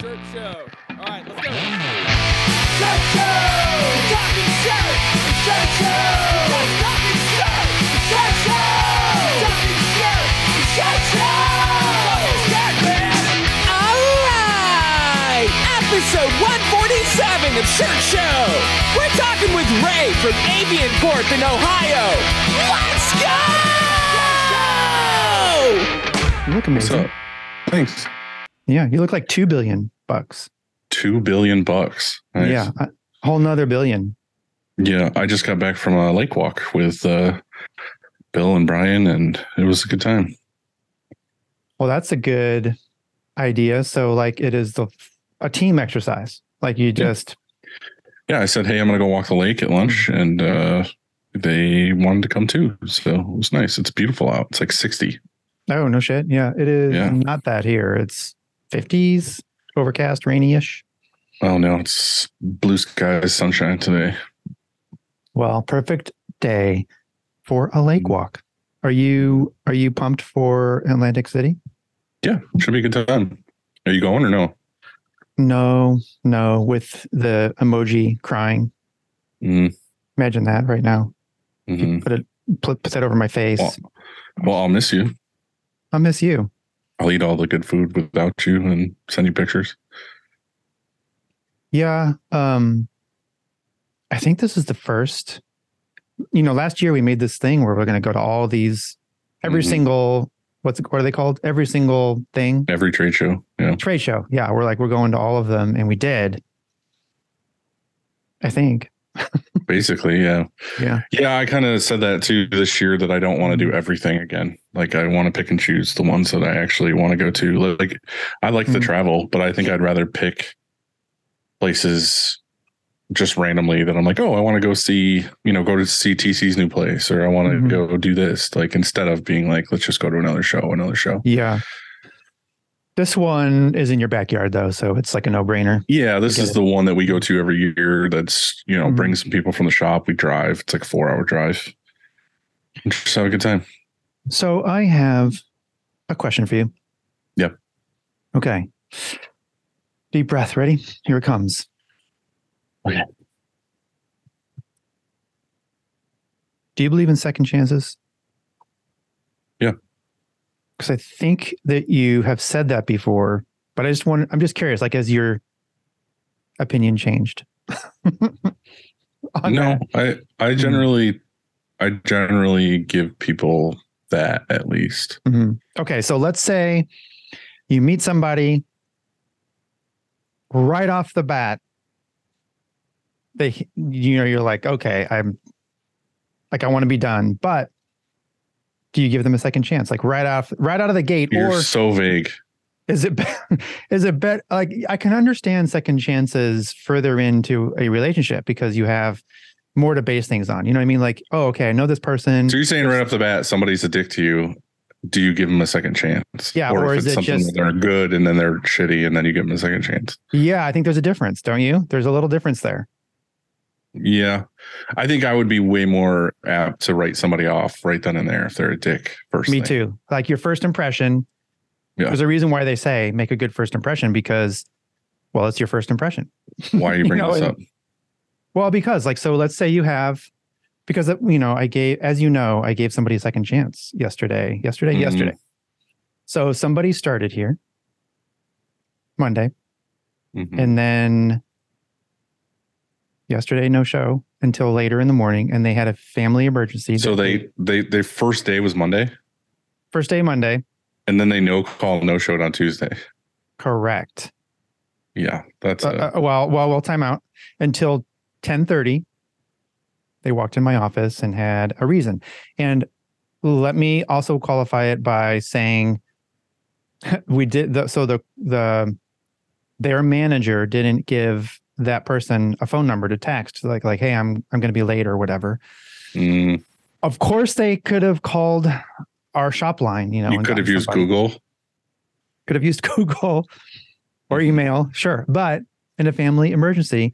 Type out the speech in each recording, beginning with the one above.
Shirt show. All right, let's go. Shirt show! Talking shirt! Shirt show! Talking shirt! Shirt show! Talking shirt! Shirt show! Shirt, man! All right! Episode 147 of Shirt Show. We're talking with Ray from Avient Corp in Ohio. Let's go! You look amazing. Thanks. Yeah, you look like $2 billion. $2 billion. Nice. Yeah, a whole nother billion. Yeah, I just got back from a lake walk with Bill and Brian, and it was a good time. Well, that's a good idea. So, like, it is a team exercise. Like, you just... Yeah, I said, hey, I'm going to go walk the lake at lunch, and they wanted to come too. So it was nice. It's beautiful out. It's like 60. Oh, no shit. Yeah, it is not that here. It's 50s, overcast, rainy-ish. Oh, no, it's blue skies, sunshine today. Well, perfect day for a lake walk. Are you pumped for Atlantic City? Yeah, should be a good time. Are you going or no? No, with the emoji crying. Imagine that right now. Put that over my face. Well, I'll miss you. I'll miss you. I'll eat all the good food without you and send you pictures. Yeah. I think this is the first, last year we made this thing where we're going to go to all these, every single, what are they called? Every single thing. Every trade show. Yeah. Trade show. Yeah. We're going to all of them, and we did. I think. Basically, yeah. Yeah. Yeah, I kind of said that too this year, that I don't want to do everything again. Like, I want to pick and choose the ones that I actually want to go to. Like, I like the travel, but I think I'd rather pick places just randomly that I'm like, oh, I want to go see, go to see TC's new place, or I want to go do this. Like, instead of being like, let's just go to another show. Yeah. This one is in your backyard, though, so it's like a no-brainer. Yeah, this is the one that we go to every year. That's, brings some people from the shop. We drive. It's like a 4-hour drive. Just have a good time. So I have a question for you. Yep. Okay. Deep breath. Ready? Here it comes. Okay. Do you believe in second chances? Yeah. Because I think that you have said that before, but I'm just curious, like, has your opinion changed? No, I generally give people that, at least. Okay. So let's say you meet somebody right off the bat. You're like, okay, I want to be done, but do you give them a second chance? Like right out of the gate? You're so vague. Is it better? Like, I can understand second chances further into a relationship because you have more to base things on. You know what I mean? Like, oh, okay, I know this person. So you're saying right off the bat, somebody's a dick to you. Do you give them a second chance? Yeah. Or if is it's it something just, that they're good and then they're shitty and then you give them a second chance? Yeah, I think there's a difference, don't you? There's a little difference there. Yeah. I think I would be way more apt to write somebody off right then and there if they're a dick first. Me too. Like, your first impression. Yeah. There's a reason why they say make a good first impression, because, well, it's your first impression. Why are you bringing this up? Well, because so let's say you have, because, I gave somebody a second chance yesterday. So somebody started here Monday, and then yesterday, no show until later in the morning, and they had a family emergency. So their first day was Monday? First day, Monday. And then they no showed on Tuesday. Correct. Yeah, that's well, time out until 10:30. They walked in my office and had a reason. And let me also qualify it by saying we did their manager didn't give that person a phone number to text, like, hey, I'm going to be late or whatever. Of course, they could have called our shop line. You could have used Google. Could have used Google or email, sure. But in a family emergency.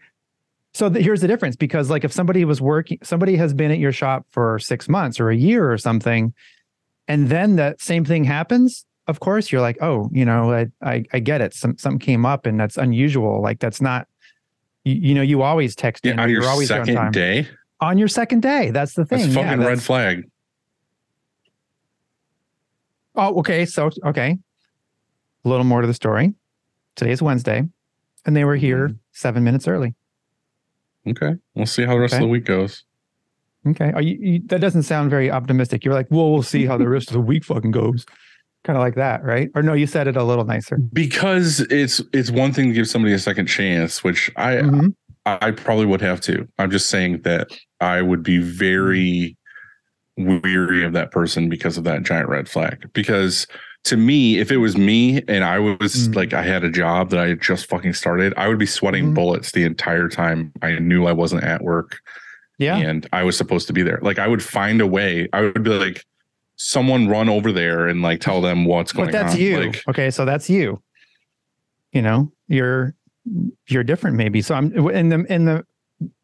So here's the difference, because like if somebody has been at your shop for 6 months or a year or something, and then that same thing happens, of course you're like, oh, I get it. Something came up and that's unusual. Like that's not, you always text in. On your you're always on second time. day. On your second day. That's the thing. That's fucking red flag. Oh, okay. So, okay. A little more to the story. Today's Wednesday and they were here 7 minutes early. Okay. We'll see how the rest of the week goes. Okay. That doesn't sound very optimistic. You're like, well, we'll see how the rest of the week fucking goes. Kind of like that, right? Or no, you said it a little nicer. Because it's one thing to give somebody a second chance, which I probably would have to. I'm just saying that I would be very weary of that person because of that giant red flag. Because to me, if it was me and I was like, I had a job that I had just fucking started, I would be sweating bullets the entire time I knew I wasn't at work. Yeah. And I was supposed to be there. Like I would find a way. I would be like, someone run over there and like tell them what's going on. But that's you. Like, okay. So that's you. You're different maybe. So I'm in the family.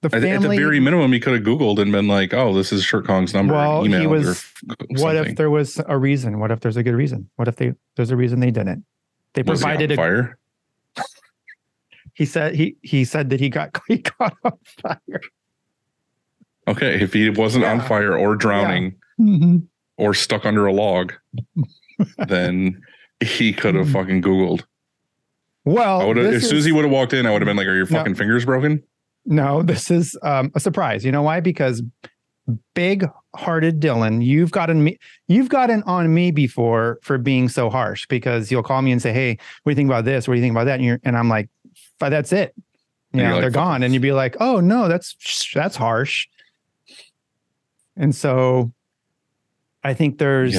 At the very minimum, he could have Googled and been like, oh, this is Shirt Kong's number. Well, he was, what if there was a reason? What if there's a good reason? What if there's a reason they didn't? They provided fire. He said that he caught on fire. Okay. If he wasn't on fire or drowning or stuck under a log, then he could have fucking Googled. Well, as soon as he would have walked in, I would have been like, are your fucking fingers broken? No, this is a surprise. You know why? Because big-hearted Dylan, you've gotten on me before for being so harsh because you'll call me and say, hey, what do you think about this? What do you think about that? And I'm like, that's it. They're gone. And you'd be like, oh no, that's harsh. And so I think there's,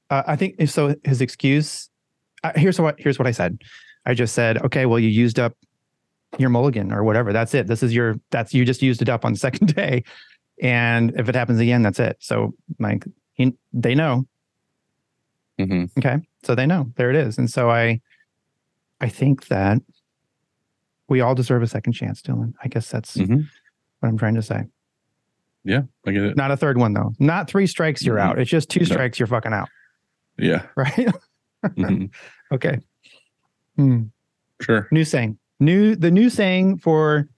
I think so. His excuse, here's what I said. I just said, okay, well, you used up your mulligan or whatever. That's it. You just used it up on the second day. And if it happens again, that's it. So like, they know. Okay. So they know. There it is. And so I think that we all deserve a second chance, Dylan. I guess that's what I'm trying to say. Yeah, I get it. Not a third one, though. Not 3 strikes, you're out. It's just 2 strikes, you're fucking out. Yeah. Right? Okay. Sure. New saying. The new saying for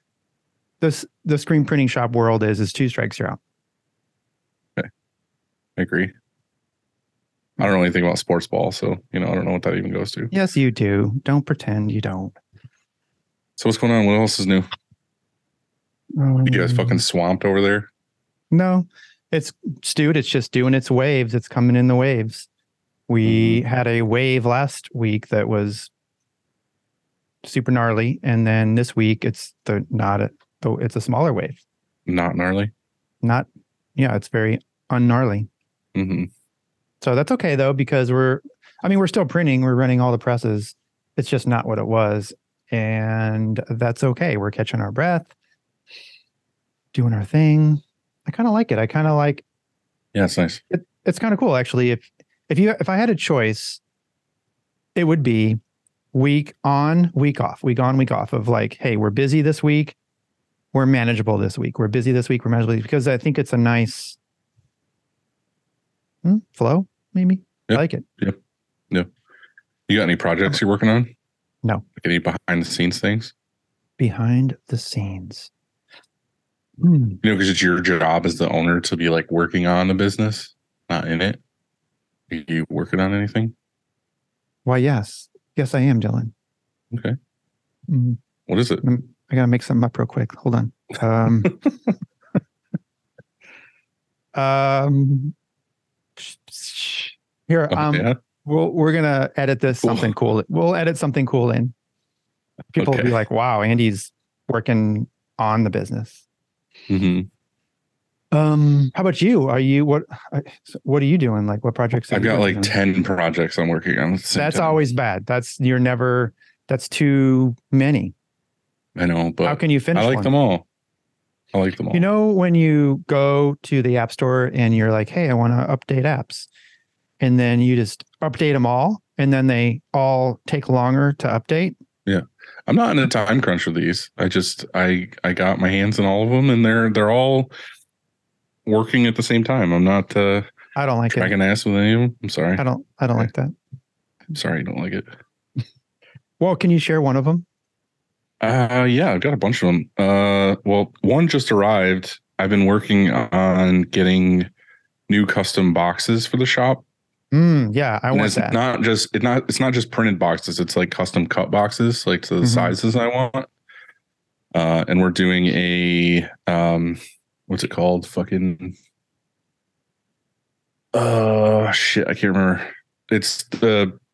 the screen printing shop world is 2 strikes, you're out. Okay. I agree. I don't know anything about sports ball, so, I don't know what that even goes to. Yes, you do. Don't pretend you don't. So what's going on? What else is new? You guys fucking swamped over there? No, it's just doing its waves. It's coming in the waves. We had a wave last week that was super gnarly. And then this week it's it's a smaller wave. Not gnarly. It's very ungnarly. So that's okay though, because we're still printing, we're running all the presses. It's just not what it was. And that's okay. We're catching our breath, doing our thing. I kind of like it. Yeah, it's nice. It's kind of cool, actually. If I had a choice, it would be week on, week off, of like, hey, we're busy this week. We're manageable this week. We're busy this week. We're manageable because I think it's a nice flow, maybe. Yep. I like it. Yep. You got any projects you're working on? No. Like any behind the scenes things? Behind the scenes. Because it's your job as the owner to be like working on a business, not in it. Are you working on anything? Why, yes. Yes, I am, Dylan. Okay. What is it? I got to make something up real quick. Hold on. Here, we're going to edit this something cool. We'll edit something cool in. People will be like, wow, Andy's working on the business. How about you? What are you doing? Like what projects? I've got like 10 projects I'm working on. That's always bad. That's too many. I know, but how can you finish? I like them all. When you go to the app store and you're like, hey, I want to update apps. And then you just update them all. And then they all take longer to update. Yeah. I'm not in a time crunch with these. I got my hands in all of them and they're all working at the same time. I'm not I don't like dragging ass with any of them. I'm sorry. I don't like that. I'm sorry you don't like it. Well, can you share one of them? Yeah, I've got a bunch of them. Well, one just arrived. I've been working on getting new custom boxes for the shop. Yeah, I And want it's that. it's not just printed boxes. It's like custom cut boxes, like to the sizes I want. And we're doing a what's it called? Fucking shit, I can't remember. It's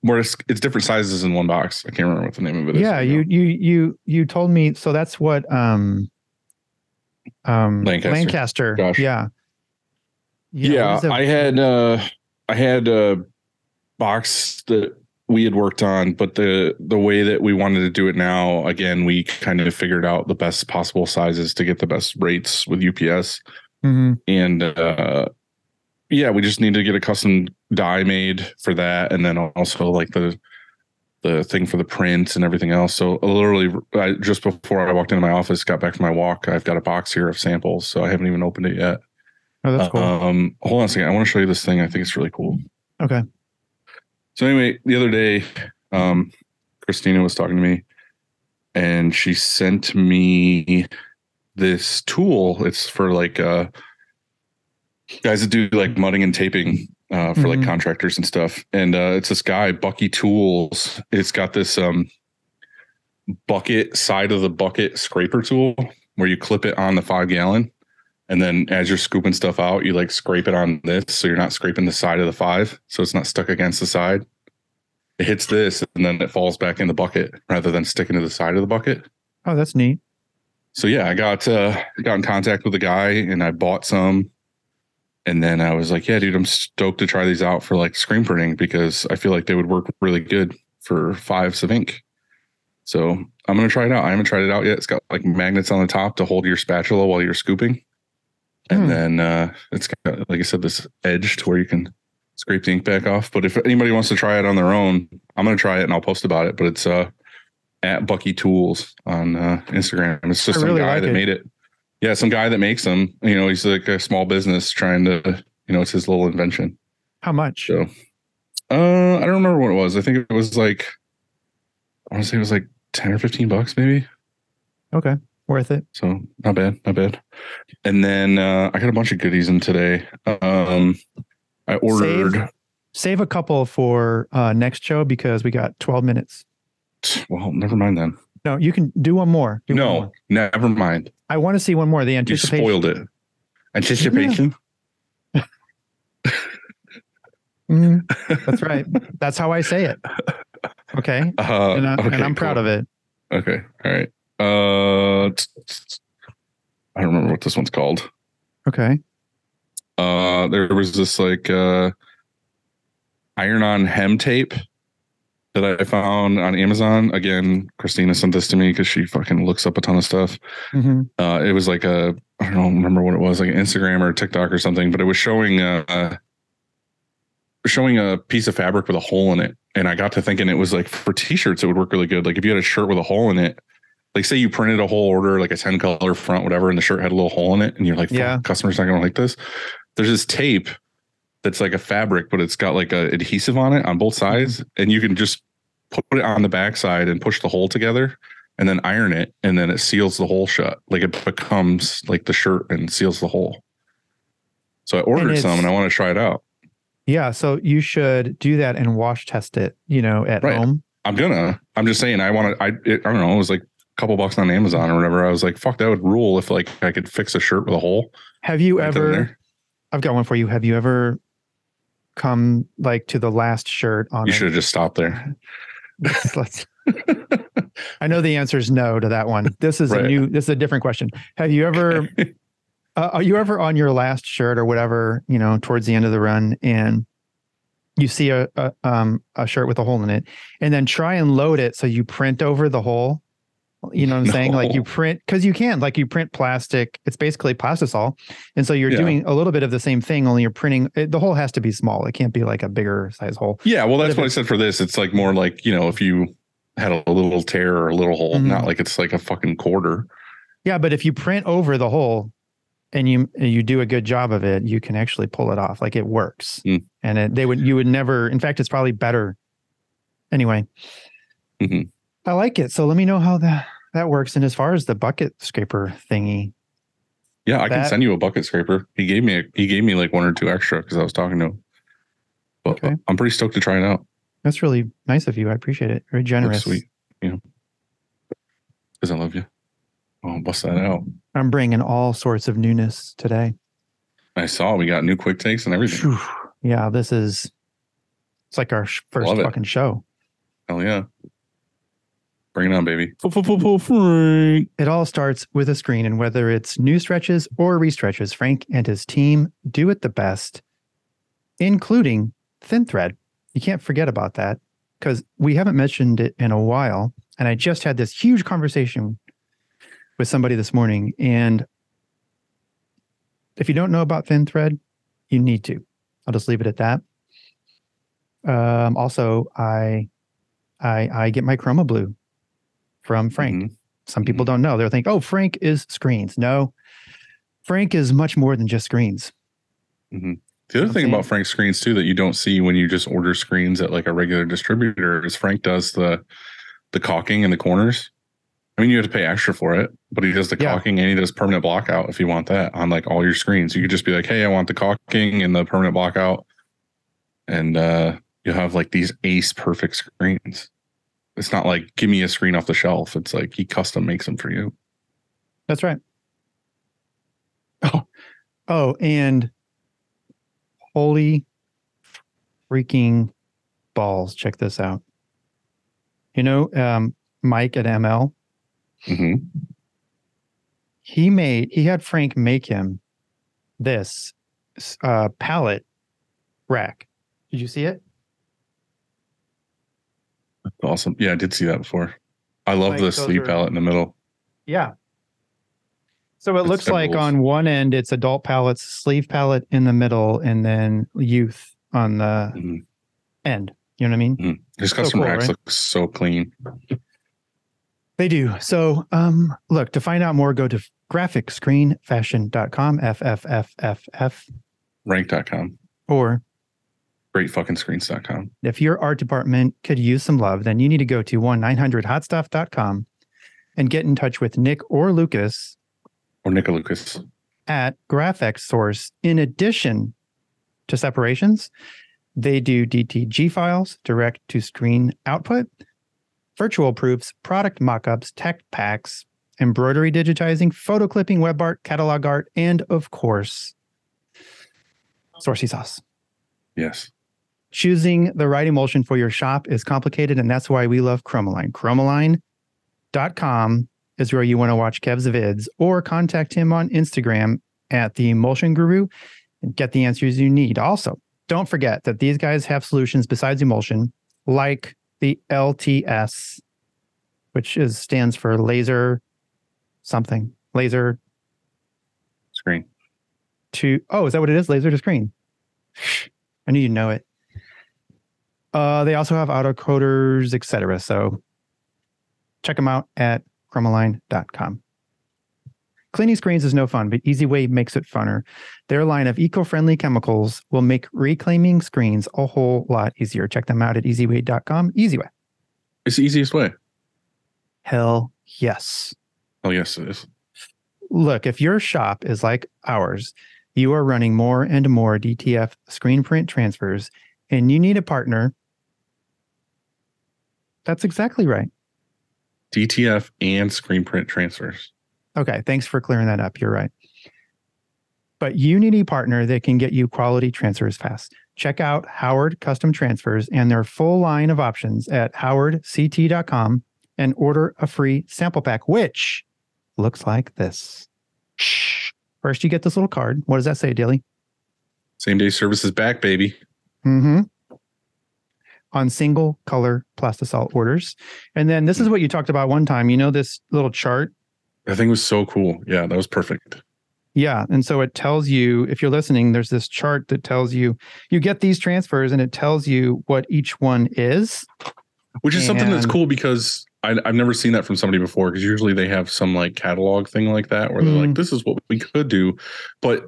where it's different sizes in one box. I can't remember what the name of it is. Yeah, you told me. So that's what Lancaster. Gosh. Yeah. Yeah, I had a box that we had worked on, but the way that we wanted to do it now, again, we kind of figured out the best possible sizes to get the best rates with UPS. And yeah, we just need to get a custom die made for that, and then also like the thing for the print and everything else. So literally, just before I walked into my office, got back from my walk, I've got a box here of samples, so I haven't even opened it yet. Oh, that's cool. Hold on a second. I want to show you this thing. I think it's really cool. Okay. So anyway, the other day, Christina was talking to me, and she sent me this tool. It's for like guys that do like mudding and taping for like contractors and stuff. And it's this guy, Bucky Tools. It's got this bucket side of the bucket scraper tool where you clip it on the 5-gallon. And then as you're scooping stuff out, you like scrape it on this. So you're not scraping the side of the 5. So it's not stuck against the side. It hits this and then it falls back in the bucket rather than sticking to the side of the bucket. Oh, that's neat. So yeah, I got in contact with the guy and I bought some. And then I was like, yeah, dude, I'm stoked to try these out for like screen printing because I feel like they would work really good for 5s of ink. So I'm going to try it out. I haven't tried it out yet. It's got like magnets on the top to hold your spatula while you're scooping. And then it's got, like I said, this edge to where you can scrape the ink back off. But if anybody wants to try it on their own, I'm going to try it and I'll post about it. But it's at Bucky Tools on Instagram. It's just some guy that made it. Yeah, some guy that makes them. You know, he's like a small business trying to, you know, it's his little invention. How much? So I don't remember what it was. I think it was like, I want to say it was like 10 or 15 bucks maybe. Okay. Worth it. So not bad. And then I got a bunch of goodies in today. I ordered. Save a couple for next show because we got 12 minutes. Well, never mind then. No, you can do one more. Never mind. I want to see one more. The anticipation. You spoiled it. Anticipation. That's right. That's how I say it. Okay. And I'm proud of it. Okay. All right. I don't remember what this one's called. Okay. There was this like iron-on hem tape that I found on Amazon. Again, Christina sent this to me because she fucking looks up a ton of stuff. It was like I don't remember what it was, like Instagram or TikTok or something, but it was showing a piece of fabric with a hole in it. And I got to thinking it was like for t-shirts, it would work really good. Like if you had a shirt with a hole in it, like say you printed a whole order, like a 10 color front, whatever, and the shirt had a little hole in it. And you're like, yeah, customer's not going to like this. There's this tape that's like a fabric, but it's got like a adhesive on it on both sides. And you can just put it on the backside and push the hole together and then iron it. And then it seals the hole shut. Like it becomes like the shirt and seals the hole. So I ordered some and I want to try it out. Yeah. So you should do that and wash test it, you know, at home. I'm just saying, I don't know. It was like a couple bucks on Amazon or whatever. I was like, fuck, that would rule if like I could fix a shirt with a hole. Have you ever, I've got one for you. Have you ever come like to the last shirt on? You should have just stopped there. Let's I know the answer is no to that one. This is this is a different question. Have you ever, are you ever on your last shirt or whatever, you know, towards the end of the run and you see a shirt with a hole in it and then try and load it so you print over the hole? You know what I'm saying? Like you print, because you can, like you print plastic. It's basically plastisol. And so you're doing a little bit of the same thing, only you're printing, the hole has to be small. It can't be like a bigger size hole. Yeah, well, that's what I said for this. It's like more like, you know, if you had a little tear or a little hole, not like it's like a fucking quarter. Yeah, but if you print over the hole and you do a good job of it, you can actually pull it off. Like it works. And you would never, in fact, it's probably better Anyway, I like it. So let me know how that works. And as far as the bucket scraper thingy, yeah, I can send you a bucket scraper. He gave me like 1 or 2 extra because I was talking to him. But okay. I'm pretty stoked to try it out. That's really nice of you. I appreciate it. Very generous. Looks sweet. Yeah. Because I love you. Oh, bust that out. I'm bringing all sorts of newness today. I saw we got new quick takes and everything. Whew. Yeah, it's like our first fucking show. Hell yeah. Bring it on, baby. It all starts with a screen, and whether it's new stretches or restretches, Frank and his team do it the best, including thin thread. You can't forget about that because we haven't mentioned it in a while. And I just had this huge conversation with somebody this morning. And if you don't know about thin thread, you need to. I'll just leave it at that. Also, I get my Chroma Blue from Frank. Some people don't know. They'll think, oh, Frank is screens. No, Frank is much more than just screens. The other thing about Frank's screens too that you don't see when you just order screens at like a regular distributor is Frank does the caulking in the corners. I mean, you have to pay extra for it, but he does the caulking and he does permanent block out if you want that on like all your screens. You could just be like, hey, I want the caulking and the permanent block out. And you'll have like these ace perfect screens. It's not like, give me a screen off the shelf. It's like he custom makes them for you. That's right. Oh, and holy freaking balls. Check this out. You know, Mike at ML, he had Frank make him this pallet rack. Did you see it? That's awesome. Yeah, I did see that before. I love the sleeve palette in the middle. Yeah. So it looks like on one end, it's adult palettes, sleeve palette in the middle, and then youth on the end. You know what I mean? His custom racks look so clean. They do. So look, to find out more, go to graphicscreenfashion.com, FFFFF. Rank.com. Or greatfuckingscreens.com. If your art department could use some love, then you need to go to 1-900-HOTStuff.com and get in touch with Nick or Lucas. Or Nick or Lucas. At Graphics Source. In addition to separations, they do DTG files, direct to screen output, virtual proofs, product mockups, tech packs, embroidery digitizing, photo clipping, web art, catalog art, and of course, Sourcey sauce. Yes. Choosing the right emulsion for your shop is complicated, and that's why we love Chromaline. Chromaline.com is where you want to watch Kev's vids or contact him on Instagram at the Emulsion Guru and get the answers you need. Also, don't forget that these guys have solutions besides emulsion, like the LTS, which stands for laser something. Laser screen. Is that what it is? Laser to screen. I knew you'd know it. They also have autocoders, etc. So check them out at chromaline.com. Cleaning screens is no fun, but Easy Way makes it funner. Their line of eco-friendly chemicals will make reclaiming screens a whole lot easier. Check them out at easyway.com. Easy Way. It's the easiest way. Hell yes. Oh, yes, it is. Look, if your shop is like ours, you are running more and more DTF screen print transfers, and you need a partner. That's exactly right. DTF and screen print transfers. Okay, thanks for clearing that up. You're right. But you need a partner that can get you quality transfers fast. Check out Howard Custom Transfers and their full line of options at howardct.com and order a free sample pack, which looks like this. First, you get this little card. What does that say, Dilly? Same day service is back, baby. On single color plastisol orders. And then this is what you talked about one time. You know, this little chart? I think it was so cool. Yeah, that was perfect. Yeah. And so it tells you, if you're listening, there's this chart that tells you, you get these transfers and it tells you what each one is. Which is something that's cool because I've never seen that from somebody before, because usually they have some like catalog thing like that where they're like, this is what we could do. But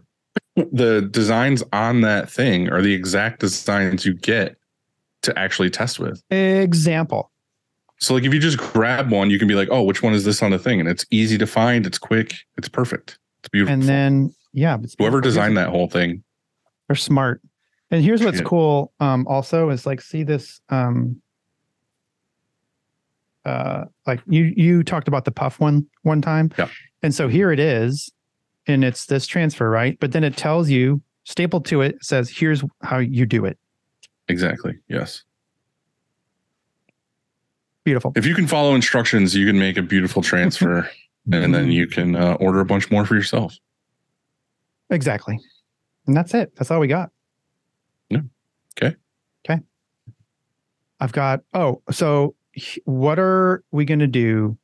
the designs on that thing are the exact designs you get to actually test with. Example. So like if you just grab one, you can be like, oh, which one is this on the thing? And it's easy to find. It's quick. It's perfect. It's beautiful. And then, yeah. Whoever designed that whole thing. They're smart. And here's what's cool. Also is like, see this, like you talked about the puff one time. Yeah. And so here it is, and it's this transfer, right? But then it tells you, stapled to it, says, here's how you do it. Exactly. Yes. Beautiful. If you can follow instructions, you can make a beautiful transfer and then you can order a bunch more for yourself. Exactly. And that's it. That's all we got. Yeah. Okay. I've got, so what are we going to do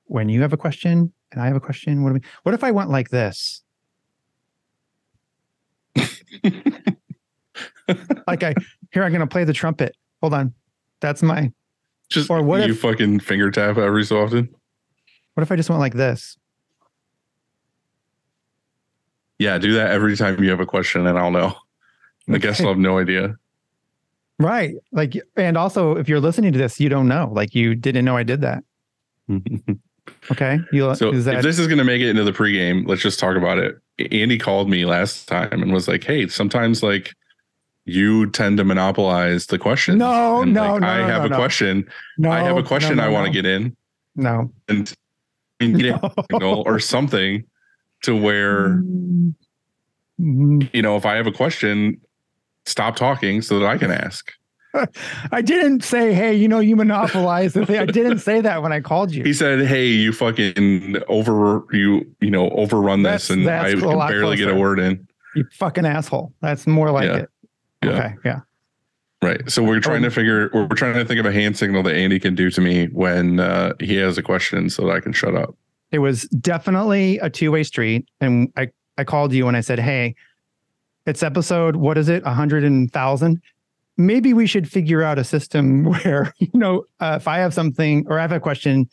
when you have a question and I have a question? What if I went like this? Like I'm going to play the trumpet. Hold on. That's my, just, or what you fucking finger tap every so often? What if I just went like this? Yeah, do that every time you have a question and I'll know. I guess I'll have no idea. Right. Like, and also if you're listening to this, you don't know, like you didn't know I did that. Okay. So if this is going to make it into the pregame, let's just talk about it. Andy called me last time and was like, hey, sometimes like you tend to monopolize the question. No. I have a question. I want to get in. No. And or something to where, if I have a question, stop talking so that I can ask. I didn't say, hey, you monopolize the thing. I didn't say that when I called you. He said, hey, you fucking overrun this and I can barely get a word in. You fucking asshole. That's more like it. Yeah. Okay. Yeah. Right. So we're trying to think of a hand signal that Andy can do to me when he has a question so that I can shut up. It was definitely a two-way street. And I called you and I said, hey, it's episode, what is it? 100,000. Maybe we should figure out a system where, if I have something or I have a question,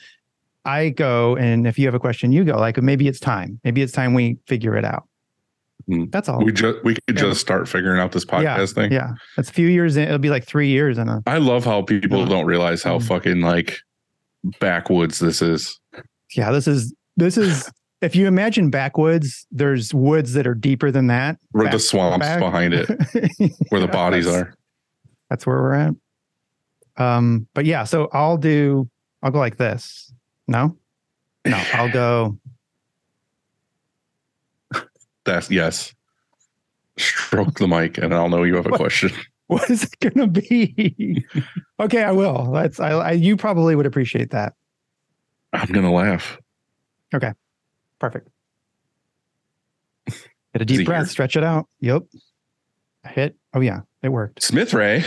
I go, and if you have a question, you go. Like maybe it's time. Maybe it's time we figure it out. That's all. We could just start figuring out this podcast thing. Yeah. That's a few years in. It'll be like 3 years. I love how people don't realize how fucking like backwoods this is. Yeah, this is if you imagine backwoods, there's woods that are deeper than that. Where the swamps behind it, where the bodies are. That's where we're at. But yeah, so I'll go like this. No, I'll go. That's yes. Stroke the mic and I'll know you have a question. What is it going to be? Okay, I will. You probably would appreciate that. I'm going to laugh. Okay. Perfect. Get a deep breath, stretch it out. Yep. Hit. Oh yeah, it worked. Smith Ray.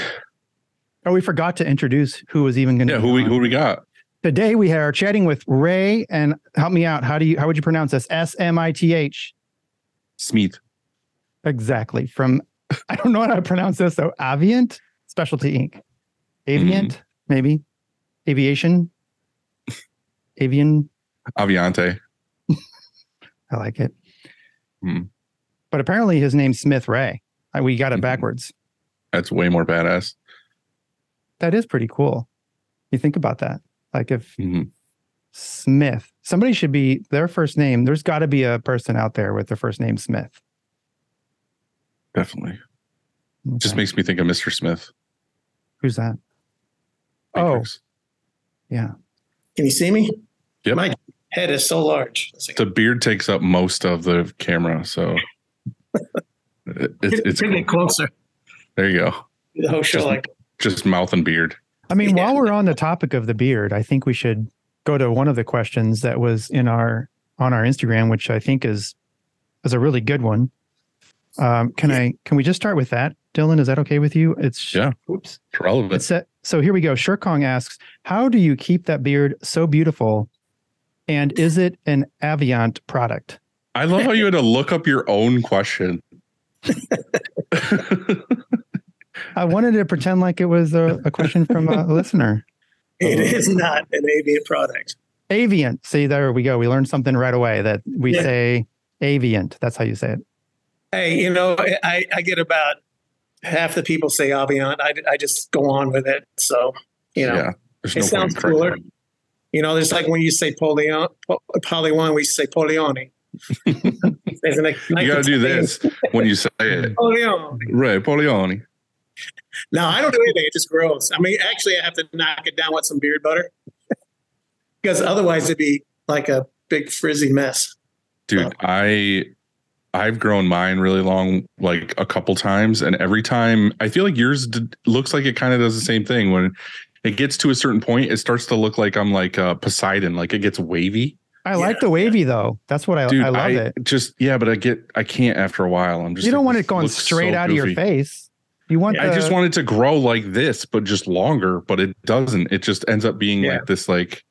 Oh, we forgot to introduce who was even going to. Yeah, who we got? Today we are chatting with Ray, and help me out. How would you pronounce this? Smith. Smith. Exactly. From I don't know how to pronounce this though. Avient Specialty Inc. Avient, maybe. Aviation. Aviante. I like it. But apparently his name's Smith Ray. We got it backwards. That's way more badass. That is pretty cool. You think about that. Like if Smith, somebody should be their first name. There's got to be a person out there with their first name Smith. Definitely. Okay. Just makes me think of Mr. Smith. Who's that? Matrix. Yeah. Can you see me? Yep. My head is so large. The beard takes up most of the camera, so it's cool. Get closer. There you go. The whole show just mouth and beard. I mean, while we're on the topic of the beard, I think we should go to one of the questions that was on our Instagram, which I think is a really good one. Can we just start with that? Dylan, is that okay with you? It's relevant. So here we go. Shirkong asks, how do you keep that beard so beautiful? And is it an Avient product? I love how you had to look up your own question. I wanted to pretend like it was a question from a listener. It is not an Avient product. Avient. See, there we go. We learned something right away that we say Avient. That's how you say it. Hey, I get about half the people say Avient. I just go on with it. So, Yeah. There's it no sounds point in cooler. correcting There's like when you say Polyone, we say Polione. There's a nice You got to do Italian this when you say it. Polione. Right, Polioni. No, I don't do anything. It just grows. I mean, actually, I have to knock it down with some beard butter because otherwise it'd be like a big frizzy mess. Dude, I've grown mine really long, like a couple times, and every time I feel like yours looks like it kind of does the same thing. When it gets to a certain point, it starts to look like I'm like Poseidon, like it gets wavy. I like the wavy though. That's what Dude, I love it. But I can't after a while. I'm just You don't like, want this it going looks straight so out of your goofy. face. You want I just want it to grow like this, but just longer. But it doesn't. It just ends up being like this, like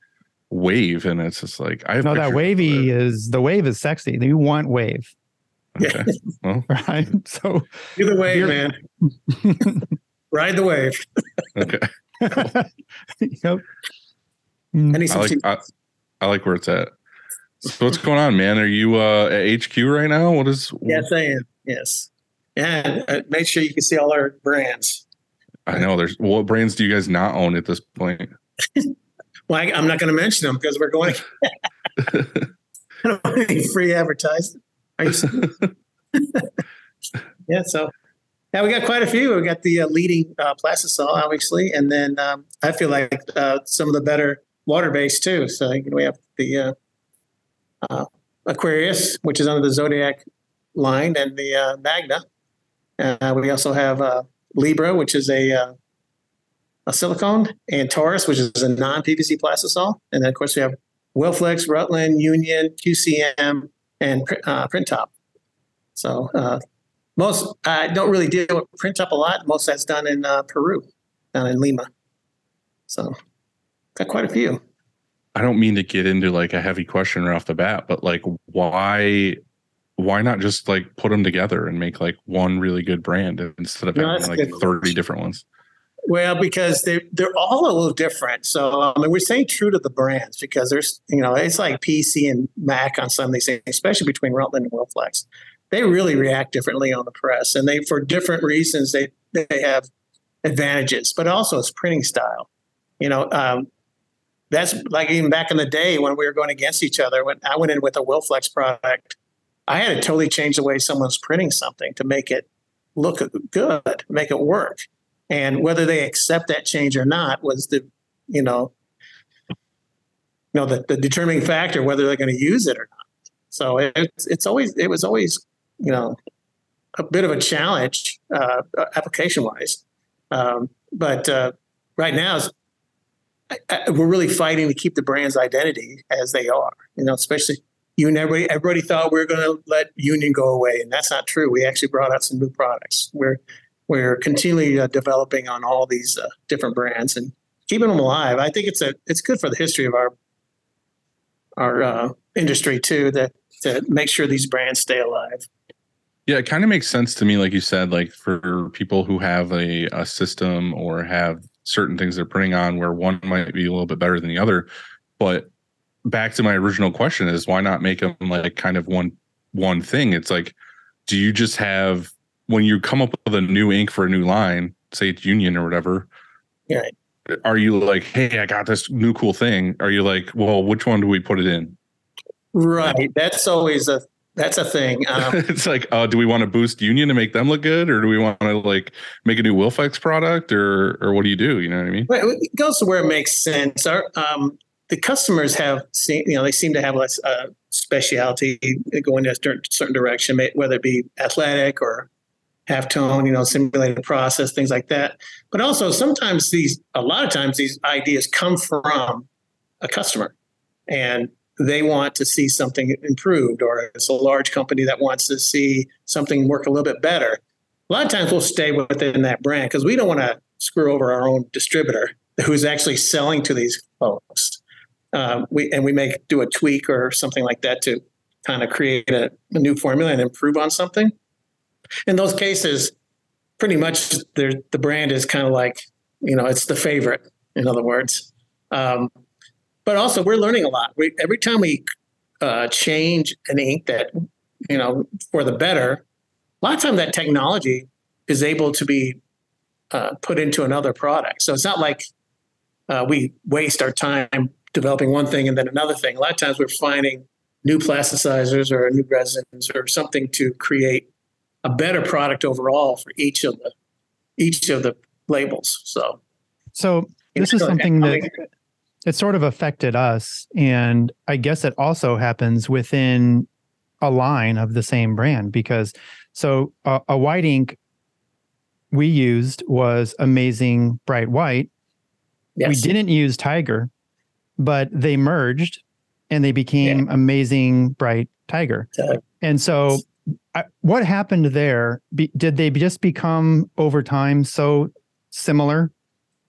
wave, and it's just like I have no, that wavy is the wave is sexy. You want wave. Okay. Well, right. So Do the wave, man. Ride the wave. okay. Yep. I need some tea. I like where it's at. So what's going on, man? Are you at HQ right now? What is? Yes, I am. Yes. And make sure you can see all our brands. I know there's what brands do you guys not own at this point? Well, I'm not going to mention them because we're going. I don't want any free advertising. Are you? Yeah. So, yeah, we got quite a few. We got the leading plastisol, obviously, and then I feel like some of the better water-based too. So we have the Aquarius, which is under the Zodiac line, and the Magna. We also have Libra, which is a silicone, and Taurus, which is a non-PVC plastisol. And then, of course, we have Wilflex, Rutland, Union, QCM, and Print Top. So most I don't really deal with Print Top a lot. Most that's done in Peru, down in Lima. So got quite a few. I don't mean to get into like a heavy question right off the bat, but like why not just like put them together and make like one really good brand instead of having like 30 different ones? Well, because they're all a little different. So I mean, we're staying true to the brands because there's it's like PC and Mac on some of these things, especially between Rutland and Wilflex. They really react differently on the press, and they for different reasons they have advantages, but also it's printing style. That's like even back in the day when we were going against each other. When I went in with a Wilflex product, I had to totally change the way someone's printing something to make it look good, make it work. And whether they accept that change or not was the determining factor whether they're going to use it or not. So it was always a bit of a challenge application wise. But right now we're really fighting to keep the brand's identity as they are. Especially you and everybody thought we were going to let Union go away, and that's not true. We actually brought out some new products. We're continually developing on all these different brands and keeping them alive. I think it's good for the history of our industry too, to make sure these brands stay alive. Yeah, it kind of makes sense to me, like you said, like for people who have a system or have certain things they're putting on where one might be a little bit better than the other. But back to my original question is why not make them like kind of one thing? It's like, do you just have, when you come up with a new ink for a new line, say it's Union or whatever, right? Are you like, hey, I got this new cool thing? Are you like, well, which one do we put it in? Right. That's always that's a thing. It's like, do we want to boost Union to make them look good, or do we want to like make a new Wilflex product, or what do you do? You know what I mean? It goes to where it makes sense. The customers have seen, they seem to have less specialty going in a certain direction, whether it be athletic or halftone, simulated process, things like that. But also sometimes a lot of times these ideas come from a customer and they want to see something improved, or it's a large company that wants to see something work a little bit better. A lot of times we'll stay within that brand because we don't want to screw over our own distributor who's actually selling to these folks. We may do a tweak or something like that to kind of create a new formula and improve on something. In those cases, pretty much the brand is kind of like, it's the favorite, in other words. But also we're learning a lot. Every time we change an ink that, for the better, a lot of time that technology is able to be put into another product. So it's not like we waste our time developing one thing and then another thing. A lot of times we're finding new plasticizers or new resins or something to create a better product overall for each of the labels. So this is something that it sort of affected us, and I guess it also happens within a line of the same brand, because a white ink we used was Amazing Bright White. yes. We didn't use Tiger, but they merged and they became Amazing Bright Tiger. And so what happened there? Did they just become over time so similar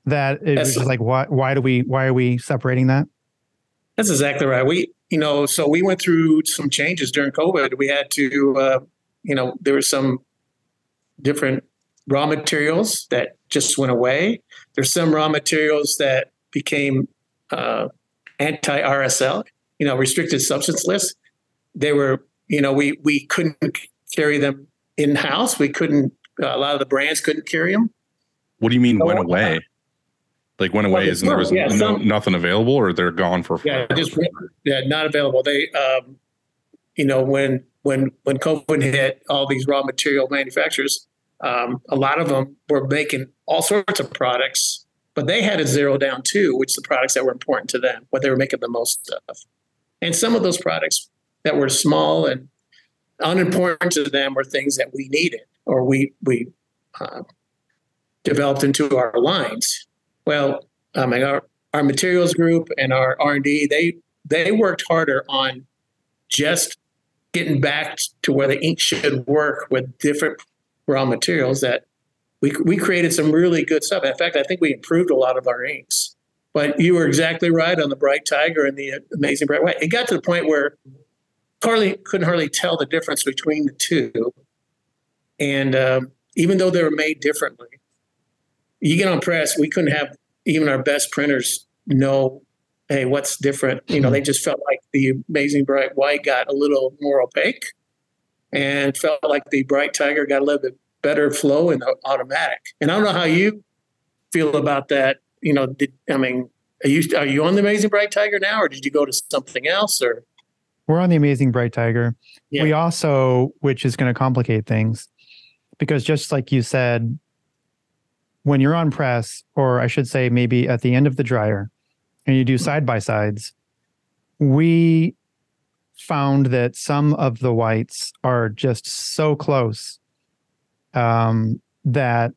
that it was just like, why are we separating that? That's exactly right. So we went through some changes during COVID. We had to, there were some different raw materials that just went away. There's some raw materials that became anti-RSL, restricted substance list. They were, we couldn't carry them in-house. We couldn't, a lot of the brands couldn't carry them. What do you mean went away? Like went away as in there was nothing available, or they're gone for not available. They, when COVID hit, all these raw material manufacturers, a lot of them were making all sorts of products, but they had to zero down too, which the products that were important to them, what they were making the most of. And some of those products that were small and unimportant to them were things that we needed or we developed into our lines. Well, our materials group and our R&D, they worked harder on just getting back to where the ink should work with different raw materials that we created some really good stuff. In fact, I think we improved a lot of our inks. But you were exactly right on the Bright Tiger and the Amazing Bright White. It got to the point where couldn't hardly tell the difference between the two. And even though they were made differently, you get on press, we couldn't have even our best printers know, hey, what's different? They just felt like the Amazing Bright White got a little more opaque and felt like the Bright Tiger got a little bit better flow in the automatic. And I don't know how you feel about that. Are you on the Amazing Bright Tiger now, or did you go to something else? Or we're on the Amazing Bright Tiger. Yeah. We also, which is going to complicate things, because just like you said, when you're on press, or I should say maybe at the end of the dryer, and you do side-by-sides, we found that some of the whites are just so close that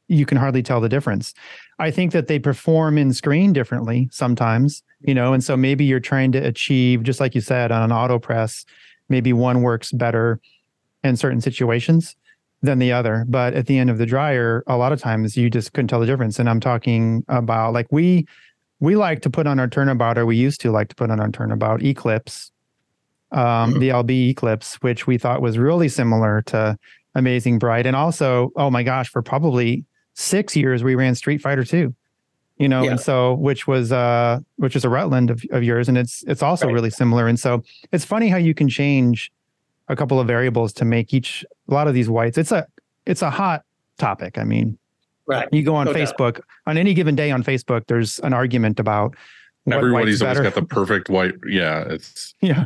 you can hardly tell the difference. I think that they perform in screen differently sometimes, and so maybe you're trying to achieve, just like you said, on an auto press, maybe one works better in certain situations than the other. But at the end of the dryer, a lot of times you just couldn't tell the difference. And I'm talking about, like, we like to put on our turnabout, or we used to like to put on our turnabout Eclipse, the LB Eclipse, which we thought was really similar to Amazing Bright. And also, oh my gosh, for probably 6 years, we ran Street Fighter 2, and so, which is a Rutland of yours. And it's also really similar. And so it's funny how you can change a couple of variables to make a lot of these whites. It's a hot topic. I mean, right. You go on Facebook, on any given day on Facebook, there's an argument about everybody's always got the perfect white. Yeah. Yeah.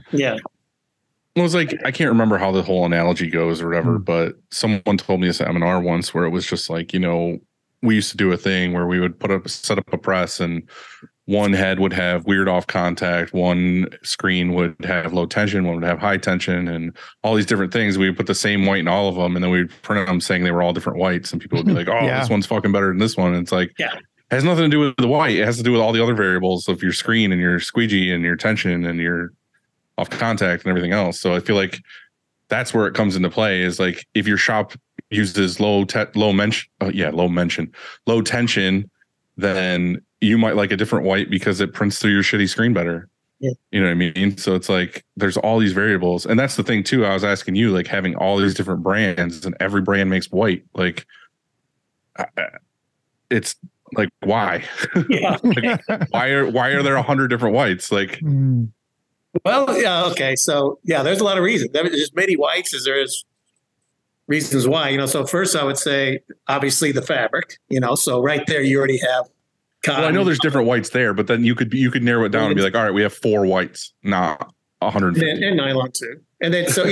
It was like, I can't remember how the whole analogy goes or whatever, but someone told me this seminar once where it was just like, we used to do a thing where we would set up a press, and one head would have weird off contact, one screen would have low tension, one would have high tension, and all these different things. We would put the same white in all of them, and then we'd print them saying they were all different whites, and people would be like, oh, this one's fucking better than this one. And it's like, it has nothing to do with the white. It has to do with all the other variables of your screen and your squeegee and your tension and your off contact and everything else. So I feel like that's where it comes into play, is like, if your shop uses low tension, then you might like a different white because it prints through your shitty screen better. Yeah. You know what I mean? So it's like, there's all these variables. And that's the thing too. I was asking you, like, having all these different brands and every brand makes white, like, it's like, why? Yeah. Like, why are there 100 different whites? Like, well, yeah. Okay. So there's a lot of reasons. There's as many whites as there is reasons why. So first I would say obviously the fabric. So right there you already have cotton. Well, I know there's different whites there, but then you could narrow it down and be like, all right, we have 4 whites, not 150. And nylon too. And then so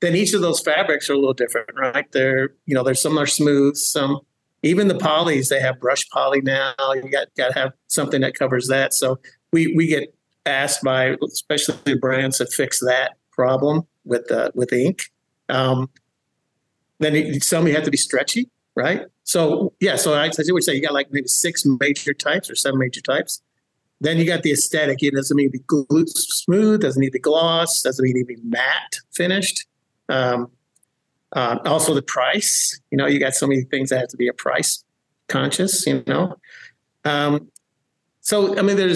then each of those fabrics are a little different, right? There's some are smooth, some even the polys, they have brush poly now. You got to have something that covers that. So we get asked by especially the brands to fix that problem with ink. Then some you have to be stretchy, right? So so I would say you got like maybe 6 major types or 7 major types. Then you got the aesthetic. It doesn't need to be smooth, doesn't need to be gloss, doesn't need to be matte finished. Also the price. You got so many things that have to be a price conscious. So I mean,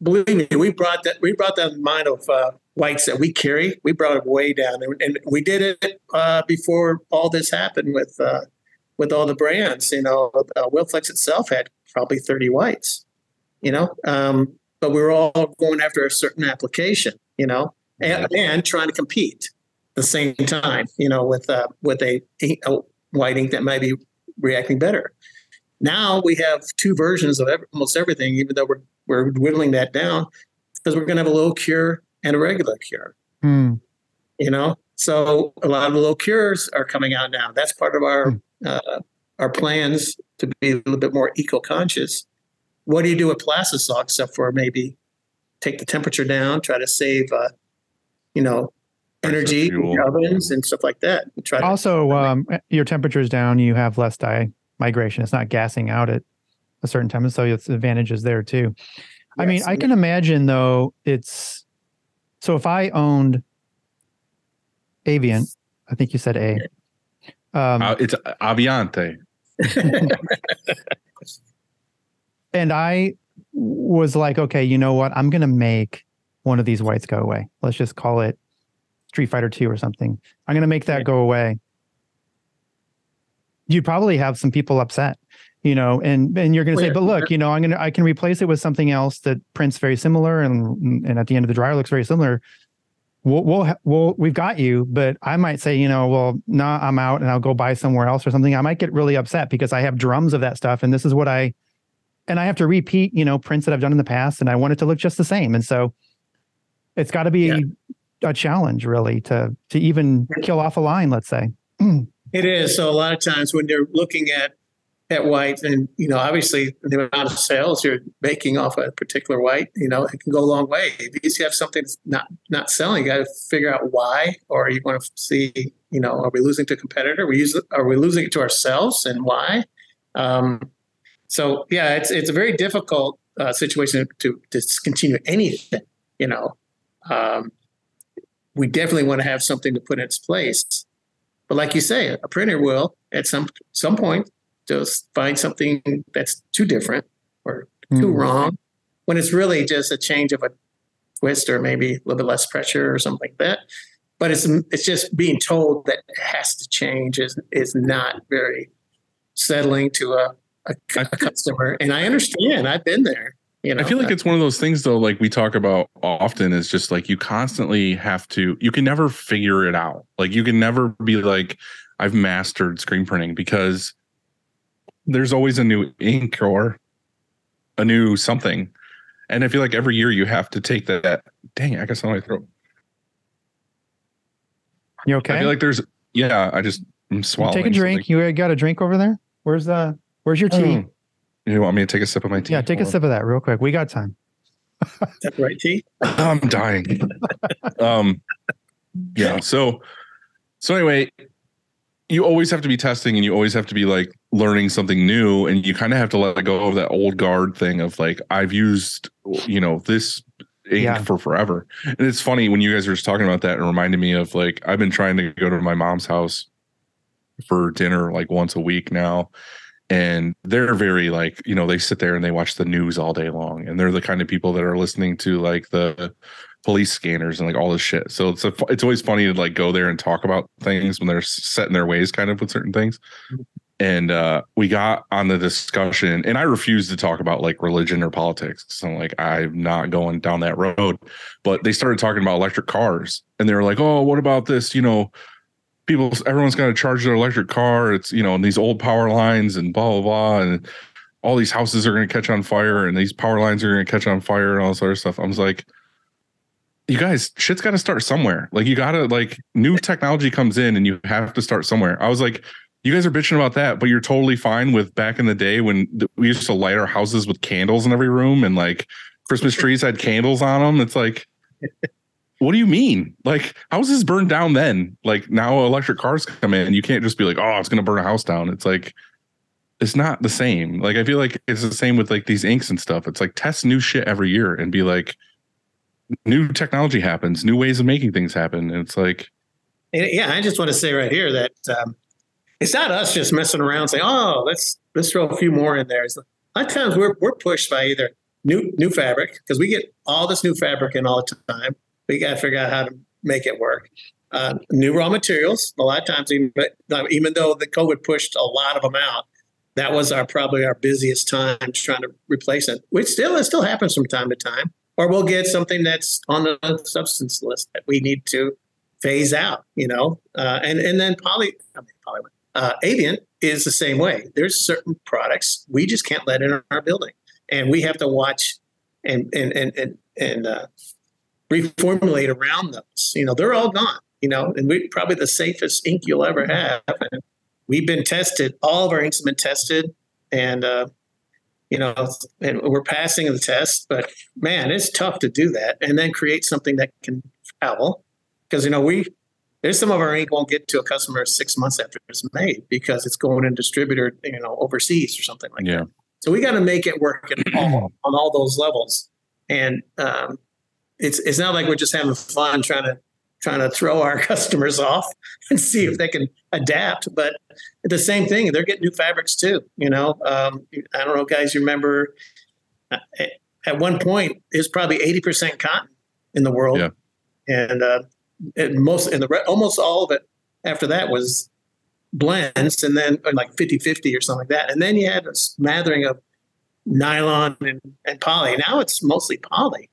believe me, we brought that in mind of whites that we carry. We brought it way down, and we did it before all this happened with all the brands. Wilflex itself had probably 30 whites. But we were all going after a certain application. And trying to compete at the same time. With a white ink that might be reacting better. Now we have 2 versions of almost everything, even though we're whittling that down because we're going to have a low cure and a regular cure. So a lot of the low cures are coming out now. That's part of our plans to be a little bit more eco-conscious. What do you do with plastisol except for maybe take the temperature down, try to save, energy in ovens and stuff like that. Your temperature's down, you have less dye migration. It's not gassing out at a certain time. So it's advantages there too. Yes. I mean, I can imagine though so if I owned Avient, I think you said A. It's Avient. And I was like, okay, you know what? I'm going to make one of these whites go away. Let's just call it Street Fighter 2 or something. I'm going to make that go away. You'd probably have some people upset, and you're going to say, but look, I can replace it with something else that prints very similar. And at the end of the dryer looks very similar. We've got you, but I might say, I'm out and I'll go buy somewhere else or something. I might get really upset because I have drums of that stuff. And this is what I have to repeat, prints that I've done in the past, and I want it to look just the same. And so it's got to be a challenge really to even kill off a line, let's say. It is. So a lot of times when you're looking at white and, obviously the amount of sales you're making off a particular white, it can go a long way. If you have something that's not selling, you got to figure out why, or you want to see, are we losing to a competitor? Are we losing it to ourselves, and why? So it's a very difficult situation to discontinue anything. We definitely want to have something to put in its place, but like you say, a printer will at some point just find something that's too different or too wrong, when it's really just a change of a twist or maybe a little bit less pressure or something like that. But it's just being told that it has to change is not very settling to a customer. And I understand. I've been there. I feel like it's one of those things though, like we talk about often, is just like you constantly have to, you can never figure it out. Like you can never be like, I've mastered screen printing, because there's always a new ink or a new something. And I feel like every year you have to take that. Dang it, I guess on my throat. You okay? I feel like I'm swallowing. Take a drink. Something. You got a drink over there? Where's your tea? You want me to take a sip of my tea? Yeah, take a sip of that real quick. We got time. That's right, tea. I'm dying. Yeah. So anyway, you always have to be testing, and you always have to be like learning something new, and you kind of have to let go of that old guard thing of like, I've used, this ink for forever. And it's funny when you guys were just talking about that, and reminded me of like, I've been trying to go to my mom's house for dinner like once a week now. And they're very like, they sit there and they watch the news all day long. And they're the kind of people that are listening to like the police scanners and like all this shit. So it's always funny to like go there and talk about things when they're set in their ways kind of with certain things. And we got on the discussion, and I refused to talk about like religion or politics. So like, I'm not going down that road. But they started talking about electric cars, and they were like, oh, what about this, everyone's got to charge their electric car. It's, and these old power lines and blah, blah, blah. And all these houses are going to catch on fire and these power lines are going to catch on fire and all this other stuff. I was like, you guys, shit's got to start somewhere. Like, you got to, like, new technology comes in and you have to start somewhere. I was like, you guys are bitching about that, but you're totally fine with back in the day when we used to light our houses with candles in every room and like Christmas trees had candles on them. It's like, what do you mean? Like, houses burned down then. Like, now electric cars come in and you can't just be like, oh, it's going to burn a house down. It's like, it's not the same. Like, I feel like it's the same with like these inks and stuff. It's like, test new shit every year and be like, new technology happens, new ways of making things happen. And it's like, yeah, I just want to say right here that it's not us just messing around saying, oh, let's throw a few more in there. It's, a lot of times we're pushed by either new fabric, because we get all this new fabric in all the time. We got to figure out how to make it work. New raw materials. A lot of times, even though the COVID pushed a lot of them out, that was probably our busiest time trying to replace it. Which still happens from time to time. Or we'll get something that's on the substance list that we need to phase out. And then Avient is the same way. There's certain products we just can't let in our building, and we have to watch and reformulate around those. They're all gone. And we probably the safest ink you'll ever have. And we've been tested. All of our inks have been tested, and and we're passing the test. But man, it's tough to do that and then create something that can travel, because there's some of our ink won't get to a customer 6 months after it's made because it's going in distributor, overseas or something like that. So we got to make it work on all those levels. And it's not like we're just having fun trying to throw our customers off and see if they can adapt. But the same thing, they're getting new fabrics too. I don't know, guys, you remember at one point it was probably 80% cotton in the world. Yeah. And almost all of it after that was blends, and then like 50-50 or something like that. And then you had a smattering of nylon and poly. Now it's mostly poly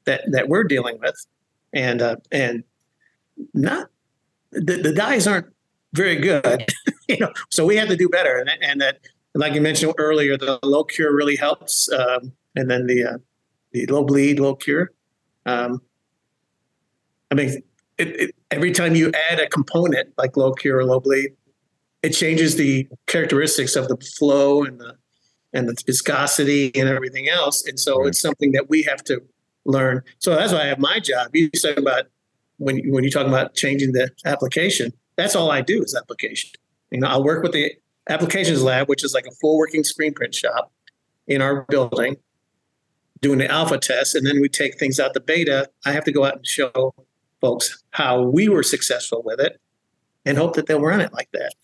that we're dealing with. And not the dyes aren't very good, so we have to do better. And that, like you mentioned earlier, the low cure really helps. And then the low bleed, low cure. Every time you add a component like low cure or low bleed, it changes the characteristics of the flow and the viscosity and everything else. And so It's something that we have to learn. So that's why I have my job. You said about when you talk about changing the application, that's all I do is application. I'll work with the applications lab, which is like a full working screen print shop in our building, doing the alpha test, and then we take things out the beta. I have to go out and show folks how we were successful with it and hope that they'll run it like that.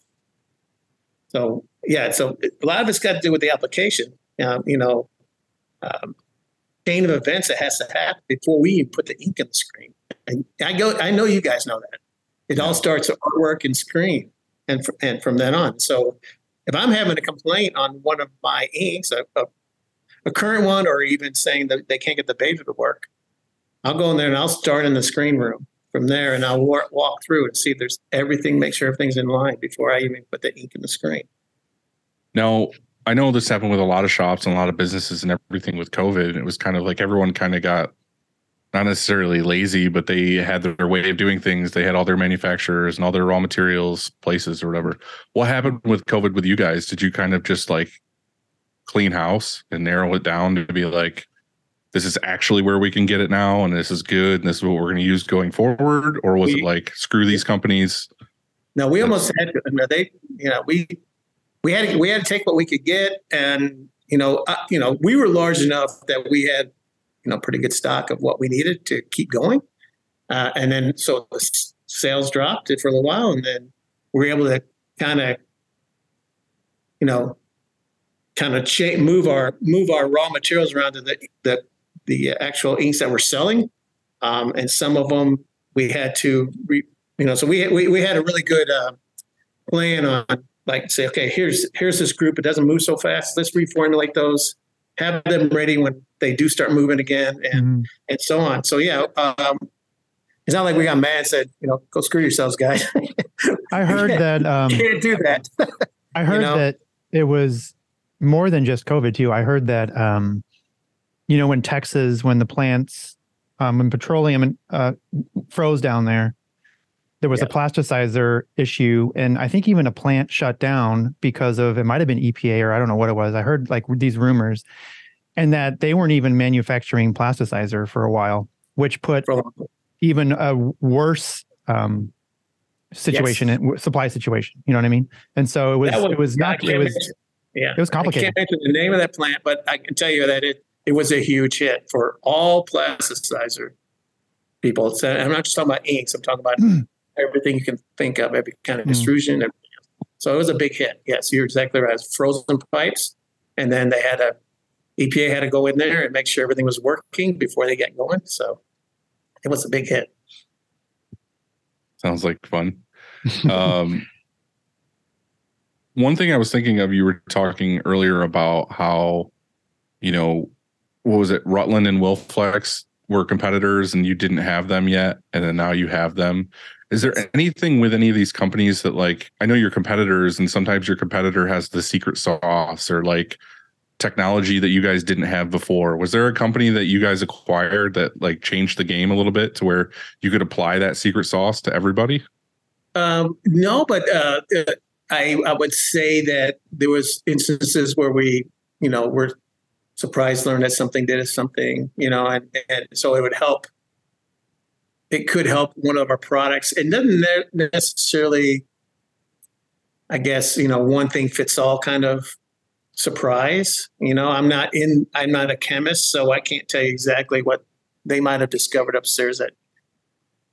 So a lot of it's got to do with the application. Chain of events that has to happen before we even put the ink in the screen. And I know you guys know that. It all starts with artwork and screen, and from then on. So if I'm having a complaint on one of my inks, a current one, or even saying that they can't get the beta to work, I'll go in there and I'll start in the screen room from there, and I'll walk through and see if there's everything, make sure everything's in line before I even put the ink in the screen. Now, I know this happened with a lot of shops and a lot of businesses and everything with COVID. It was kind of like everyone kind of got not necessarily lazy, but they had their way of doing things. They had all their manufacturers and all their raw materials places or whatever. What happened with COVID with you guys? Did you kind of just like clean house and narrow it down to be like, this is actually where we can get it now, and this is good, and this is what we're going to use going forward? Or was it like, screw these companies? No, we almost had we had to take what we could get, and we were large enough that we had pretty good stock of what we needed to keep going, and then so the sales dropped for a little while, and then we were able to kind of move our raw materials around to the actual inks that we're selling, and some of them we had to so we had a really good plan on, like, say, okay, here's this group. It doesn't move so fast. Let's reformulate those, have them ready when they do start moving again, and so on. So and It's not like we got mad and said, go screw yourselves, guys. I heard that. You can't do that. I heard that it was more than just COVID too. I heard that, when Texas, when the plants, when petroleum froze down there was a plasticizer issue, and I think even a plant shut down because of, it might've been EPA or I don't know what it was. I heard like these rumors, and that they weren't even manufacturing plasticizer for a while, which put even a worse situation, supply situation. You know what I mean? And so it was complicated. I can't mention the name of that plant, but I can tell you that it was a huge hit for all plasticizer people. So I'm not just talking about inks. I'm talking about everything you can think of, every kind of extrusion. So it was a big hit. Yes, you're exactly right. Frozen pipes. And then EPA had to go in there and make sure everything was working before they get going. So it was a big hit. Sounds like fun. One thing I was thinking of, you were talking earlier about how, what was it? Rutland and Wilflex were competitors and you didn't have them yet. And then now you have them. Is there anything with any of these companies that, like, I know you're competitors and sometimes your competitor has the secret sauce or like technology that you guys didn't have before? Was there a company that you guys acquired that like changed the game a little bit to where you could apply that secret sauce to everybody? No, but I would say that there was instances where we, were surprised, learned that something did something, and so it would help. It could help one of our products. It doesn't necessarily, I guess, one thing fits all kind of surprise. I'm not a chemist, so I can't tell you exactly what they might have discovered upstairs that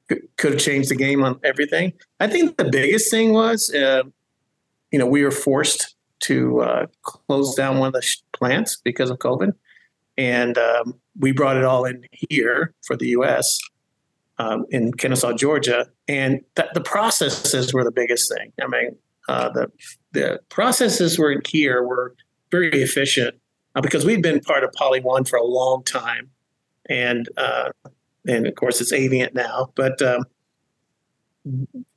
could have changed the game on everything. I think the biggest thing was, we were forced to close down one of the plants because of COVID. And we brought it all in here for the U.S. In Kennesaw, Georgia. And the processes were the biggest thing. I mean, the processes were in here were very efficient because we'd been part of Poly One for a long time. And of course, it's Avient now. But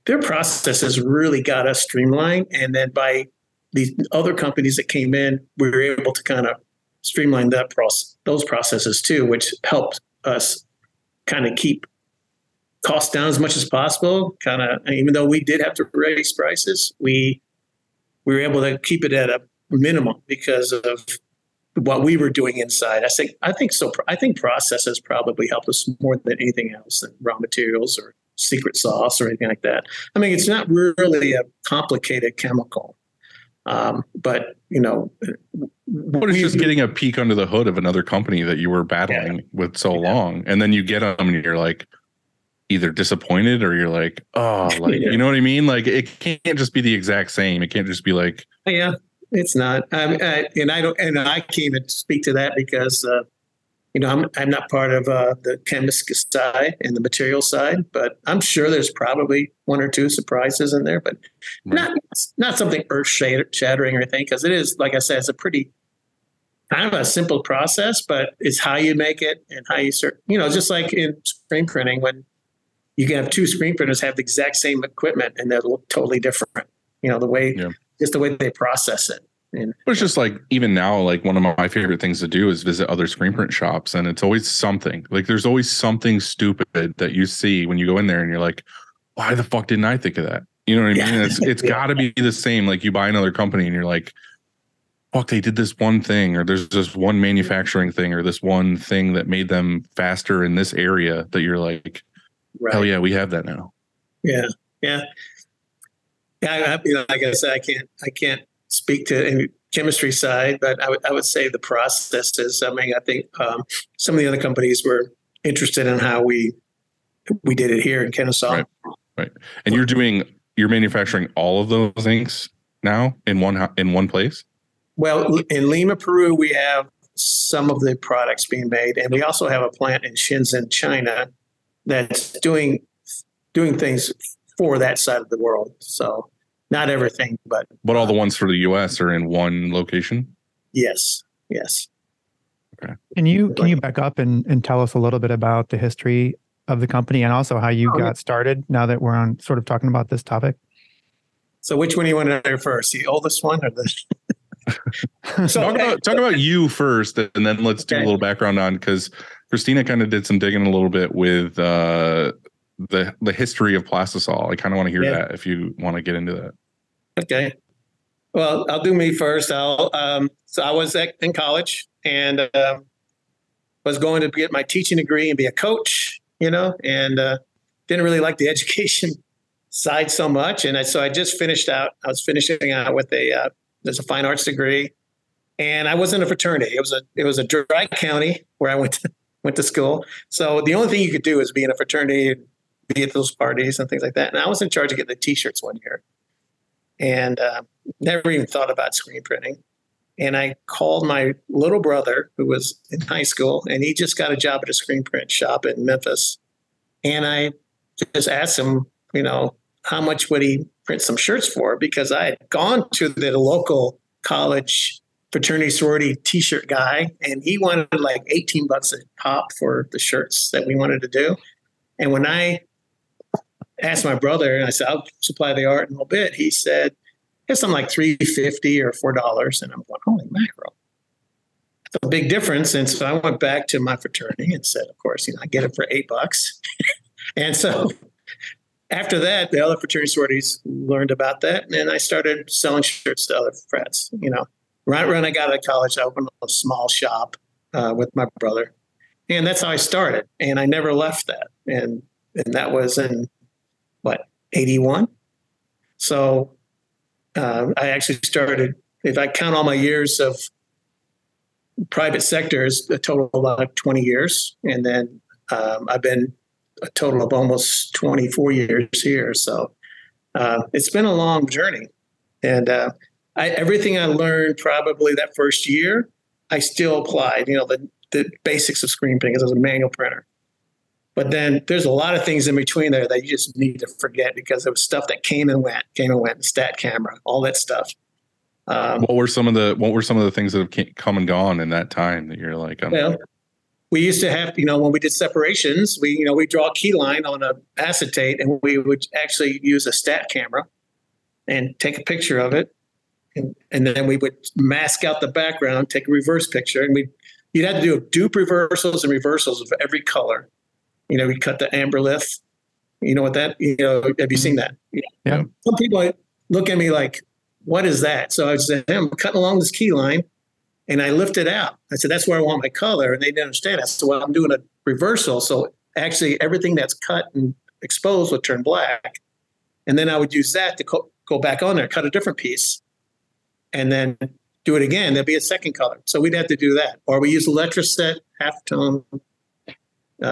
their processes really got us streamlined. And then by these other companies that came in, we were able to kind of streamline those processes too, which helped us kind of keep costs down as much as possible. Kind of, even though we did have to raise prices, we were able to keep it at a minimum because of what we were doing inside. I think so. I think processes probably helped us more than anything else, than raw materials or secret sauce or anything like that. I mean, it's not really a complicated chemical, but But it's just getting a peek under the hood of another company that you were battling with so long, and then you get them and you're like either disappointed or you're like, oh, like you know what I mean? Like it can't just be the exact same. It can't just be like, yeah, it's not. I can't even speak to that because I'm not part of the chemist side and the material side, but I'm sure there's probably one or two surprises in there, but not something earth shattering or anything, because it is, like I said, it's a pretty kind of a simple process, but it's how you make it and how you just like in screen printing, when you can have two screen printers have the exact same equipment and they'll look totally different. Just the way they process it. And it's just like, even now, like one of my favorite things to do is visit other screen print shops, and it's always something like, there's always something stupid that you see when you go in there and you're like, why the fuck didn't I think of that? You know what I mean? It's gotta be the same. Like you buy another company and you're like, fuck, they did this one thing, or there's this one manufacturing thing, or this one thing that made them faster in this area that you're like, hell yeah, we have that now. Yeah. Like I said, I can't speak to any chemistry side, but I would say the processes. I mean, I think some of the other companies were interested in how we did it here in Kennesaw. Right. And you're manufacturing all of those inks now in one place? Well, in Lima, Peru, we have some of the products being made, and we also have a plant in Shenzhen, China, that's doing things for that side of the world. So not everything, but all the ones for the US are in one location? Yes. Okay. Can you back up and tell us a little bit about the history of the company and also how you got started now that we're on sort of talking about this topic? So which one do you want to hear first? The oldest one or the? Talk about you first, and then let's do a little background on, because Christina kind of did some digging a little bit with the history of plastisol. I kind of want to hear that if you want to get into that. Okay. Well, I'll do me first. So I was in college and was going to get my teaching degree and be a coach, and didn't really like the education side so much. And so I just finished out. I was finishing out with there's a fine arts degree, and I was in a fraternity. It was a dry county where I went to school. So the only thing you could do is be in a fraternity, be at those parties and things like that. And I was in charge of getting the T-shirts one year, and never even thought about screen printing. And I called my little brother, who was in high school, and he just got a job at a screen print shop in Memphis. And I just asked him, how much would he print some shirts for? Because I had gone to the local college fraternity sorority T-shirt guy, and he wanted like $18 a pop for the shirts that we wanted to do. And when I asked my brother, and I said, I'll supply the art in a little bit, he said, it's something like $3.50 or $4. And I'm going, holy mackerel. It's a big difference. And so I went back to my fraternity and said, of course, I get it for $8. And so after that, the other fraternity sororities learned about that. And then I started selling shirts to other frats. Right when I got out of college, I opened a small shop with my brother. And that's how I started. And I never left that. And that was in, 81? So I actually started, if I count all my years of private sectors, a total of like 20 years. And then I've been a total of almost 24 years here. So it's been a long journey. And everything I learned probably that first year, I still applied, the basics of screen printing as a manual printer. But then there's a lot of things in between there that you just need to forget because there was stuff that came and went, stat camera, all that stuff. What were some of the things that have come and gone in that time that you're like, well, we used to have, when we did separations, we draw a key line on a acetate, and we would actually use a stat camera and take a picture of it. And then we would mask out the background, take a reverse picture, and you'd have to do dupe reversals and reversals of every color. We cut the amber lith. You know what that, have you seen that? Yeah. Some people look at me like, what is that? So I said, I'm cutting along this key line, and I lift it out. I said, that's where I want my color. And they didn't understand that. So well, I'm doing a reversal. So actually everything that's cut and exposed would turn black. And then I would use that to go back on there, cut a different piece, and then do it again. There'd be a second color. So we'd have to do that. Or we use Electroset, halftone.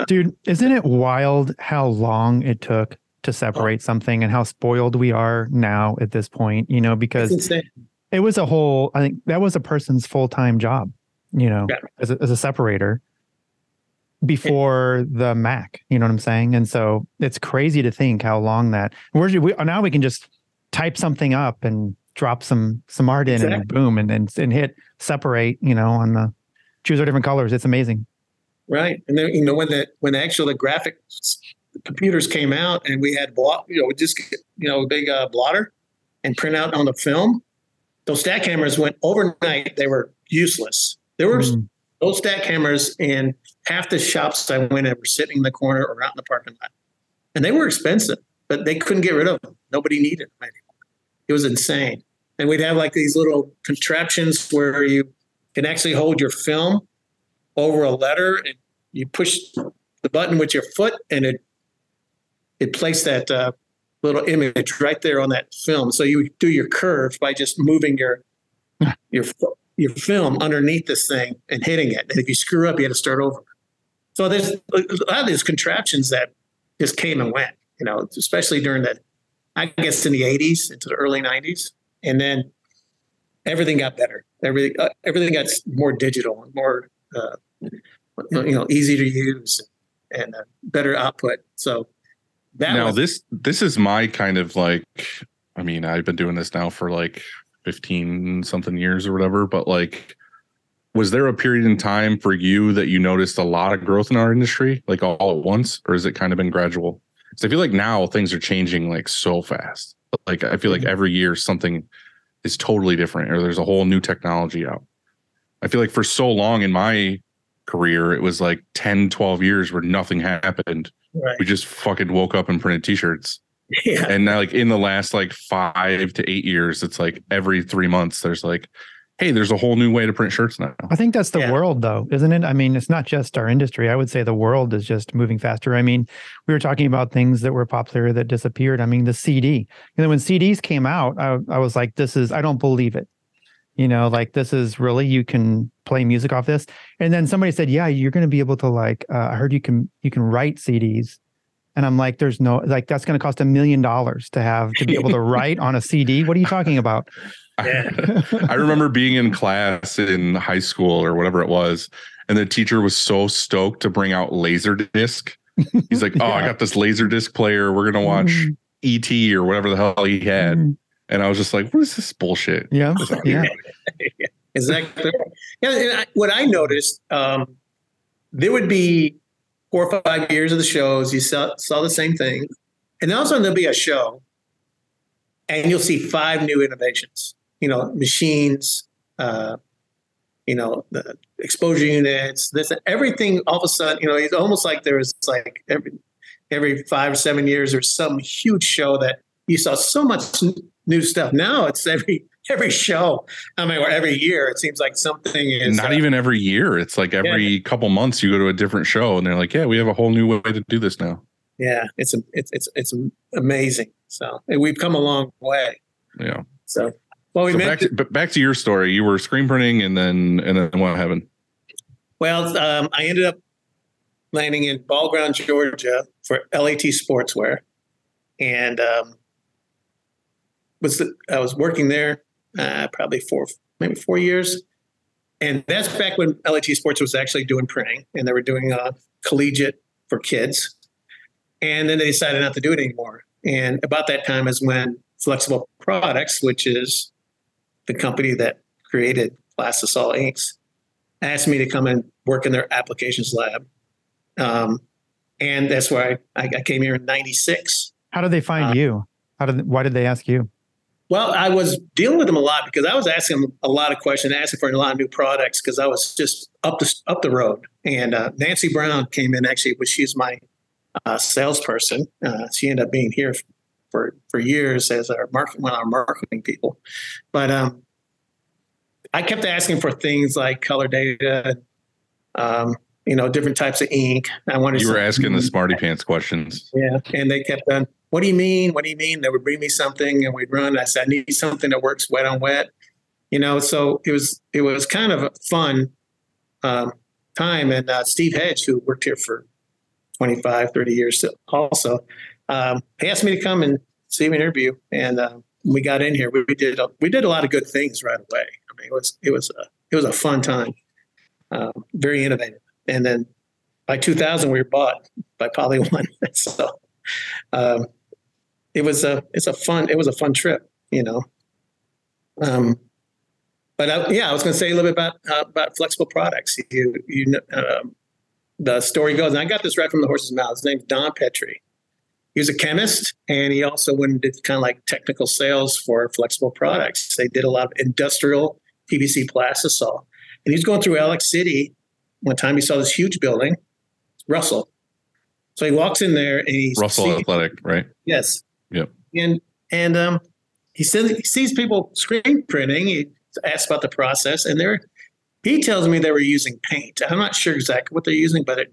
Dude, isn't it wild how long it took to separate something and how spoiled we are now at this point, because it was I think that was a person's full-time job, as a separator before the Mac, you know what I'm saying? And so it's crazy to think how long that, now we can just type something up and drop some art in and boom, and hit separate, on the choose our different colors. It's amazing. Right. And then, when the graphics computers came out and we had a big blotter and print out on the film, those stat cameras went overnight. They were useless. There were those stat cameras in half the shops I went in were sitting in the corner or out in the parking lot. And they were expensive, but they couldn't get rid of them. Nobody needed them anymore. It was insane. And we'd have like these little contraptions where you can actually hold your film over a letter, and you push the button with your foot, and it placed that little image right there on that film. So you do your curve by just moving your film underneath this thing and hitting it. And if you screw up, you had to start over. So there's a lot of these contraptions that just came and went, especially during I guess in the 80s into the early 90s. And then everything got better. Everything got more digital and more easy to use and better output. So this is my kind of like, I've been doing this now for like 15 something years or whatever, but like was there a period in time for you that you noticed a lot of growth in our industry, like all at once, or has it kind of been gradual? Because I feel like now things are changing like so fast. Like I feel like every year something is totally different, or there's a whole new technology out. I feel like for so long in my career, it was like 10, 12 years where nothing happened. Right. We just fucking woke up and printed t-shirts. Yeah. And now, like in the last like 5 to 8 years, it's like every 3 months there's like, hey, there's a whole new way to print shirts now. I think that's the world, though, isn't it? I mean, it's not just our industry. I would say the world is just moving faster. I mean, we were talking about things that were popular that disappeared. I mean, the CD. You know, when CDs came out, I was like, I don't believe it. You know, like, this is really, you can play music off this. And then somebody said, yeah, you're going to be able to like, I heard you can write CDs. And I'm like, there's no, like, that's going to cost $1 million to be able to write on a CD. What are you talking about? Yeah. I remember being in class in high school or whatever it was, and the teacher was so stoked to bring out Laserdisc. He's like, "Oh, I got this Laserdisc player. We're gonna watch E.T. or whatever the hell he had." And I was just like, "What is this bullshit?" Yeah, yeah. Exactly. Yeah, and what I noticed, there would be 4 or 5 years of the shows. You saw the same thing, and then also there'll be a show, and you'll see 5 new innovations. You know, machines, you know, the exposure units, this, everything. All of a sudden, you know, it's almost like there was like every 5 or 7 years, there's some huge show that you saw so much new stuff. Now it's every show. I mean, or every year, it seems like something is not even every year. It's like every couple months you go to a different show, and they're like, "Yeah, we have a whole new way to do this now." Yeah, it's amazing. So we've come a long way. Yeah. So. Well, back to your story. You were screen printing, and then what happened? Well, I ended up landing in Ball Ground, Georgia, for LAT Sportswear, and I was working there probably 4 years, and that's back when LAT Sports was actually doing printing, and they were doing collegiate for kids, and then they decided not to do it anymore. And about that time is when Flexible Products, which is the company that created plastisol inks, asked me to come and work in their applications lab. And that's why I came here in 96. How did they find you? Why did they ask you? Well, I was dealing with them a lot because I was asking them a lot of questions, asking for a lot of new products because I was just up the road. And Nancy Brown came in, actually, she's my salesperson. She ended up being here for years as one of our marketing people. But I kept asking for things like color data, you know, different types of ink. You were asking the smarty pants questions. Yeah. And they kept on, what do you mean? What do you mean? They would bring me something and we'd run. I said, I need something that works wet on wet. You know, so it was kind of a fun time. And Steve Hedge, who worked here for 25, 30 years also, he asked me to come and see an interview, and we got in here. We did a lot of good things right away. I mean, it was a fun time, very innovative. And then by 2000, we were bought by Poly One. So it was a fun trip, you know. But I was going to say a little bit about Flexible Products. The story goes, and I got this right from the horse's mouth. His name's Don Petrie. He was a chemist, and he also went and did kind of like technical sales for Flexible Products. They did a lot of industrial PVC plastisol. And he was going through Alex City. One time he saw this huge building, Russell. So he walks in there and he Russell Athletic, right? Yes. Yep. And he says he sees people screen printing. He asks about the process, and he tells me they were using paint. I'm not sure exactly what they're using, but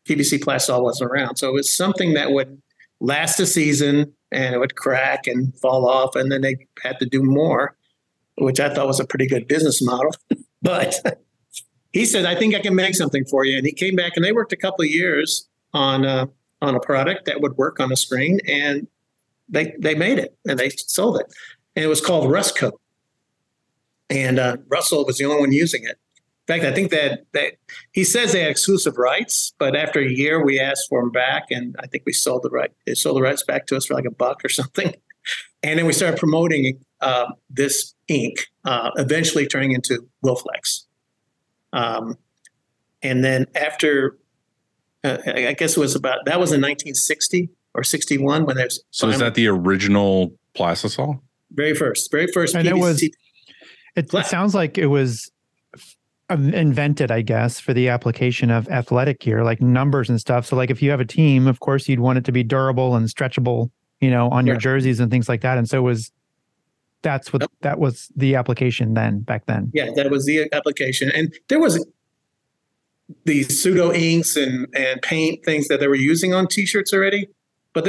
PVC plastisol wasn't around. So it was something that would last a season and it would crack and fall off. And then they had to do more, which I thought was a pretty good business model. But he said, I think I can make something for you. And he came back and they worked a couple of years on a product that would work on a screen. And they made it and they sold it. And it was called Rust Coat. And Russell was the only one using it. In fact, I think that he says they had exclusive rights, but after a year, we asked for them back, and I think we sold the right. They sold the rights back to us for like $1 or something, and then we started promoting this ink, eventually turning into Wilflex. And then after, I guess it was that was in 1960 or 61 when there's. So is that the original plastisol? Very first And PVC. It sounds like it was invented, I guess, for the application of athletic gear, like numbers and stuff. So like if you have a team, of course, you'd want it to be durable and stretchable, on your jerseys and things like that. And so that was the application back then. Yeah, that was the application. And there was these pseudo inks and paint things that they were using on t-shirts already. But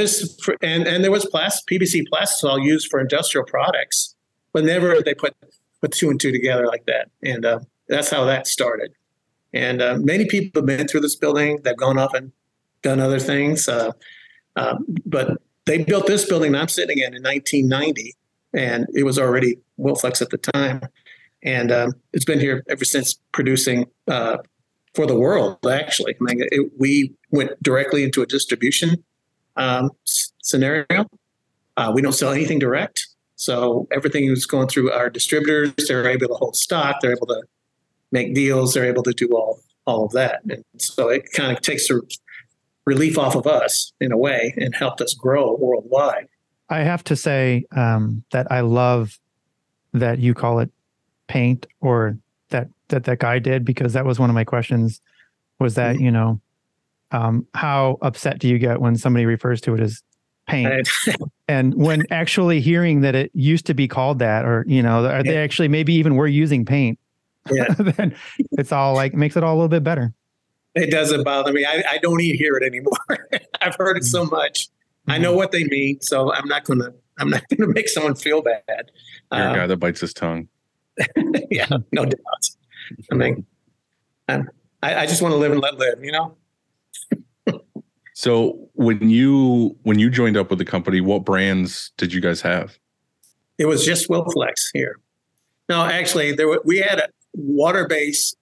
and there was PVC plastisol used for industrial products, but never they put two and two together like that. And that's how that started. And many people have been through this building. They've gone off and done other things. But they built this building I'm sitting in 1990, and it was already Wilflex at the time. And it's been here ever since, producing for the world, actually. I mean, we went directly into a distribution scenario. We don't sell anything direct. So everything is going through our distributors. They're able to hold stock. They're able to make deals. They're able to do all of that. And so it kind of takes the relief off of us in a way and helped us grow worldwide. I have to say that I love that you call it paint, or that guy did, because that was one of my questions, was that, how upset do you get when somebody refers to it as paint? And when actually hearing that it used to be called that, or, they actually maybe even were using paint, then it's all like, makes it all a little bit better. It doesn't bother me. I don't even hear it anymore. I've heard it so much. I know what they mean, so I'm not gonna make someone feel bad. You're a guy that bites his tongue. Yeah, no doubt. I mean, I just want to live and let live, So when you joined up with the company, what brands did you guys have? It was just Wilflex here. No, actually, we had a water-based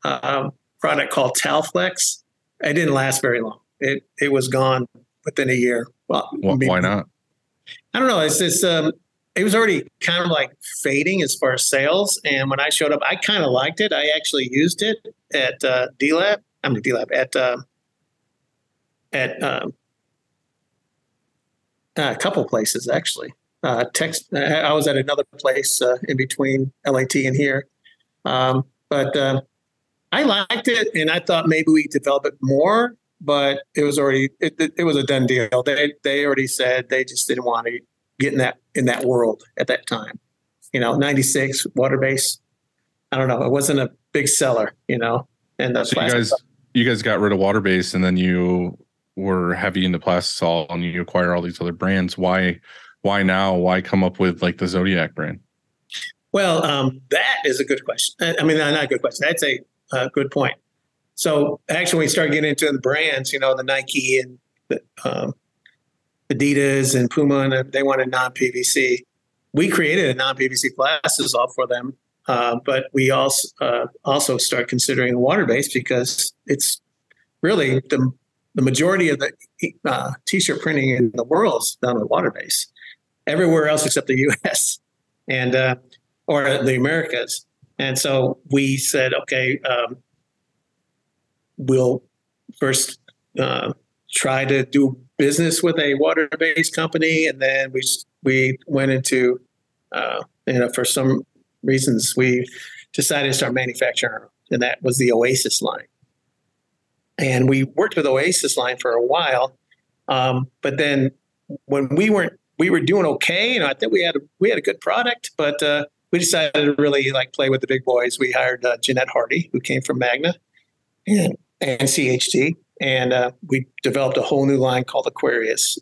product called Talflex. It didn't last very long. It was gone within a year. Well, why not? I don't know. It's just it was already kind of like fading as far as sales. And when I showed up, I kind of liked it. I actually used it at D-Lab. I mean, D-Lab at a couple places actually. I was at another place in between LAT and here, but I liked it, and I thought maybe we develop it more. But it was already it was a done deal. They already said they just didn't want to get in that world at that time. 96 water base. I don't know. It wasn't a big seller. And so you guys got rid of water base, and then you were heavy into plastisol, and you acquire all these other brands. Why now? Why come up with like the Zodiac brand? Well, that is a good question. I mean, not a good question. That's a good point. So actually, when we started getting into the brands, the Nike and the Adidas and Puma, and they wanted non-PVC. We created a non-PVC plastisol for them, but we also start considering water-based because it's really the majority of the t-shirt printing in the world is done with water-based. Everywhere else except the U.S. and or the Americas. And so we said, okay, we'll first try to do business with a water-based company, and then we went into, for some reasons, we decided to start manufacturing, and that was the Oasis line. And we worked with Oasis line for a while, but then when we were doing okay. I think we had a good product, but we decided to really play with the big boys. We hired Jeanette Hardy, who came from Magna and CHT, and we developed a whole new line called Aquarius,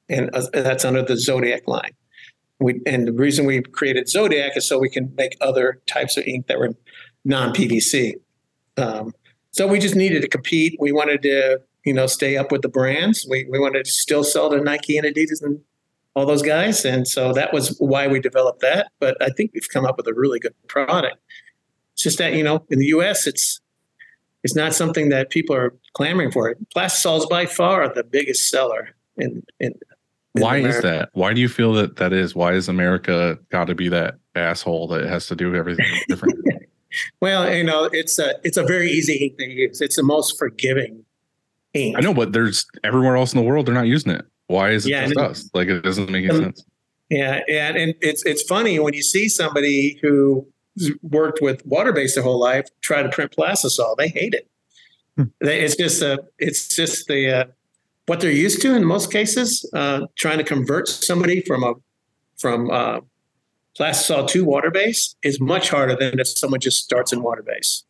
and that's under the Zodiac line. And the reason we created Zodiac is so we can make other types of ink that were non-PVC. So we just needed to compete. We wanted to, stay up with the brands. We wanted to still sell to Nike and Adidas and all those guys. And so that was why we developed that. But I think we've come up with a really good product. It's just that, in the U.S., it's not something that people are clamoring for. Plastisol is by far the biggest seller in Why America. Is that? Why do you feel that is? Why is America got to be that asshole that has to do everything different? Well, it's a very easy ink to use. It's the most forgiving ink. I know, but there's everywhere else in the world they're not using it. Why is it just us? Like, it doesn't make any sense. Yeah, and it's funny when you see somebody who worked with water-based their whole life try to print plastisol. They hate it. It's just the what they're used to in most cases. Trying to convert somebody from plastisol to water-based is much harder than if someone just starts in water-based.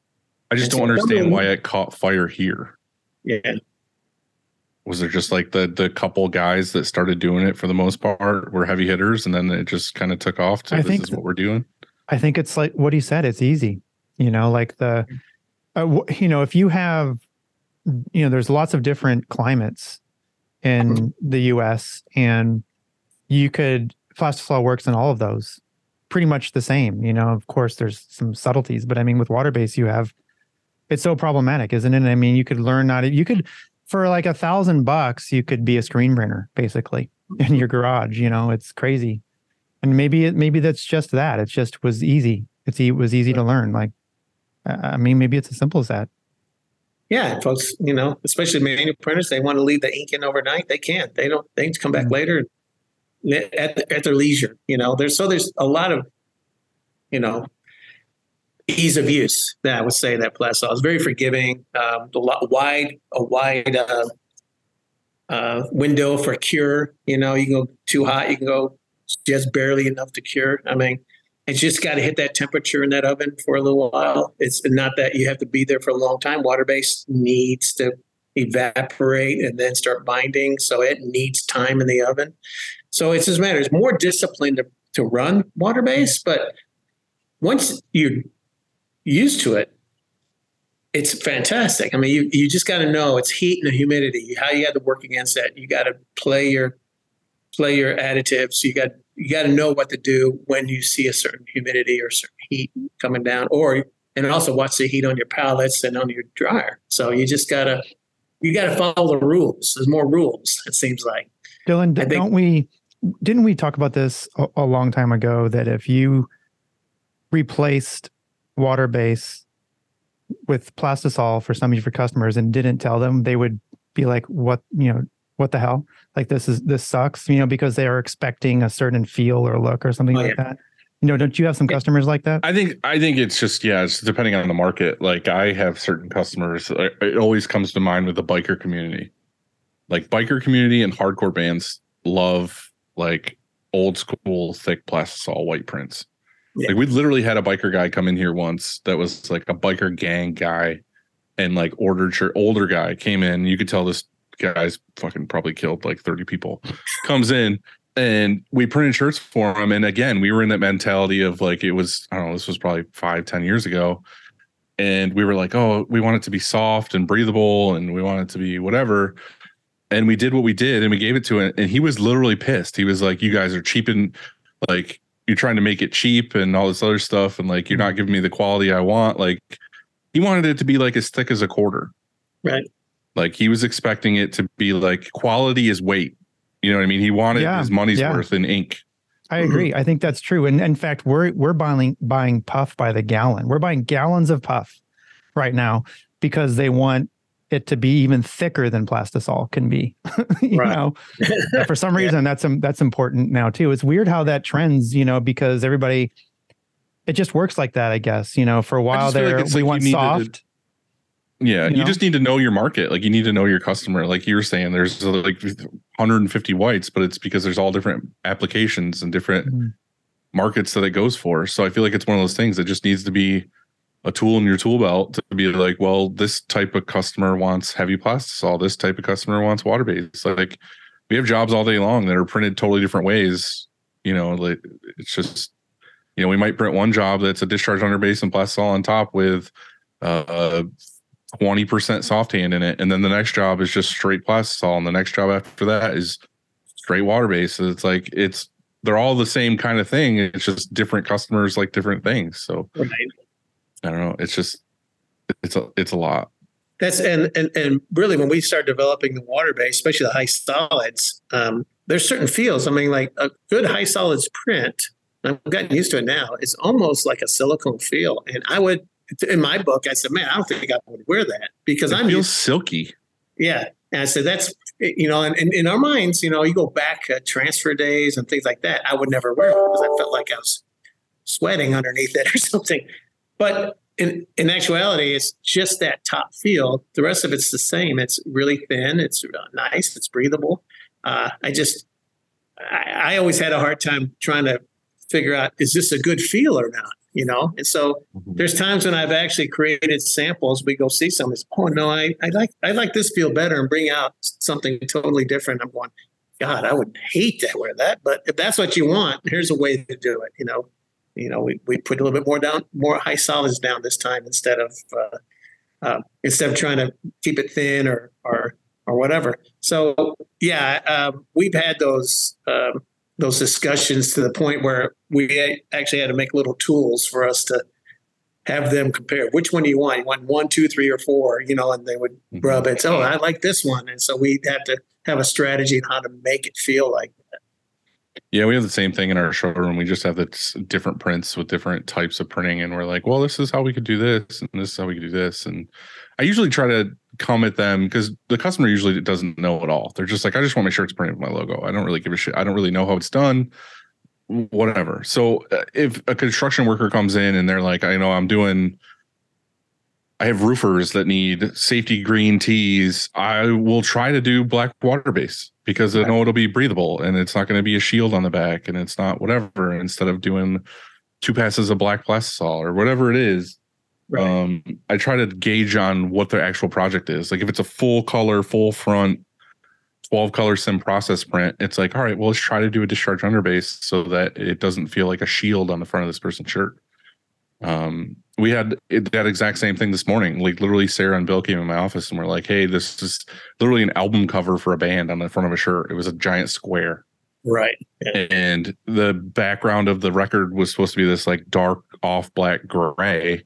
I just don't understand why it caught fire here. Yeah. Was there just like the couple guys that started doing it for the most part were heavy hitters, and then it just kind of took off to this is what we're doing? I think it's like what he said. It's easy, like if you have, there's lots of different climates in the U.S. and plastisol works in all of those pretty much the same. Of course, there's some subtleties, but I mean, with water-based, it's so problematic, isn't it? I mean, you could learn for like $1,000, you could be a screen printer basically in your garage. It's crazy. And maybe that's just that. It just was easy. It was easy to learn. Like, I mean, maybe it's as simple as that. Yeah, folks, especially manual printers, they want to leave the ink in overnight. They can't. They need to come back later at their leisure. There's a lot of, ease of use that I would say that plastisol is very forgiving. A wide window for cure. You can go too hot. You can go just barely enough to cure. I mean, it's just got to hit that temperature in that oven for a little while. It's not that you have to be there for a long time. Water-based needs to evaporate and then start binding. So it needs time in the oven. So it's just a matter. It's more disciplined to run water-based, but once you're used to it, it's fantastic. I mean, you just got to know it's heat and humidity, how you got to work against that. You got to play your additives. You got to know what to do when you see a certain humidity or certain heat coming down, and also watch the heat on your pallets and on your dryer. So you got to follow the rules. There's more rules, it seems like. Dylan, didn't we talk about this a long time ago, that if you replaced water-based with plastisol for some of your customers and didn't tell them, they would be like, what the hell? Like, this sucks, because they are expecting a certain feel or look or something like that. Don't you have some customers like that? I think it's just, it's depending on the market. Like, I have certain customers, it always comes to mind with the biker community. Like, biker community and hardcore bands love like old school thick plastisol white prints. Yeah. Like, we literally had a biker guy come in here once that was like a biker gang guy, and like older guy came in. You could tell this guy's fucking probably killed like 30 people. Comes in and we printed shirts for him. And again, we were in that mentality of like, it was, I don't know, this was probably 5-10 years ago. And we were like, oh, we want it to be soft and breathable, and we want it to be whatever. And we did what we did, and we gave it to him. And he was literally pissed. He was like, you guys are cheaping, like, you're trying to make it cheap and all this other stuff. And like, you're not giving me the quality I want. Like, he wanted it to be like as thick as a quarter. Right. Like, he was expecting it to be like, quality is weight. You know what I mean? He wanted his money's worth in ink. I agree. I think that's true. And in fact, we're buying puff by the gallon. We're buying gallons of puff right now because they want it to be even thicker than plastisol can be. you know, for some reason, that's important now too. It's weird how that trends, because everybody, it just works like that, I guess. For a while there, we want soft. You just need to know your market. Like, you need to know your customer. Like you were saying, there's like 150 whites, but it's because there's all different applications and different markets that it goes for. So I feel like it's one of those things that just needs to be a tool in your tool belt to be like, well, this type of customer wants heavy plastisol. This type of customer wants water-based. Like, we have jobs all day long that are printed totally different ways. Like, it's just, we might print one job that's a discharge underbase and plastisol on top with 20% soft hand in it, and then the next job is just straight plastisol, and the next job after that is straight water based. So it's like, they're all the same kind of thing. It's just different customers like different things. So I don't know. It's just it's a lot. That's and really, when we start developing the water base, especially the high solids, there's certain feels. I mean, like a good high solids print, I've gotten used to it now. It's almost like a silicone feel, and I would in my book, I said, man, I don't think I would wear that because it feels silky. Yeah. And I said, that's, and in our minds, you go back transfer days and things like that. I would never wear it because I felt like I was sweating underneath it or something. But in actuality, it's just that top feel. The rest of it's the same. It's really thin. It's nice. It's breathable. I always had a hard time trying to figure out, is this a good feel or not? And so there's times when I've actually created samples. We go see something. Oh no, I like this feel better and bring out something totally different. I'm going, God, I would hate to wear that, but if that's what you want, here's a way to do it. We put a little bit more high solids down this time instead of trying to keep it thin or whatever. So yeah, we've had those discussions to the point where we actually had to make little tools for us to have them compare. Which one do you want? You want 1, 2, 3, or 4? And they would rub it. Oh, I like this one. And so we had to have a strategy on how to make it feel like that. Yeah, we have the same thing in our showroom. We just have the different prints with different types of printing, and we're like, well, this is how we could do this, and this is how we could do this. And I usually try to come at them because the customer usually doesn't know it all. They're just like, I just want my shirts printed with my logo. I don't really give a shit. I don't really know how it's done, whatever. So if a construction worker comes in and they're like, I have roofers that need safety green tees, I will try to do black water base because I know it'll be breathable and it's not going to be a shield on the back and it's not whatever, instead of doing 2 passes of black plastisol or whatever it is. Right. I try to gauge on what the actual project is. Like if it's a full color, full front, 12 color sim process print, it's like, all right, well, let's try to do a discharge underbase so that it doesn't feel like a shield on the front of this person's shirt. We had that exact same thing this morning. Like literally Sarah and Bill came in my office and we're like, hey, this is literally an album cover for a band on the front of a shirt. It was a giant square. Right. Yeah. And the background of the record was supposed to be this like dark off black gray.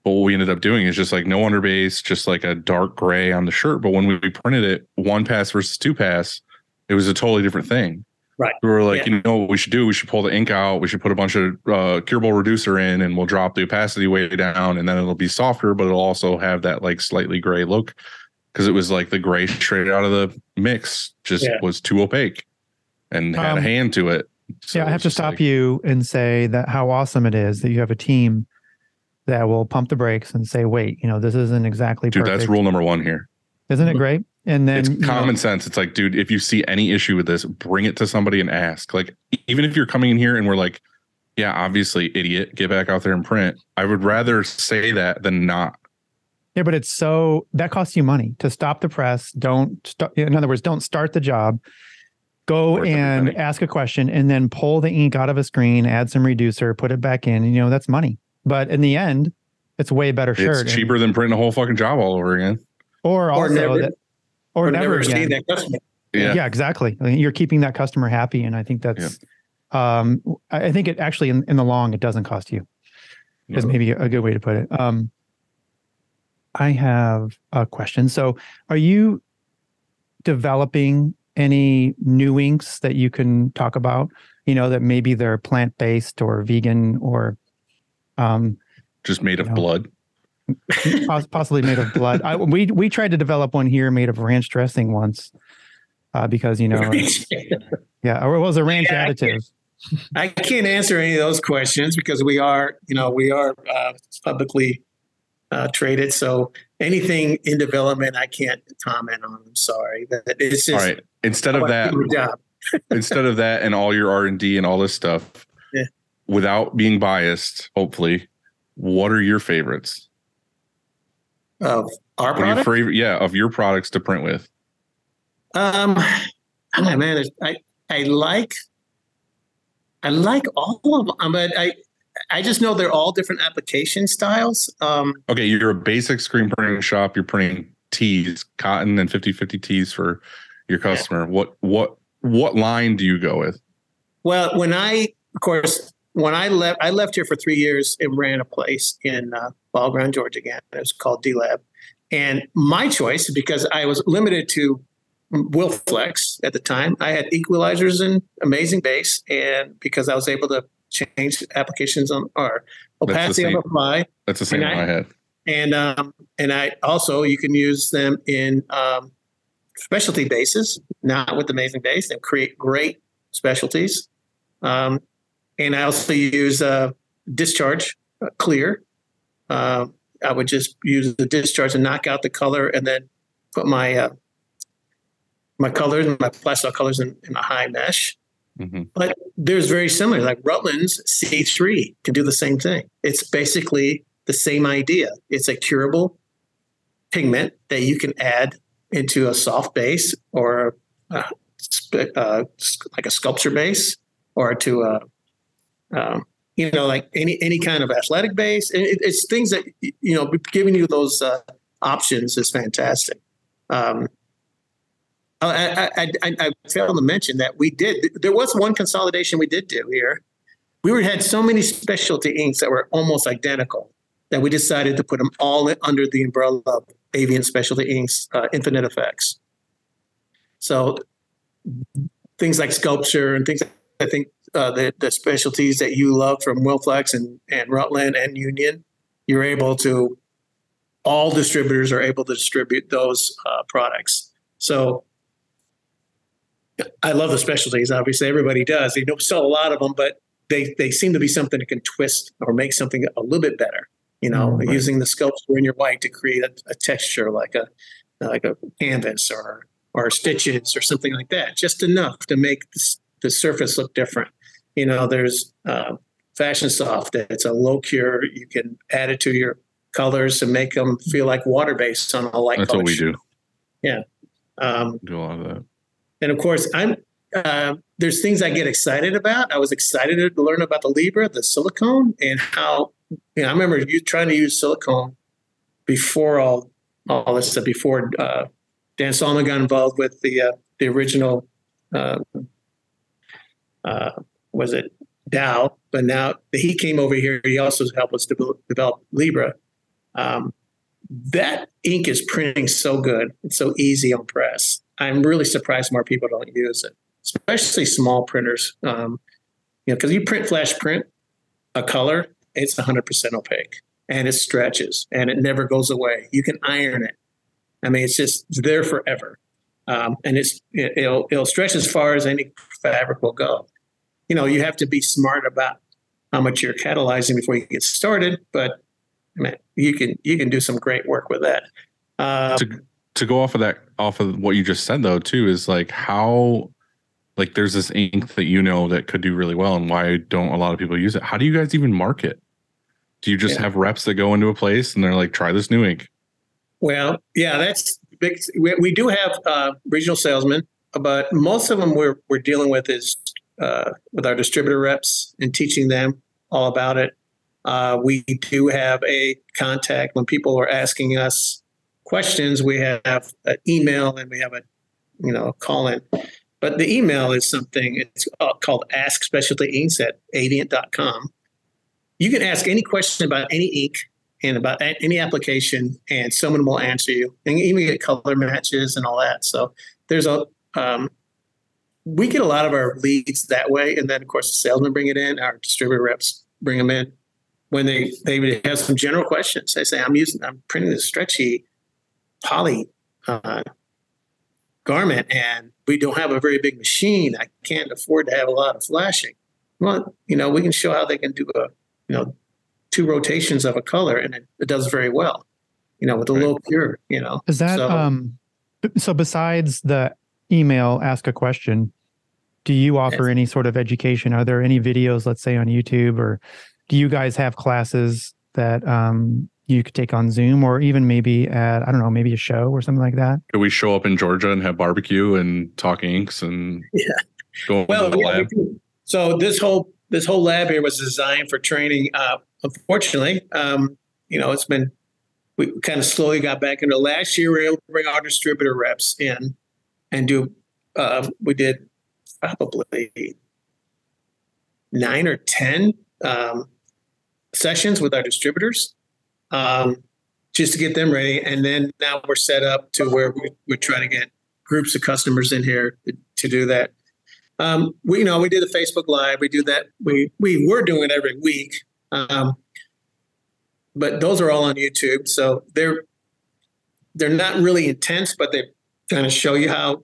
But what we ended up doing is just like no underbase, just like a dark gray on the shirt. But when we printed it 1 pass versus 2 pass, it was a totally different thing. Right. We were like, you know what we should do? We should pull the ink out. We should put a bunch of curable reducer in, and we'll drop the opacity way down, and then it'll be softer, but it'll also have that like slightly gray look, because it was like the gray straight out of the mix just was too opaque and had a hand to it. So I have to stop you and say that how awesome it is that you have a team that will pump the brakes and say, wait, this isn't exactly perfect. Dude, that's rule number 1 here. Isn't it great? And then it's common sense. It's like, dude, if you see any issue with this, bring it to somebody and ask. Like, even if you're coming in here and we're like, yeah, obviously, idiot, get back out there and print. I would rather say that than not. Yeah, but that costs you money to stop the press. In other words, don't start the job. Go and ask a question and then pull the ink out of a screen, add some reducer, put it back in. And, that's money. But in the end, it's a way better shirt. It's cheaper than printing a whole fucking job all over again. Or never again. See that customer. Yeah, exactly. I mean, you're keeping that customer happy, and I think that's. I think it actually in the long, it doesn't cost you. Is maybe a good way to put it. I have a question. So, are you developing any new inks that you can talk about? That maybe they're plant-based or vegan or just made of blood. Possibly made of blood. We tried to develop one here made of ranch dressing once because or it was a ranch additive. I can't answer any of those questions because we are publicly traded. So anything in development, I can't comment on. I'm sorry. It's just, all right. Instead of that, and all your R&D and all this stuff, without being biased, hopefully, what are your favorites? Of our product? Of your products to print with. Man, I like all of them, but I just know they're all different application styles. Okay, you're a basic screen printing shop. You're printing tees, cotton and 50/50 tees for your customer. Yeah. What line do you go with? Well, when I left here for 3 years and ran a place in Ball Ground, Georgia again. It was called D-Lab. And my choice, because I was limited to Wilflex at the time, I had equalizers and amazing base. And because I was able to change applications on opacity of apply. That's the same one I had. And I also, you can use them in specialty bases, not with amazing base, and create great specialties. And I also use discharge clear. I would just use the discharge and knock out the color, and then put my colors, my plastisol colors in a high mesh. Mm-hmm. But there's very similar, like Rutland's C3 can do the same thing. It's basically the same idea. It's a curable pigment that you can add into a soft base or like a sculpture base, or to like any kind of athletic base. It's things that, giving you those options is fantastic. I failed to mention that there was one consolidation we did do here. We had so many specialty inks that were almost identical that we decided to put them all under the umbrella of Avient Specialty Inks, Infinite Effects. So things like sculpture and things, I think the specialties that you love from Wilflex and Rutland and Union, all distributors are able to distribute those products. So I love the specialties. Obviously, everybody does. They don't sell a lot of them, but they seem to be something that can twist or make something a little bit better. Right. Using the sculpture in your white to create a texture like a canvas or stitches or something like that, just enough to make the surface look different. There's Fashion Soft. It's a low cure. You can add it to your colors and make them feel like water based on a light. That's what we do. Yeah. Do a lot of that. And of course, there's things I get excited about. I was excited to learn about the Libra, the silicone, and how, I remember you trying to use silicone before all this stuff, before Dan Solomon got involved with the original, was it Dow? But now he came over here. He also helped us develop Libra. That ink is printing so good. It's so easy on press. I'm really surprised more people don't use it, especially small printers. Because you flash print a color, it's 100% opaque, and it stretches, and it never goes away. You can iron it. I mean, it's just there forever, and it'll stretch as far as any fabric will go. You have to be smart about how much you're catalyzing before you get started, but I mean, you can do some great work with that. To go off of what you just said though, too, is like how, like, there's this ink that that could do really well, and why don't a lot of people use it? How do you guys even market? Do you just have reps that go into a place and they're like, try this new ink? Well, yeah, that's big. We do have regional salesmen, but most of them we're dealing with is with our distributor reps and teaching them all about it. We do have a contact when people are asking us questions. We have an email and we have a call in. But the email is something, it's called Ask Specialty Inks at avient.com. You can ask any question about any ink and about any application, and someone will answer you, and even get color matches and all that. So there's we get a lot of our leads that way. And then of course the salesmen bring it in, our distributor reps bring them in when they have some general questions. They say, I'm printing this stretchy poly garment, and we don't have a very big machine. I can't afford to have a lot of flashing. Well, we can show how they can do 2 rotations of a color, and it does very well, with a low cure, Is that, so besides the email, ask a question, do you offer any sort of education? Are there any videos, let's say on YouTube, or do you guys have classes that you could take on Zoom, or even maybe at, I don't know, maybe a show or something like that? Could we show up in Georgia and have barbecue and talk inks and go over the lab? So this whole lab here was designed for training. Unfortunately, we kind of slowly got back into last year. We were able to bring our distributor reps in and do, we did probably 9 or 10 sessions with our distributors, just to get them ready. And then now we're set up to where we're trying to get groups of customers in here to do that. We did a Facebook Live. We do that. We were doing it every week. but those are all on YouTube. So they're not really intense, but they kind of show you how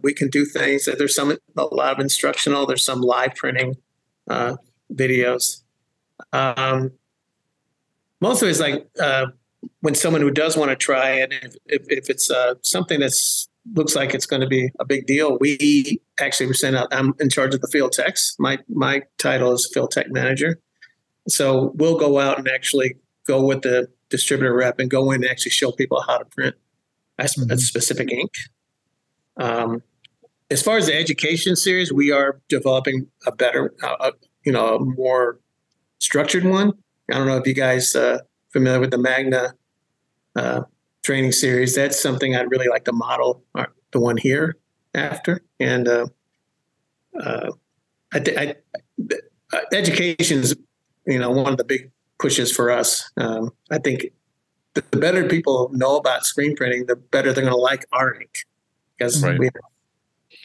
we can do things. There's a lot of instructional. There's some live printing videos. Most of it's like when someone who does want to try it, if it's something that's looks like it's going to be a big deal, we actually send out. I'm in charge of the field techs. My title is field tech manager. So we'll go out and actually go with the distributor rep and go in and actually show people how to print a specific ink. As far as the education series, we are developing a better, a more structured one. I don't know if you guys familiar with the Magna training series. That's something I'd really like to model the one here after. And education is, one of the big pushes for us. I think the better people know about screen printing, the better they're going to like our ink, because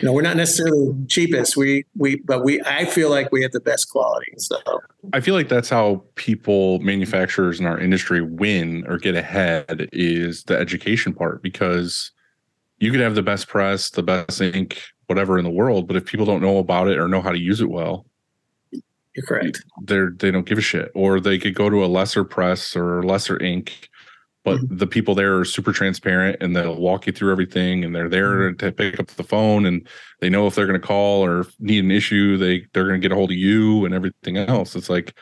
we're not necessarily cheapest. I feel like we have the best quality. So I feel like that's how manufacturers in our industry win or get ahead, is the education part, because you could have the best press, the best ink, whatever in the world, but if people don't know about it or know how to use it well, you're correct. They don't give a shit. Or they could go to a lesser press or lesser ink, but the people there are super transparent and they'll walk you through everything, and they're there to pick up the phone, and they know if they're going to call or need an issue, they're going to get a hold of you and everything else. It's like,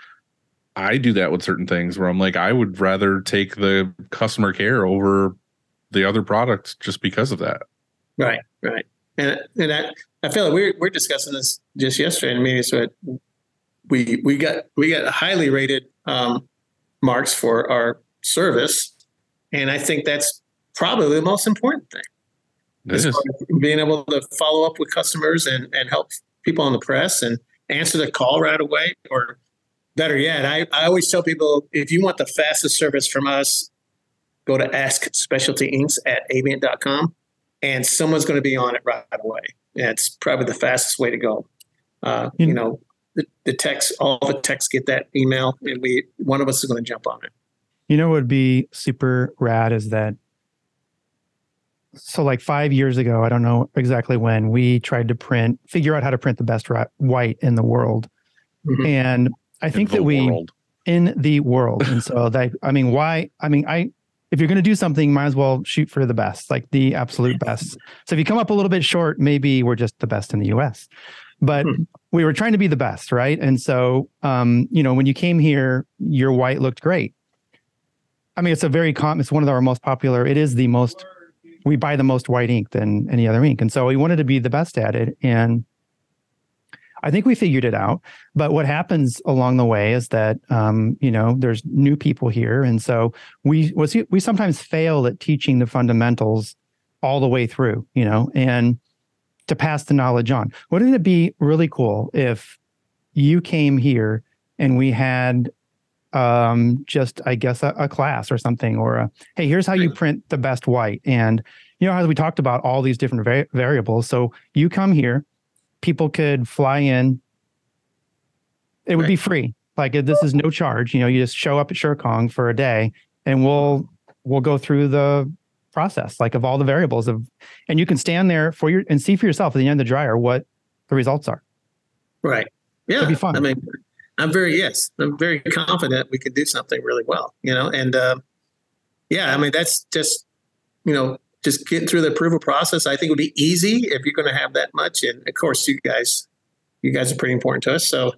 I do that with certain things where I'm like, I would rather take the customer care over the other products just because of that. Right. And I feel like we're discussing this just yesterday in meetings. So we got highly rated marks for our service. And I think that's probably the most important thing. Being able to follow up with customers and help people on the press and answer the call right away. Or better yet, I always tell people, if you want the fastest service from us, go to Ask Specialty Inks at Avient.com, and someone's going to be on it right away. Yeah, it's probably the fastest way to go. The techs, all the techs get that email, and one of us is going to jump on it. What would be super rad is that, so like 5 years ago, I don't know exactly when, we tried to figure out how to print the best white in the world. Mm-hmm. And I think that in the world. And so if you're going to do something, might as well shoot for the best, like the absolute best. So if you come up a little bit short, maybe we're just the best in the US, but we were trying to be the best. Right. And so, when you came here, your white looked great. I mean, it's one of our most popular. It is we buy the most white ink than any other ink. And so we wanted to be the best at it. And I think we figured it out. But what happens along the way is that, there's new people here. And so we sometimes fail at teaching the fundamentals all the way through, and to pass the knowledge on. Wouldn't it be really cool if you came here and we had just, I guess, a class or something, or hey, here's how you print the best white. And, as we talked about all these different variables. So you come here, people could fly in. It would be free. Like, this is no charge. You just show up at Shurkong for a day, and we'll go through the process, like, of all the variables and you can stand there and see for yourself at the end of the dryer what the results are. Right. Yeah. It'd be fun. I mean, I'm very confident we can do something really well, and that's just, just getting through the approval process. I think it would be easy if you're going to have that much. And of course, you guys are pretty important to us. So,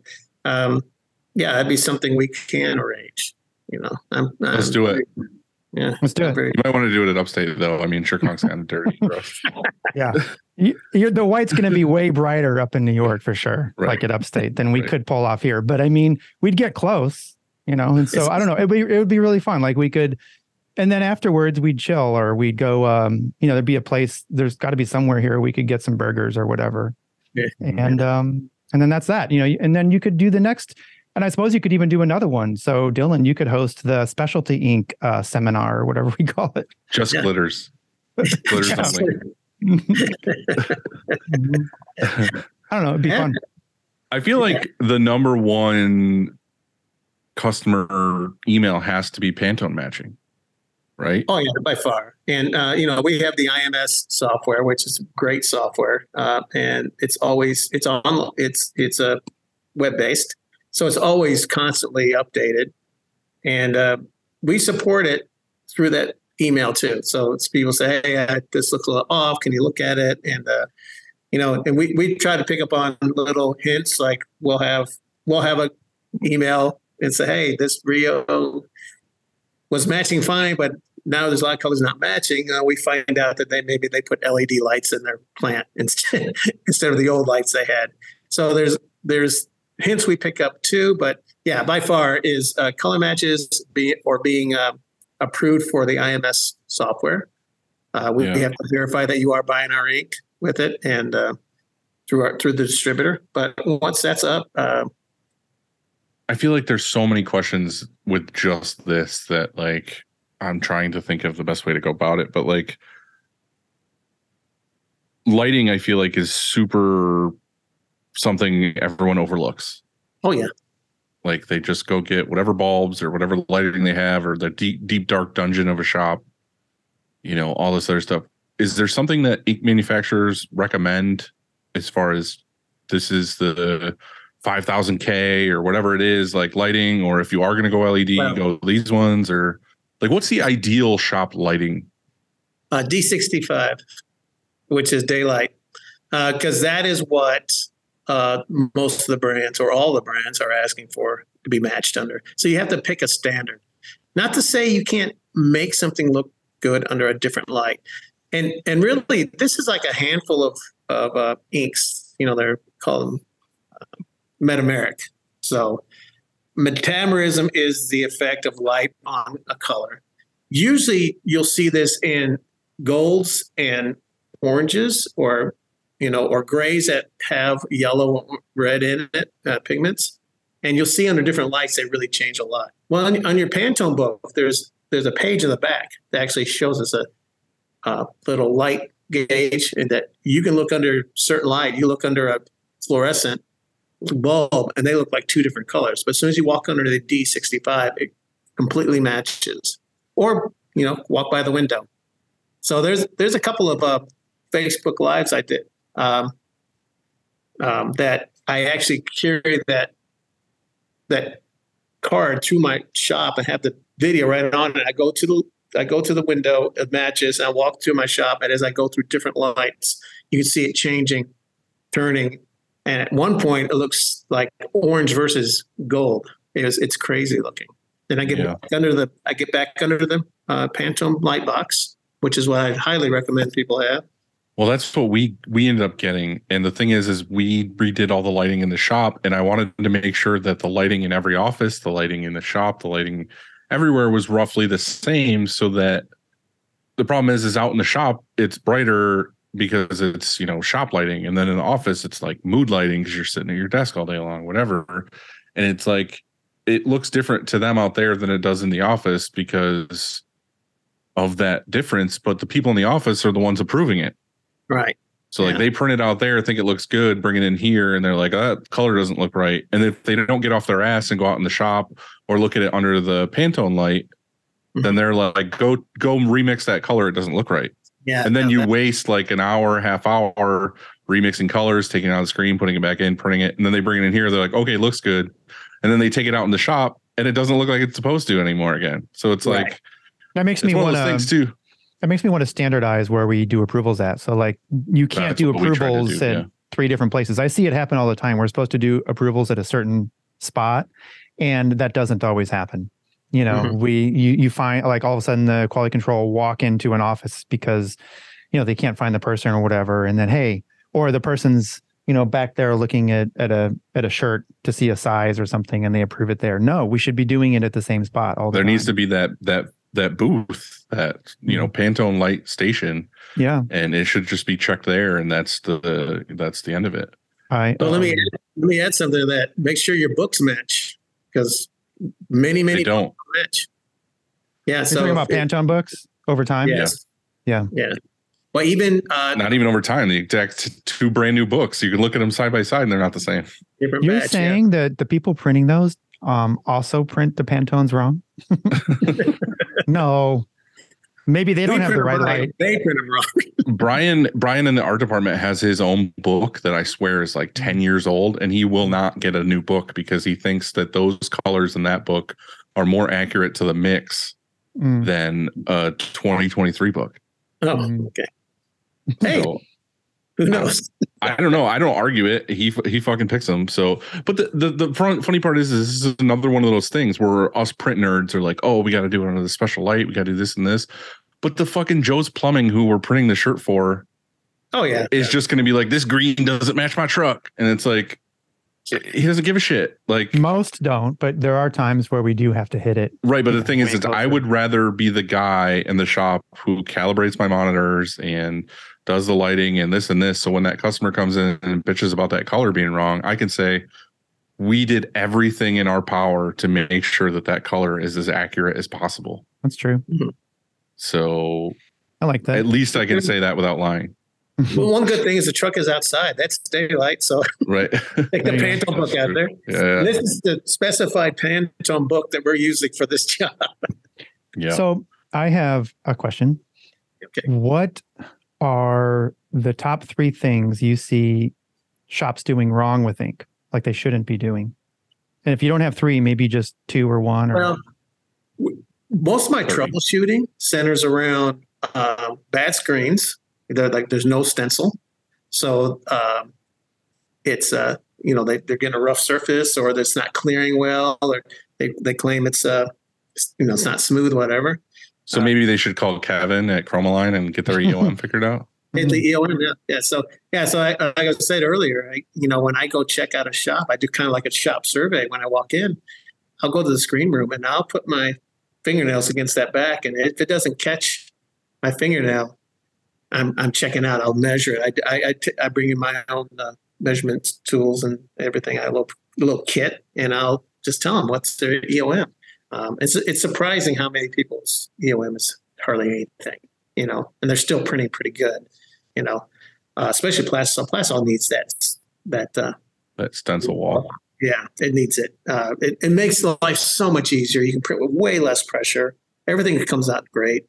that'd be something we can arrange, Let's do it. Yeah. Let's do it. You might want to do it at Upstate, though. I mean, Shurkong's kind of dirty. Gross. Yeah. The white's going to be way brighter up in New York for sure, like at Upstate, than we could pull off here. But I mean, we'd get close, and so I don't know. It would be really fun. Like, we could, and then afterwards we'd chill, or we'd go, there'd be a place, there's got to be somewhere here we could get some burgers or whatever. Yeah. And then that's that, and then you could do the next. And I suppose you could even do another one. So, Dylan, you could host the specialty ink seminar, or whatever we call it. Just glitters. Glitters only. I don't know. It'd be fun. I feel like the number one customer email has to be Pantone matching, right? Oh yeah, by far. And we have the IMS software, which is great software, and it's a web based, so it's always constantly updated, and we support it through that email too. So it's people say, "Hey, this looks a little off. Can you look at it?" And and we try to pick up on little hints, like we'll have a email and say, "Hey, this Rio was matching fine, but now there's a lot of colors not matching." We find out that maybe they put LED lights in their plant instead of the old lights they had. So there's hints we pick up too, but yeah, by far is color matches being approved for the IMS software. We have to verify that you are buying our ink with it and through the distributor. But once that's up, I feel like there's so many questions with just this that like I'm trying to think of the best way to go about it. But like lighting, I feel like is super something everyone overlooks. Oh yeah. Like they just go get whatever bulbs or whatever lighting they have, or the deep dark dungeon of a shop, all this other stuff. Is there something that ink manufacturers recommend as far as this is the 5000K or whatever it is, like lighting, or if you are going to go LED, go these ones, or like what's the ideal shop lighting? D65, which is daylight, because that is what most of the brands or all the brands are asking for to be matched under. So you have to pick a standard. Not to say you can't make something look good under a different light. And really, this is like a handful of inks. They're called them metameric. So metamerism is the effect of light on a color. Usually you'll see this in golds and oranges or grays that have yellow or red in it, pigments. And you'll see under different lights, they really change a lot. Well, on your Pantone book, there's a page in the back that actually shows us a little light gauge, and that you can look under certain light. You look under a fluorescent bulb and they look like two different colors. But as soon as you walk under the D65, it completely matches. Or, walk by the window. So there's a couple of Facebook Lives I did that I actually carry that card through my shop and have the video right on it. I go to the window, it matches, and I walk through my shop, and as I go through different lights, you can see it changing, turning. And at one point, it looks like orange versus gold. It's crazy looking. Then I get back under the Pantone light box, which is what I highly recommend people have. Well, that's what we ended up getting. And the thing is we redid all the lighting in the shop, and I wanted to make sure that the lighting in every office, the lighting in the shop, the lighting everywhere was roughly the same, so that the problem is out in the shop, it's brighter because it's, shop lighting. And then in the office, it's like mood lighting because you're sitting at your desk all day long, whatever. And it's like, it looks different to them out there than it does in the office because of that difference. But the people in the office are the ones approving it. Right. So like they print it out there, think it looks good, bring it in here, and they're like, that color doesn't look right. And if they don't get off their ass and go out in the shop or look at it under the Pantone light, then they're like, go remix that color. It doesn't look right. Yeah. And then you waste like an hour, half hour remixing colors, taking it out of the screen, putting it back in, printing it. And then they bring it in here. They're like, okay, it looks good. And then they take it out in the shop and it doesn't look like it's supposed to anymore again. So it's like, that makes me want to, that makes me want to standardize where we do approvals at. So like you can't do approvals at 3 different places. I see it happen all the time. We're supposed to do approvals at a certain spot, and that doesn't always happen. You find like all of a sudden the quality control walk into an office because, they can't find the person or whatever. And then, or the person's, back there looking at a shirt to see a size or something, and they approve it there. No, we should be doing it at the same spot all the time. There needs to be that booth, that, Pantone light station. Yeah. And it should just be checked there. And that's the end of it. Let me add something to that. Make sure your books match, because many don't match. Yeah. You're talking about Pantone books over time? Yes. Yeah. Well, even not even over time, the exact 2 brand new books. You can look at them side by side and they're not the same. You're saying that the people printing those also print the Pantones wrong? No. Maybe they don't have the right light. They print them wrong. Brian in the art department has his own book that I swear is like 10 years old, and he will not get a new book because he thinks that those colors in that book are more accurate to the mix than a 2023 book. Oh, okay. Hey, So, who knows? I don't know. I don't argue it. He fucking picks them. So, but the funny part is this is another one of those things where us print nerds are like, oh, we got to do it under the special light. We got to do this and this. But the fucking Joe's Plumbing, who we're printing the shirt for, is just going to be like, this green doesn't match my truck, and it's like he doesn't give a shit. Like most don't, but there are times where we do have to hit it. Right, but the thing is I would rather be the guy in the shop who calibrates my monitors and does the lighting and this and this. So when that customer comes in and bitches about that color being wrong, I can say we did everything in our power to make sure that color is as accurate as possible. That's true. Mm-hmm. So I like that. At least I can say that without lying. Well, one good thing is the truck is outside. That's daylight. So right. Take the Pantone book out there. Yeah. This is the specified Pantone book that we're using for this job. Yeah. So I have a question. Okay. What are the top 3 things you see shops doing wrong with ink, like they shouldn't be doing? And if you don't have 3, maybe just 2 or 1. Or Well, most of my troubleshooting centers around bad screens. There's no stencil, so it's they're getting a rough surface, or it's not clearing well, or they claim it's it's not smooth, whatever. So maybe they should call Kevin at Chromaline and get their EOM figured out. And the EOM, yeah. So like I said earlier, when I go check out a shop, I do kind of like a shop survey. When I walk in, I'll go to the screen room and I'll put my fingernails against that back, and if it doesn't catch my fingernail, I'm checking out. I'll measure it. I bring in my own measurement tools and everything. I have a little kit, and I'll just tell them what's their EOM. It's surprising how many people's EOM is hardly anything, and they're still printing pretty good, especially plastisol. Plastisol needs that stencil wall. Yeah, it needs it. It makes life so much easier. You can print with way less pressure. Everything comes out great.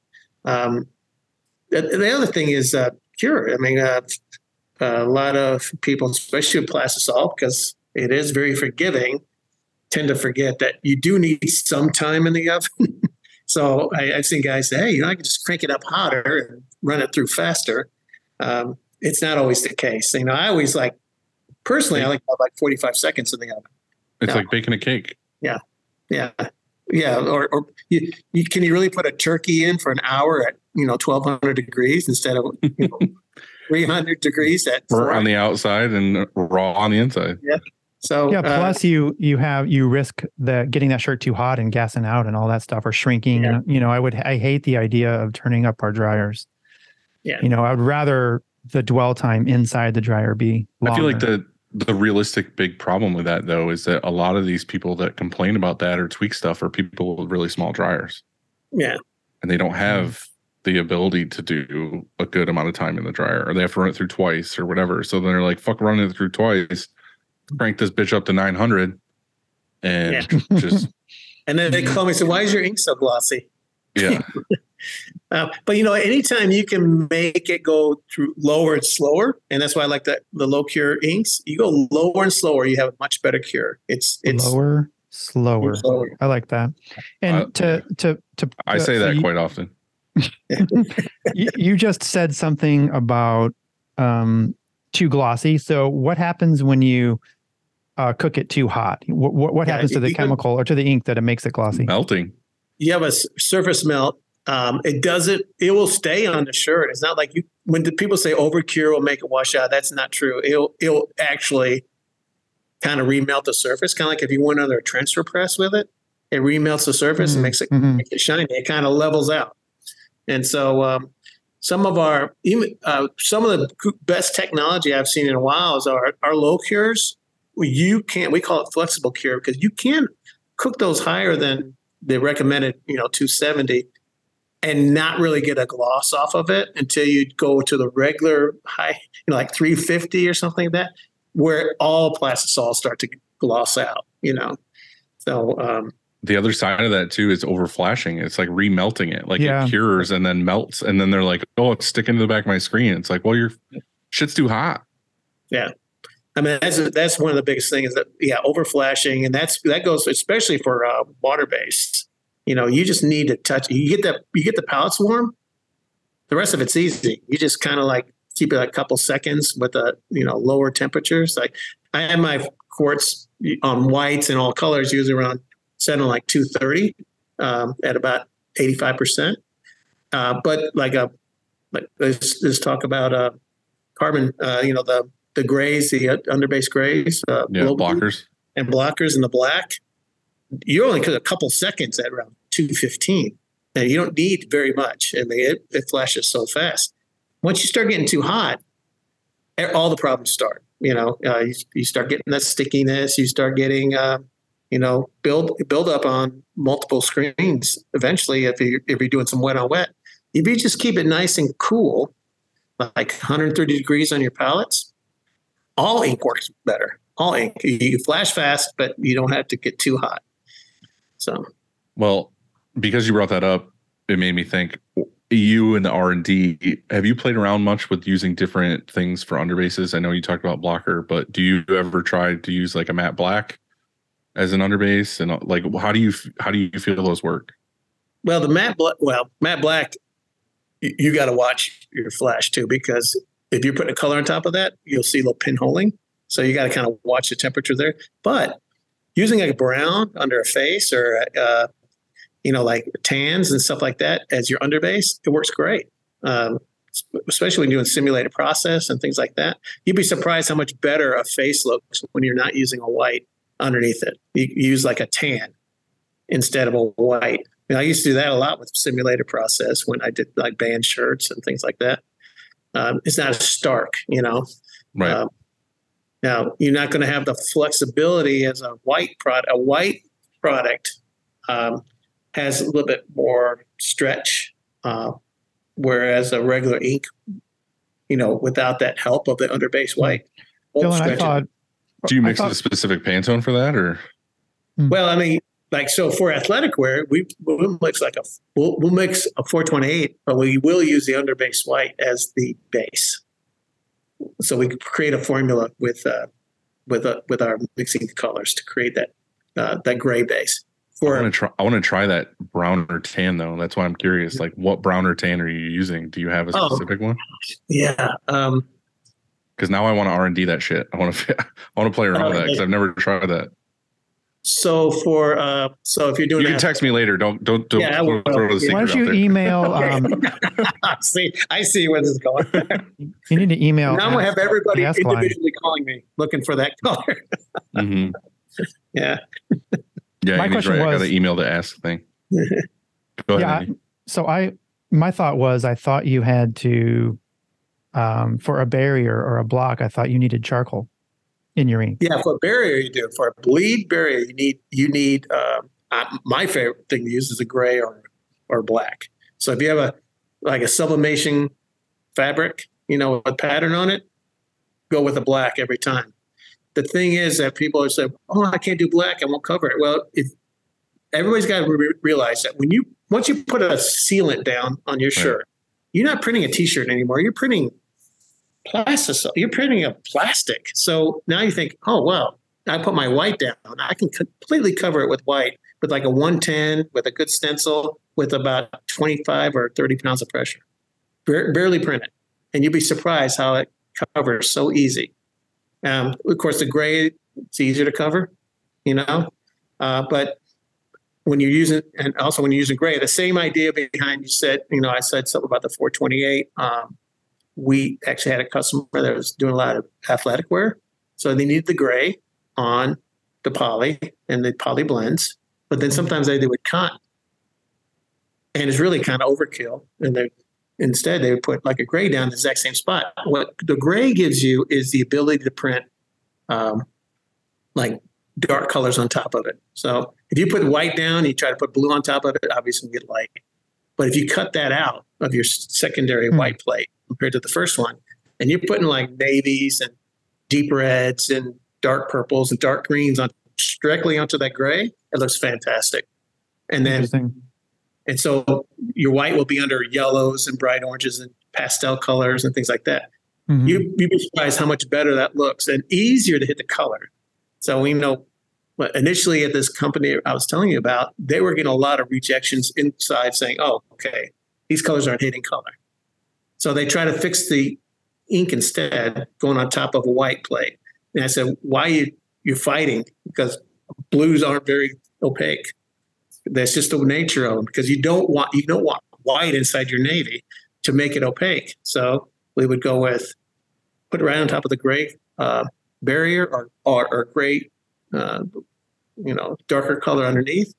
The other thing is cure. I mean, a lot of people, especially with plastisol, because it is very forgiving, tend to forget that you do need some time in the oven. So I've seen guys say, hey, I can just crank it up hotter and run it through faster. It's not always the case. I always personally, I like 45 seconds in the oven. It's like baking a cake. Yeah. Or can you really put a turkey in for an hour at 1,200 degrees instead of 300 degrees at burnt on the outside and raw on the inside? Yeah. So plus you risk getting that shirt too hot and gassing out and all that stuff, or shrinking. Yeah. I hate the idea of turning up our dryers. Yeah. I would rather the dwell time inside the dryer be longer. I feel like the realistic big problem with that, though, is that a lot of these people that complain about that or tweak stuff are people with really small dryers. Yeah. And they don't have the ability to do a good amount of time in the dryer, or they have to run it through twice or whatever. So then they're like, fuck running it through twice, crank this bitch up to 900 and just. And then they call me and say, why is your ink so glossy? Yeah. But anytime you can make it go through lower and slower, and that's why I like the low cure inks. You go lower and slower, you have a much better cure. It's lower, slower. I like that. And I say that quite often. You just said something about too glossy. So what happens when you cook it too hot? What happens to the chemical or to the ink that it makes it glossy? Melting. You have a surface melt. It will stay on the shirt. It's not like when the people say over cure will make it wash out. That's not true. It'll actually kind of remelt the surface. Kind of like if you went under a transfer press with it, it remelts the surface and makes it shiny. It kind of levels out. And so some of the best technology I've seen in a while is our low cures. We call it flexible cure, because you can cook those higher than the recommended, 270, and not really get a gloss off of it until you go to the regular high, like 350 or something like that, where all plastisols start to gloss out, So So the other side of that too is over flashing. It's like remelting it. Like it cures and then melts. And then they're like, oh, it's sticking to the back of my screen. It's like, well, your shit's too hot. Yeah. I mean, that's one of the biggest things that, over flashing. And that goes especially for water based. You just need to touch. You get the pallets warm. The rest of it's easy. You just kind of like keep it a couple seconds with lower temperatures. Like I have my quartz on whites and all colors usually around set on like 230 at about 85%. But let's talk about carbon. The grays, the underbase grays, blockers and the black. You only get a couple seconds at around 215, and you don't need very much. I mean, it flashes so fast. Once you start getting too hot, all the problems start. You start getting that stickiness. You start getting build up on multiple screens. Eventually, if you're doing some wet on wet, if you just keep it nice and cool, like 130 degrees on your palettes, all ink works better. All ink. You flash fast, but you don't have to get too hot. So, well, because you brought that up, it made me think. You and the R&D, have you played around much with using different things for underbases? I know you talked about blocker, but do you ever try to use like a matte black as an underbase? And like, how do you feel those work? Well, matte black, you got to watch your flash too, because if you're putting a color on top of that, you'll see a little pinholing. So you got to kind of watch the temperature there. But using a brown under a face or like tans and stuff like that as your underbase, it works great. Especially when you're doing simulated process and things like that. You'd be surprised how much better a face looks when you're not using a white underneath it. You use like a tan instead of a white. I used to do that a lot with simulated process when I did like band shirts and things like that. It's not as stark, Right. Now you're not going to have the flexibility as a white product. A white product has a little bit more stretch, whereas a regular ink, without that help of the underbase white. Dylan, I thought. Do you mix a specific Pantone for that, or? Well, I mean, so for athletic wear, we'll mix we'll mix a 428, but we will use the underbase white as the base. So we could create a formula with our mixing colors to create that gray base. I want to try that brown or tan though. That's why I'm curious. Like, what brown or tan are you using? Do you have a specific one? Yeah. Because now I want to R&D that shit. I want to play around with that because I've never tried that. So if you're doing, you can text me later. Don't throw the secret. Why don't you email? I see where this is going. You need to email. Now I'm gonna have everybody individually calling me looking for that color. Mm-hmm. Yeah. Yeah. My question was, I got the email to ask thing. Go ahead. Andy. So my thought was, I thought you had to, for a barrier or a block, I thought you needed charcoal in your ink. Yeah, for a barrier you do. For a bleed barrier, you need. My favorite thing to use is a gray or black. So if you have a sublimation fabric, with a pattern on it, go with a black every time. The thing is that people are saying, "Oh, I can't do black. I won't cover it." Well, everybody's got to realize that once you put a sealant down on your shirt, you're not printing a T-shirt anymore. You're printing plastisol. You're printing a plastic. So now you think, "Oh, well, I put my white down. I can completely cover it with white with like a 110 with a good stencil with about 25 or 30 pounds of pressure. Barely print it, and you'd be surprised how it covers so easy." Of course, the gray, it's easier to cover, but when you're using, and also when you're using gray, the same idea behind, I said something about the 428. We actually had a customer that was doing a lot of athletic wear. So they needed the gray on the poly and the poly blends, but then sometimes they would cut, and it's really kind of overkill. And instead, they would put like a gray down the exact same spot. What the gray gives you is the ability to print like dark colors on top of it. So if you put white down, you try to put blue on top of it, obviously you get light. But if you cut that out of your secondary white plate compared to the first one, and you're putting like navies and deep reds and dark purples and dark greens directly onto that gray, It looks fantastic. And then, Interesting. and so your white will be under yellows and bright oranges and pastel colors and things like that. Mhm. You'd be surprised how much better that looks and easier to hit the color. So we know, but initially at this company I was telling you about, they were getting a lot of rejections inside saying, oh, okay, these colors aren't hitting color. So they try to fix the ink instead, going on top of a white plate. And I said, why you're fighting? Because blues aren't very opaque. That's just the nature of them, because you don't want white inside your navy to make it opaque. So we would go with put it right on top of the gray barrier or gray, darker color underneath.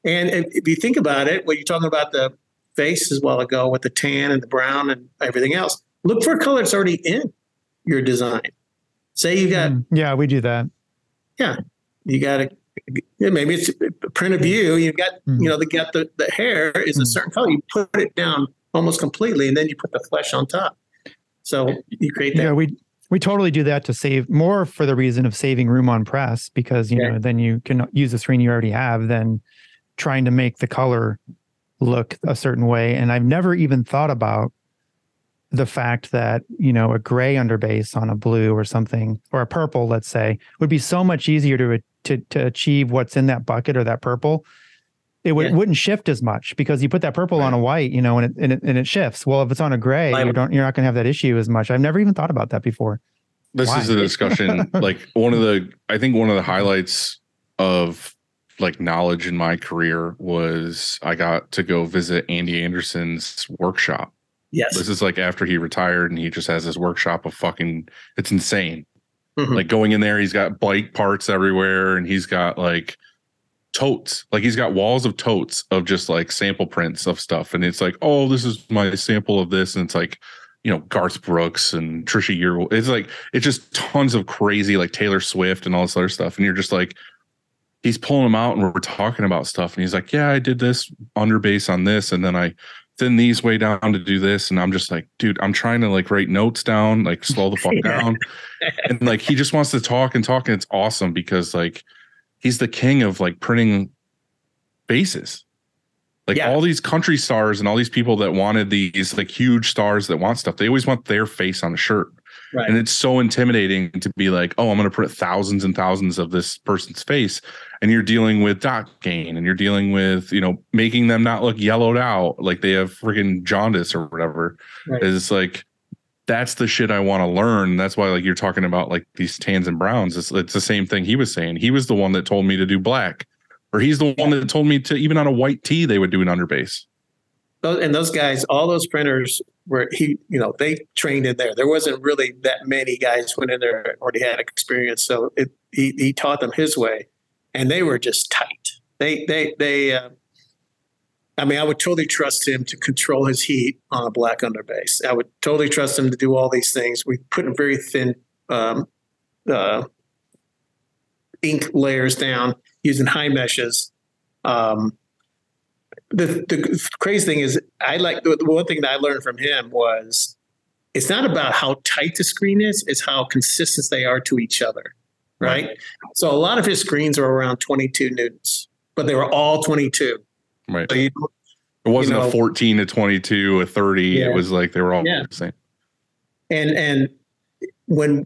And if you think about it, when you're talking about the face as well ago with the tan and the brown and everything else, look for a color that's already in your design. Say you got yeah, we do that. Yeah, you got to. Maybe it's a print of you. You've got they got the hair is a certain color. You put it down almost completely, and then you put the flesh on top. So you create that. Yeah, we totally do that to save more for the reason of saving room on press, because then you can use the screen you already have than trying to make the color look a certain way. And I've never even thought about the fact that, a gray underbase on a blue or something, or a purple, let's say, would be so much easier to achieve what's in that bucket or that purple. It wouldn't shift as much because you put that purple on a white, and it shifts. Well, if it's on a gray, you're not going to have that issue as much. I've never even thought about that before. This is a discussion. Like I think one of the highlights of like knowledge in my career was I got to go visit Andy Anderson's workshop. Yes. This is like after he retired, and he just has this workshop of it's insane. Mm-hmm. Like going in there, he's got bike parts everywhere, and he's got like totes. Like he's got walls of totes of just like sample prints of stuff. And it's like, oh, this is my sample of this. And it's like, Garth Brooks and Trisha Yearwood. It's just tons of crazy, like Taylor Swift and all this other stuff. And you're just like, he's pulling them out and we're talking about stuff. And he's like, yeah, I did this underbase on this. And then I thin these way down to do this. And I'm just like, dude, I'm trying to like write notes down, like slow the fuck down. And like, he just wants to talk. And it's awesome because like, he's the king of like printing bases. Like all these country stars and all these people that wanted these like huge stars that want stuff, they always want their face on a shirt. Right. And it's so intimidating to be like, oh, I'm going to print thousands and thousands of this person's face. And you're dealing with dot gain, and you're dealing with, making them not look yellowed out like they have friggin' jaundice or whatever. Right. It's like, that's the shit I want to learn. That's why like you're talking about like these tans and browns. It's the same thing he was saying. He was the one that told me to do black, or he's the one that told me to, even on a white tee, they would do an underbase. And those guys, all those printers they trained in there. There wasn't really that many guys went in there already had experience. So he taught them his way, and they were just tight. I would totally trust him to control his heat on a black underbase. I would totally trust him to do all these things. We put in very thin ink layers down using high meshes. The crazy thing is, the one thing that I learned from him was it's not about how tight the screen is, it's how consistent they are to each other, right? So a lot of his screens are around 22 newtons, but they were all 22. Right. So it wasn't a 14 to 22, a 30. Yeah. It was like they were all the same. And when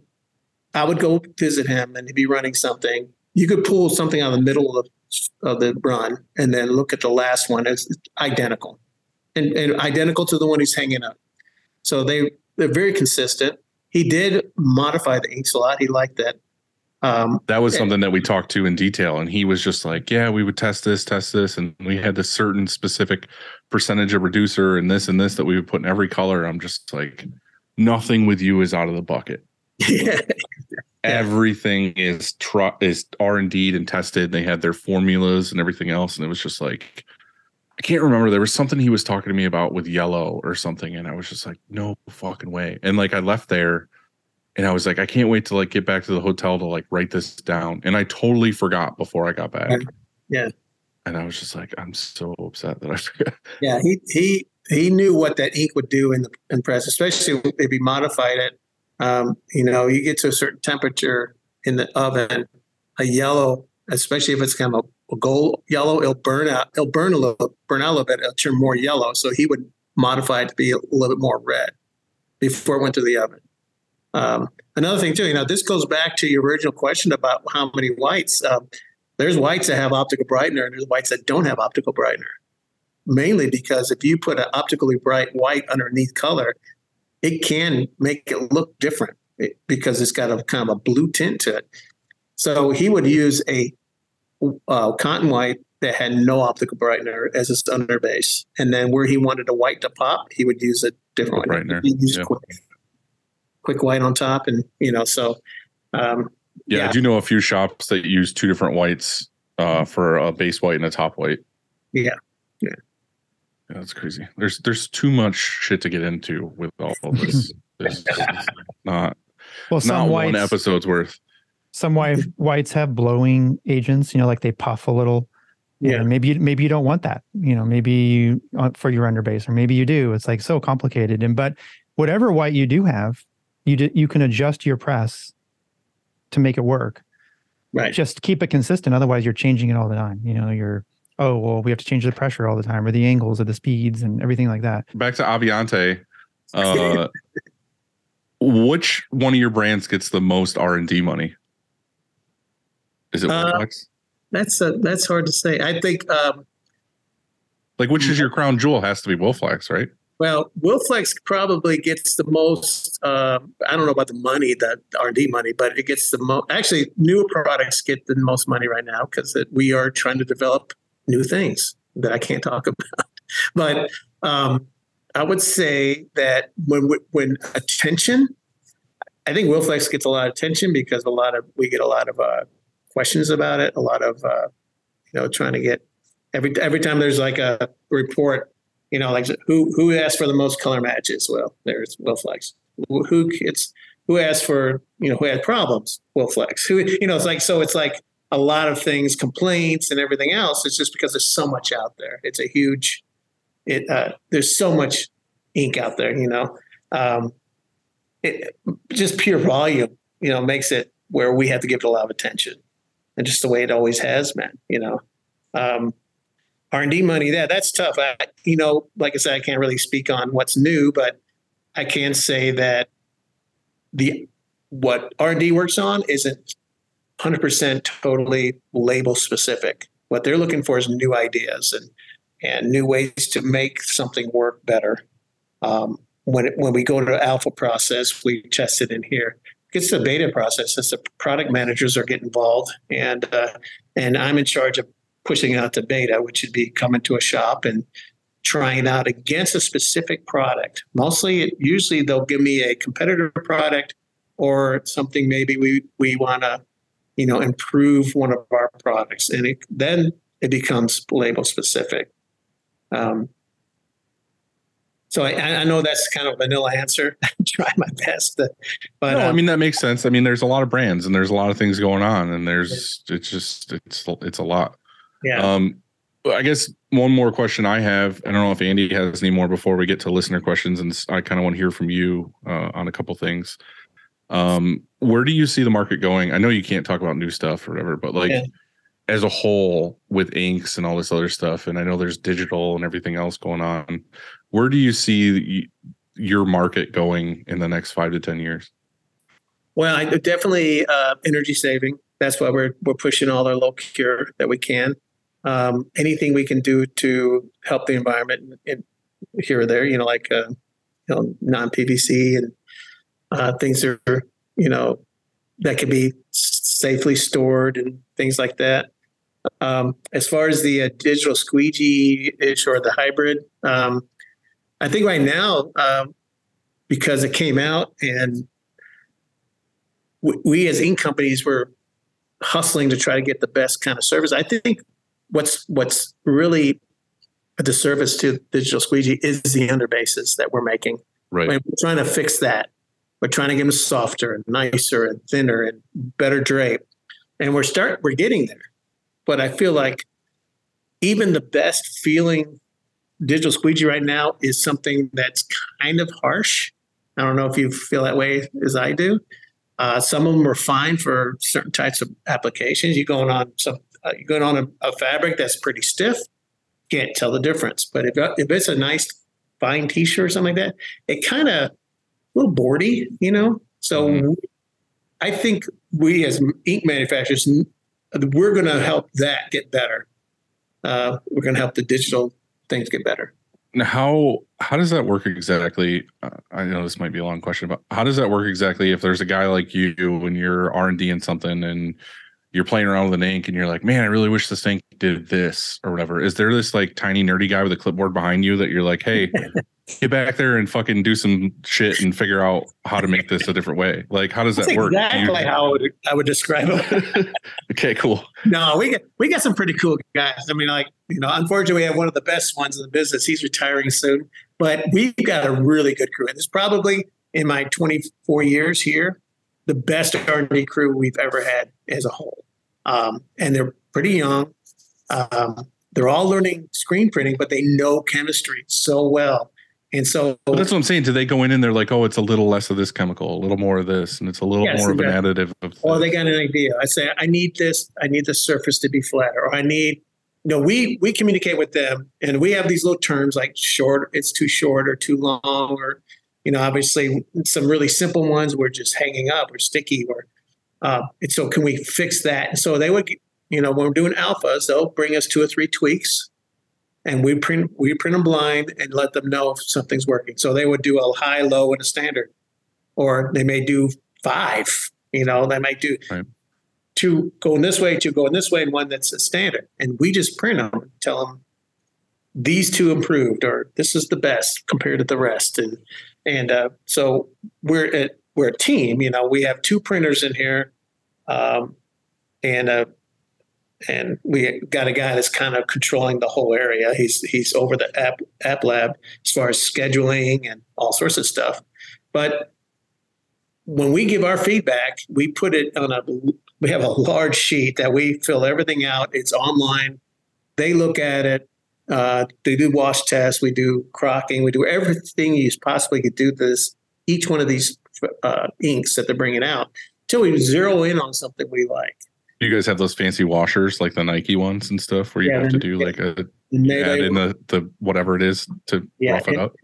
I would go visit him and he'd be running something, you could pull something out of the middle of the run and then look at the last one. It's identical and identical to the one he's hanging up. So they're very consistent. He did modify the inks a lot. He liked that. That was something that we talked to in detail, and he was just like, yeah, we would test this, and we had this certain specific percentage of reducer and this that we would put in every color. I'm just like, nothing with you is out of the bucket. Yeah. Everything is R&D'd and tested. They had their formulas and everything else, and it was just like, I can't remember. There was something he was talking to me about with yellow or something, and I was just like, no fucking way. And like I left there, and I was like, I can't wait to like get back to the hotel to like write this down. And I totally forgot before I got back. Yeah. And I was just like, I'm so upset that I forgot. Yeah, he knew what that ink would do in press, especially if he modified it. You get to a certain temperature in the oven, a yellow especially if it's kind of a gold yellow, it'll burn out. It'll burn out a little bit. It'll turn more yellow. So he would modify it to be a little bit more red before it went to the oven. Another thing too, this goes back to your original question about how many whites. There's whites that have optical brightener, and there's whites that don't have optical brightener. Mainly because if you put an optically bright white underneath color, it can make it look different because it's got a kind of a blue tint to it. So he would use a cotton white that had no optical brightener as its underbase, and then where he wanted a white to pop, he would use a different white. Brightener. He'd use quick white on top, and I do know a few shops that use two different whites for a base white and a top white. Yeah. Yeah, that's crazy. There's too much shit to get into with all of this. It's not one episode's worth. Some whites have blowing agents, like they puff a little. Yeah. Maybe you don't want that. Maybe you for your underbase, or maybe you do. It's like so complicated. But whatever white you do have, you can adjust your press to make it work. Right. Just keep it consistent. Otherwise, you're changing it all the time. We have to change the pressure all the time, or the angles, or the speeds, and everything like that. Back to Avient. Which one of your brands gets the most R&D money? Is it Wolflex? That's hard to say. I think which is your crown jewel? Has to be Wolflex, right? Well, Wolflex probably gets the most. I don't know about the money, the R&D money, but it gets the most. Actually, newer products get the most money right now because we are trying to develop new things that I can't talk about. But I would say that when attention, I think Wolflex gets a lot of attention because we get a lot of questions about it. A lot of trying to get every time there's like a report, like who asked for the most color matches? Well, there's Wolflex. Who asked for who had problems? Wolflex. It's like a lot of things, complaints and everything else. It's just because there's so much out there. It's a huge. There's so much ink out there. It just pure volume. Makes it where we have to give it a lot of attention, and just the way it always has been. R&D money, that's tough. Like I said, I can't really speak on what's new, but I can say that what R&D works on isn't 100% totally label specific. What they're looking for is new ideas and new ways to make something work better. When we go to alpha process, we test it in here. It's the beta process. As the product managers are getting involved, and I'm in charge of pushing it out to beta, which would be coming to a shop and trying it out against a specific product. Usually they'll give me a competitor product or something maybe we want to, improve one of our products, and then it becomes label specific. So I know that's kind of a vanilla answer. I try my best, but no, I mean that makes sense. I mean, there's a lot of brands and there's a lot of things going on, and it's a lot. Yeah. I guess one more question I have. I don't know if Andy has any more before we get to listener questions, and I kind of want to hear from you on a couple things. Where do you see the market going? I know you can't talk about new stuff or whatever, but as a whole with inks and all this other stuff, and I know there's digital and everything else going on. Where do you see your market going in the next 5 to 10 years? Well, I definitely energy saving. That's why we're pushing all our low cure that we can. Anything we can do to help the environment here or there, non-PVC and things that are, that can be safely stored and things like that. As far as the digital squeegee-ish or the hybrid, I think right now, because it came out and we as ink companies were hustling to try to get the best kind of service. I think what's really a disservice to digital squeegee is the underbases that we're making. Right. We're trying to fix that. We're trying to get them softer and nicer and thinner and better drape. And we're getting there. But I feel like even the best feeling digital squeegee right now is something that's kind of harsh. I don't know if you feel that way as I do. Some of them are fine for certain types of applications. You're going on a fabric that's pretty stiff, can't tell the difference. But if it's a nice fine t-shirt or something like that, it kind of a little boardy, So I think we as ink manufacturers, we're going to help that get better. We're going to help the digital things get better. Now, how does that work exactly? I know this might be a long question, but how does that work exactly if there's a guy like you when you're R&D in something and you're playing around with an ink and you're like, man, I really wish this ink did this or whatever. Is there this like tiny nerdy guy with a clipboard behind you that you're like, hey, get back there and fucking do some shit and figure out how to make this a different way? Like, how does that work? Exactly how I would describe it. Okay, cool. No, we got some pretty cool guys. I mean, unfortunately, we have one of the best ones in the business. He's retiring soon, but we've got a really good crew. And it's probably in my 24 years here, the best R&D crew we've ever had as a whole. And they're pretty young. They're all learning screen printing, but they know chemistry so well. And so that's what I'm saying. Do they go in and they're like, oh, it's a little less of this chemical, a little more of this, and it's a little more of an additive of this. Or they got an idea. I say, I need this. I need the surface to be flatter. Or I need, we communicate with them, and we have these little terms like short, it's too short or too long, or, obviously some really simple ones were just hanging up or sticky, or and so can we fix that? And so they would, when we're doing alphas, they'll bring us 2 or 3 tweaks, and we print them blind and let them know if something's working. So they would do a high, low, and a standard, or they may do 5. They might do 2 going this way, 2 going this way, and 1 that's a standard. And we just print them and tell them these 2 improved, or this is the best compared to the rest. And so we're a team. We have 2 printers in here, and we got a guy that's kind of controlling the whole area. He's over the app lab as far as scheduling and all sorts of stuff. But when we give our feedback, we put it we have a large sheet that we fill everything out. It's online. They look at it. They do wash tests. We do crocking. We do everything you possibly could do this. Each one of these inks that they're bringing out until we zero in on something we like. You guys have those fancy washers like the Nike ones and stuff where you have to do like add in the whatever it is to rough it up.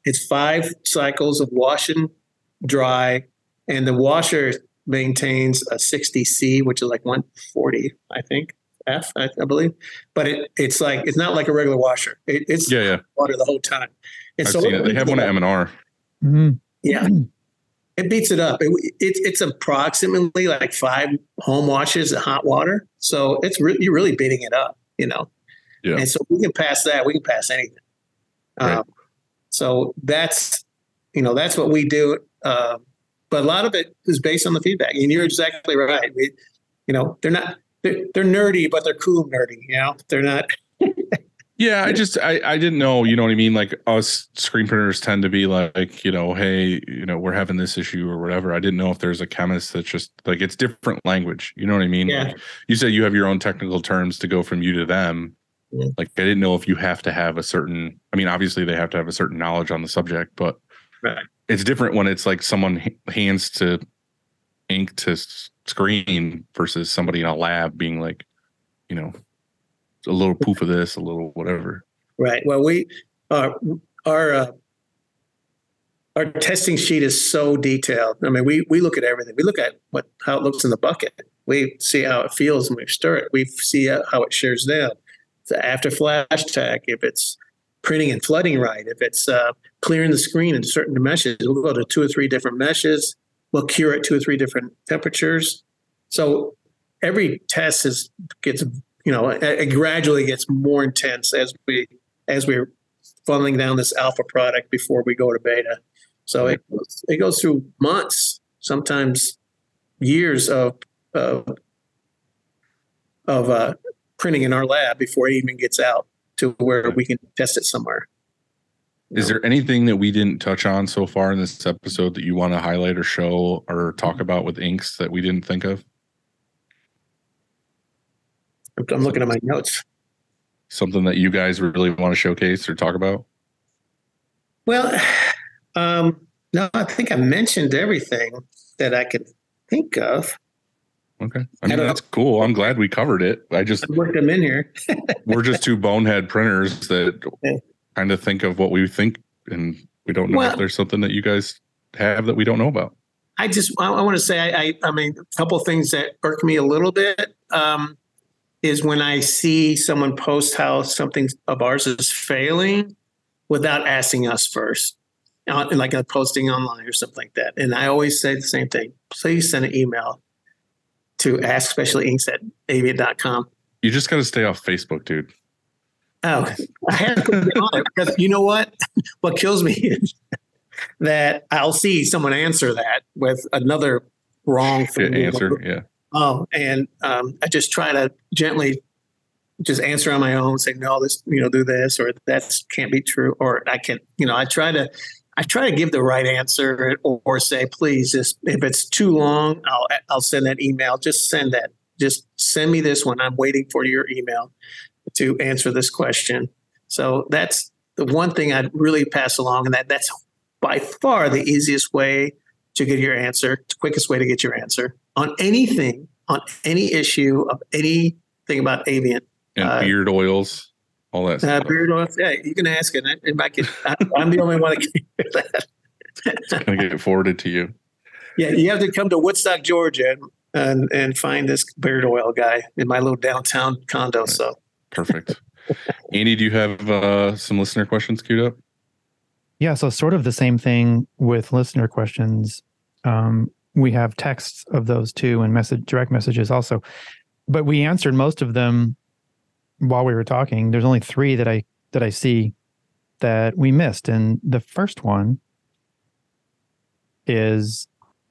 It's 5 cycles of wash and dry, and the washer maintains a 60C, which is like 140, I think. I believe, but it's not like a regular washer. It's water the whole time. And so they have one at M&R. Mm-hmm. Yeah, it beats it up. It's approximately like 5 home washes of hot water. So you're really beating it up, Yeah. And so we can pass that. We can pass anything. Right. So that's what we do. But a lot of it is based on the feedback. And you're exactly right. They're not. They're nerdy, but they're cool nerdy. They're not. Yeah, I didn't know. You know what I mean? Like us screen printers tend to be like, hey, we're having this issue or whatever. I didn't know if there's a chemist that's just like it's different language. You know what I mean? Yeah. Like, you said you have your own technical terms to go from you to them. Yeah. Like I didn't know if you have to have a certain. I mean, obviously they have to have a certain knowledge on the subject, but it's different when it's like someone hands to ink to screen versus somebody in a lab being like, a little poof of this, a little whatever. Right. Well, our testing sheet is so detailed. I mean, we look at everything. We look at how it looks in the bucket. We see how it feels when we stir it. We see how it shears down. The after flash tech, if it's printing and flooding right, if it's clearing the screen in certain meshes, we'll go to 2 or 3 different meshes. We'll cure at 2 or 3 different temperatures. So every test gets, it gradually gets more intense as we're funneling down this alpha product before we go to beta. So it goes through months, sometimes years of printing in our lab before it even gets out to where we can test it somewhere. Is there anything that we didn't touch on so far in this episode that you want to highlight or show or talk about with inks that we didn't think of? I'm looking at my notes. Something that you guys really want to showcase or talk about? Well, no, I think I mentioned everything that I could think of. Okay. I mean, that's cool. I'm glad we covered it. I worked them in here. We're just two bonehead printers that kind of think of what we think, and we don't know if there's something that you guys have that we don't know about. I want to say, I mean, a couple of things that irk me a little bit is when I see someone post how something of ours is failing without asking us first, like a posting online or something like that. And I always say the same thing. Please send an email to askspecialinks@avient.com. You just got to stay off Facebook, dude. Oh, I have to put it on it because you know what? What kills me is that I'll see someone answer that with another wrong answer. Yeah. Oh, and I just try to gently just answer on my own, say, no, this, do this, or that can't be true. Or I can, I try to give the right answer or say, please, just, if it's too long, I'll send that email. Just send that. Just send me this one. I'm waiting for your email to answer this question. So that's the one thing I'd really pass along. And that's by far the easiest way to get your answer, the quickest way to get your answer on anything, on any issue of anything about Avient. And beard oils, all that stuff. Beard oils, yeah, you can ask it. I'm the only one that can hear that. It's going to get forwarded to you. Yeah, you have to come to Woodstock, Georgia, and find this beard oil guy in my little downtown condo. Right. So perfect. Andy, do you have some listener questions queued up? Yeah, so sort of the same thing with listener questions. We have texts of those too and direct messages also. But we answered most of them while we were talking. There's only 3 that I see that we missed. And the first one is,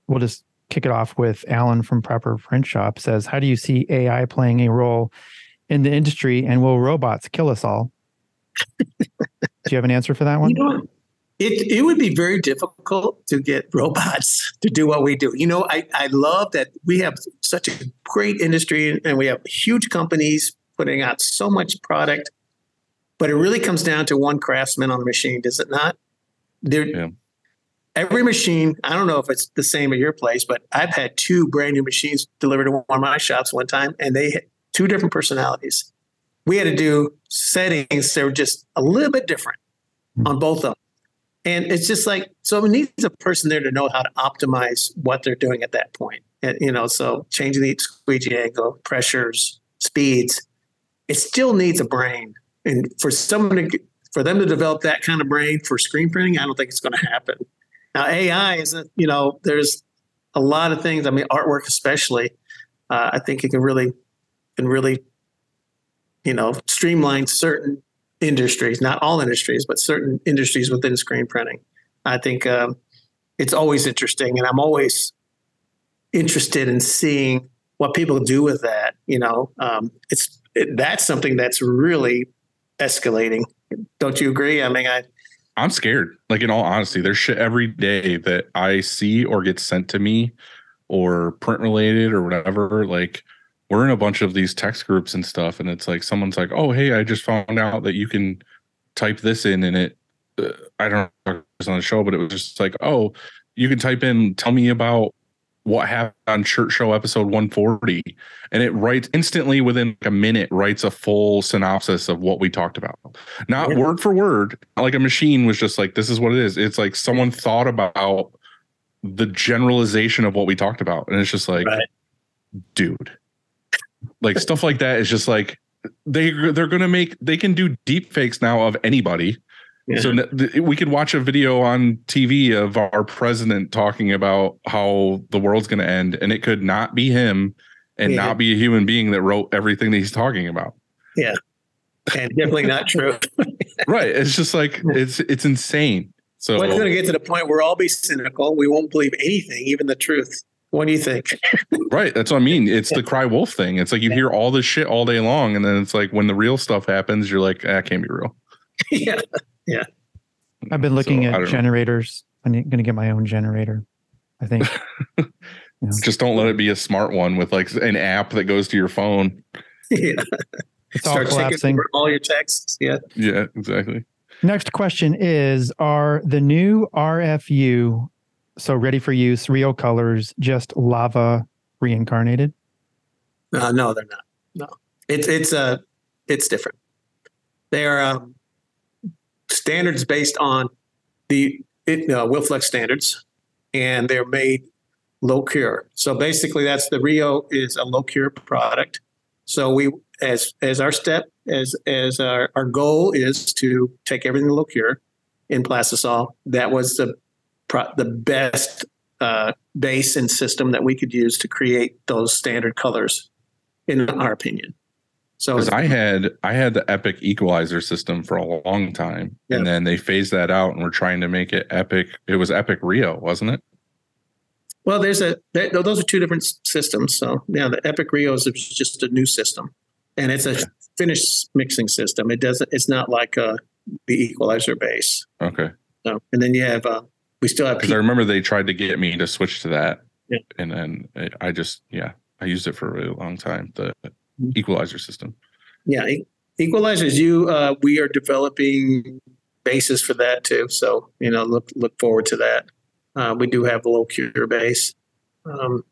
we'll just kick it off with Alan from Proper Print Shop says, how do you see AI playing a role in the industry, and will robots kill us all? Do you have an answer for that one? It would be very difficult to get robots to do what we do. I love that we have such a great industry and we have huge companies putting out so much product, but it really comes down to one craftsman on the machine, does it not? Every machine, I don't know if it's the same at your place, but I've had 2 brand new machines delivered to one of my shops one time, and they had 2 different personalities. We had to do settings that were just a little bit different on both of them. And it's just like, so it needs a person there to know how to optimize what they're doing at that point. And, so changing the squeegee angle, pressures, speeds, it still needs a brain. And for them to develop that kind of brain for screen printing, I don't think it's going to happen. Now, AI isn't, there's a lot of things. I mean, artwork especially, I think it can really, streamline certain industries, not all industries, but certain industries within screen printing. I think it's always interesting, and I'm always interested in seeing what people do with that. That's something that's really escalating. Don't you agree? I mean, I'm scared. Like, in all honesty, there's shit every day that I see or gets sent to me or print related or whatever. Like, we're in a bunch of these text groups and stuff, and it's like someone's like, oh, hey, I just found out that you can type this in, and it, I don't know if it was on the show, but it was just like, oh, you can type in, tell me about what happened on Shirt Show episode 140. And it writes instantly within a minute, writes a full synopsis of what we talked about. Not word for word, like a machine was just like, this is what it is. It's like someone thought about the generalization of what we talked about. And it's just like, dude, like stuff like that is just like, they're going to they can do deep fakes now of anybody. Yeah. So we could watch a video on TV of our president talking about how the world's going to end, and it could not be him and not be a human being that wrote everything that he's talking about. Yeah. And definitely not true. Right. It's just like, it's insane. So it's going to get to the point where I'll be cynical. We won't believe anything, even the truth. What do you think? Right. That's what I mean. It's the cry wolf thing. It's like you hear all this shit all day long, and then it's like when the real stuff happens, you're like, that can't be real. Yeah. Yeah. I've been looking at generators. I'm going to get my own generator, I think. Just don't let it be a smart one with like an app that goes to your phone. Yeah. It's all collapsing. All your texts. Yeah. Yeah, exactly. Next question is, are the new RFU So ready for use, Rio colors, just lava reincarnated. No, they're not. No, it's different. They are standards based on the Wilflex standards, and they're made low cure. So basically, that's the Rio is a low cure product. So we, as our step, as our goal is to take everything low cure in plastisol. That was the best base and system that we could use to create those standard colors, in our opinion. So because I had the Epic equalizer system for a long time, and then they phased that out, and we're trying to make it Epic. It was Epic Rio, wasn't it? Well, those are two different systems. So yeah, the Epic Rio is just a new system, and it's a finished mixing system. It's not like the equalizer base. Okay. So, and then you have we still have, because I remember they tried to get me to switch to that, yeah. And then I used it for a really long time. The equalizer system. Yeah, equalizers. We are developing bases for that too. So look forward to that. We do have a low cure base,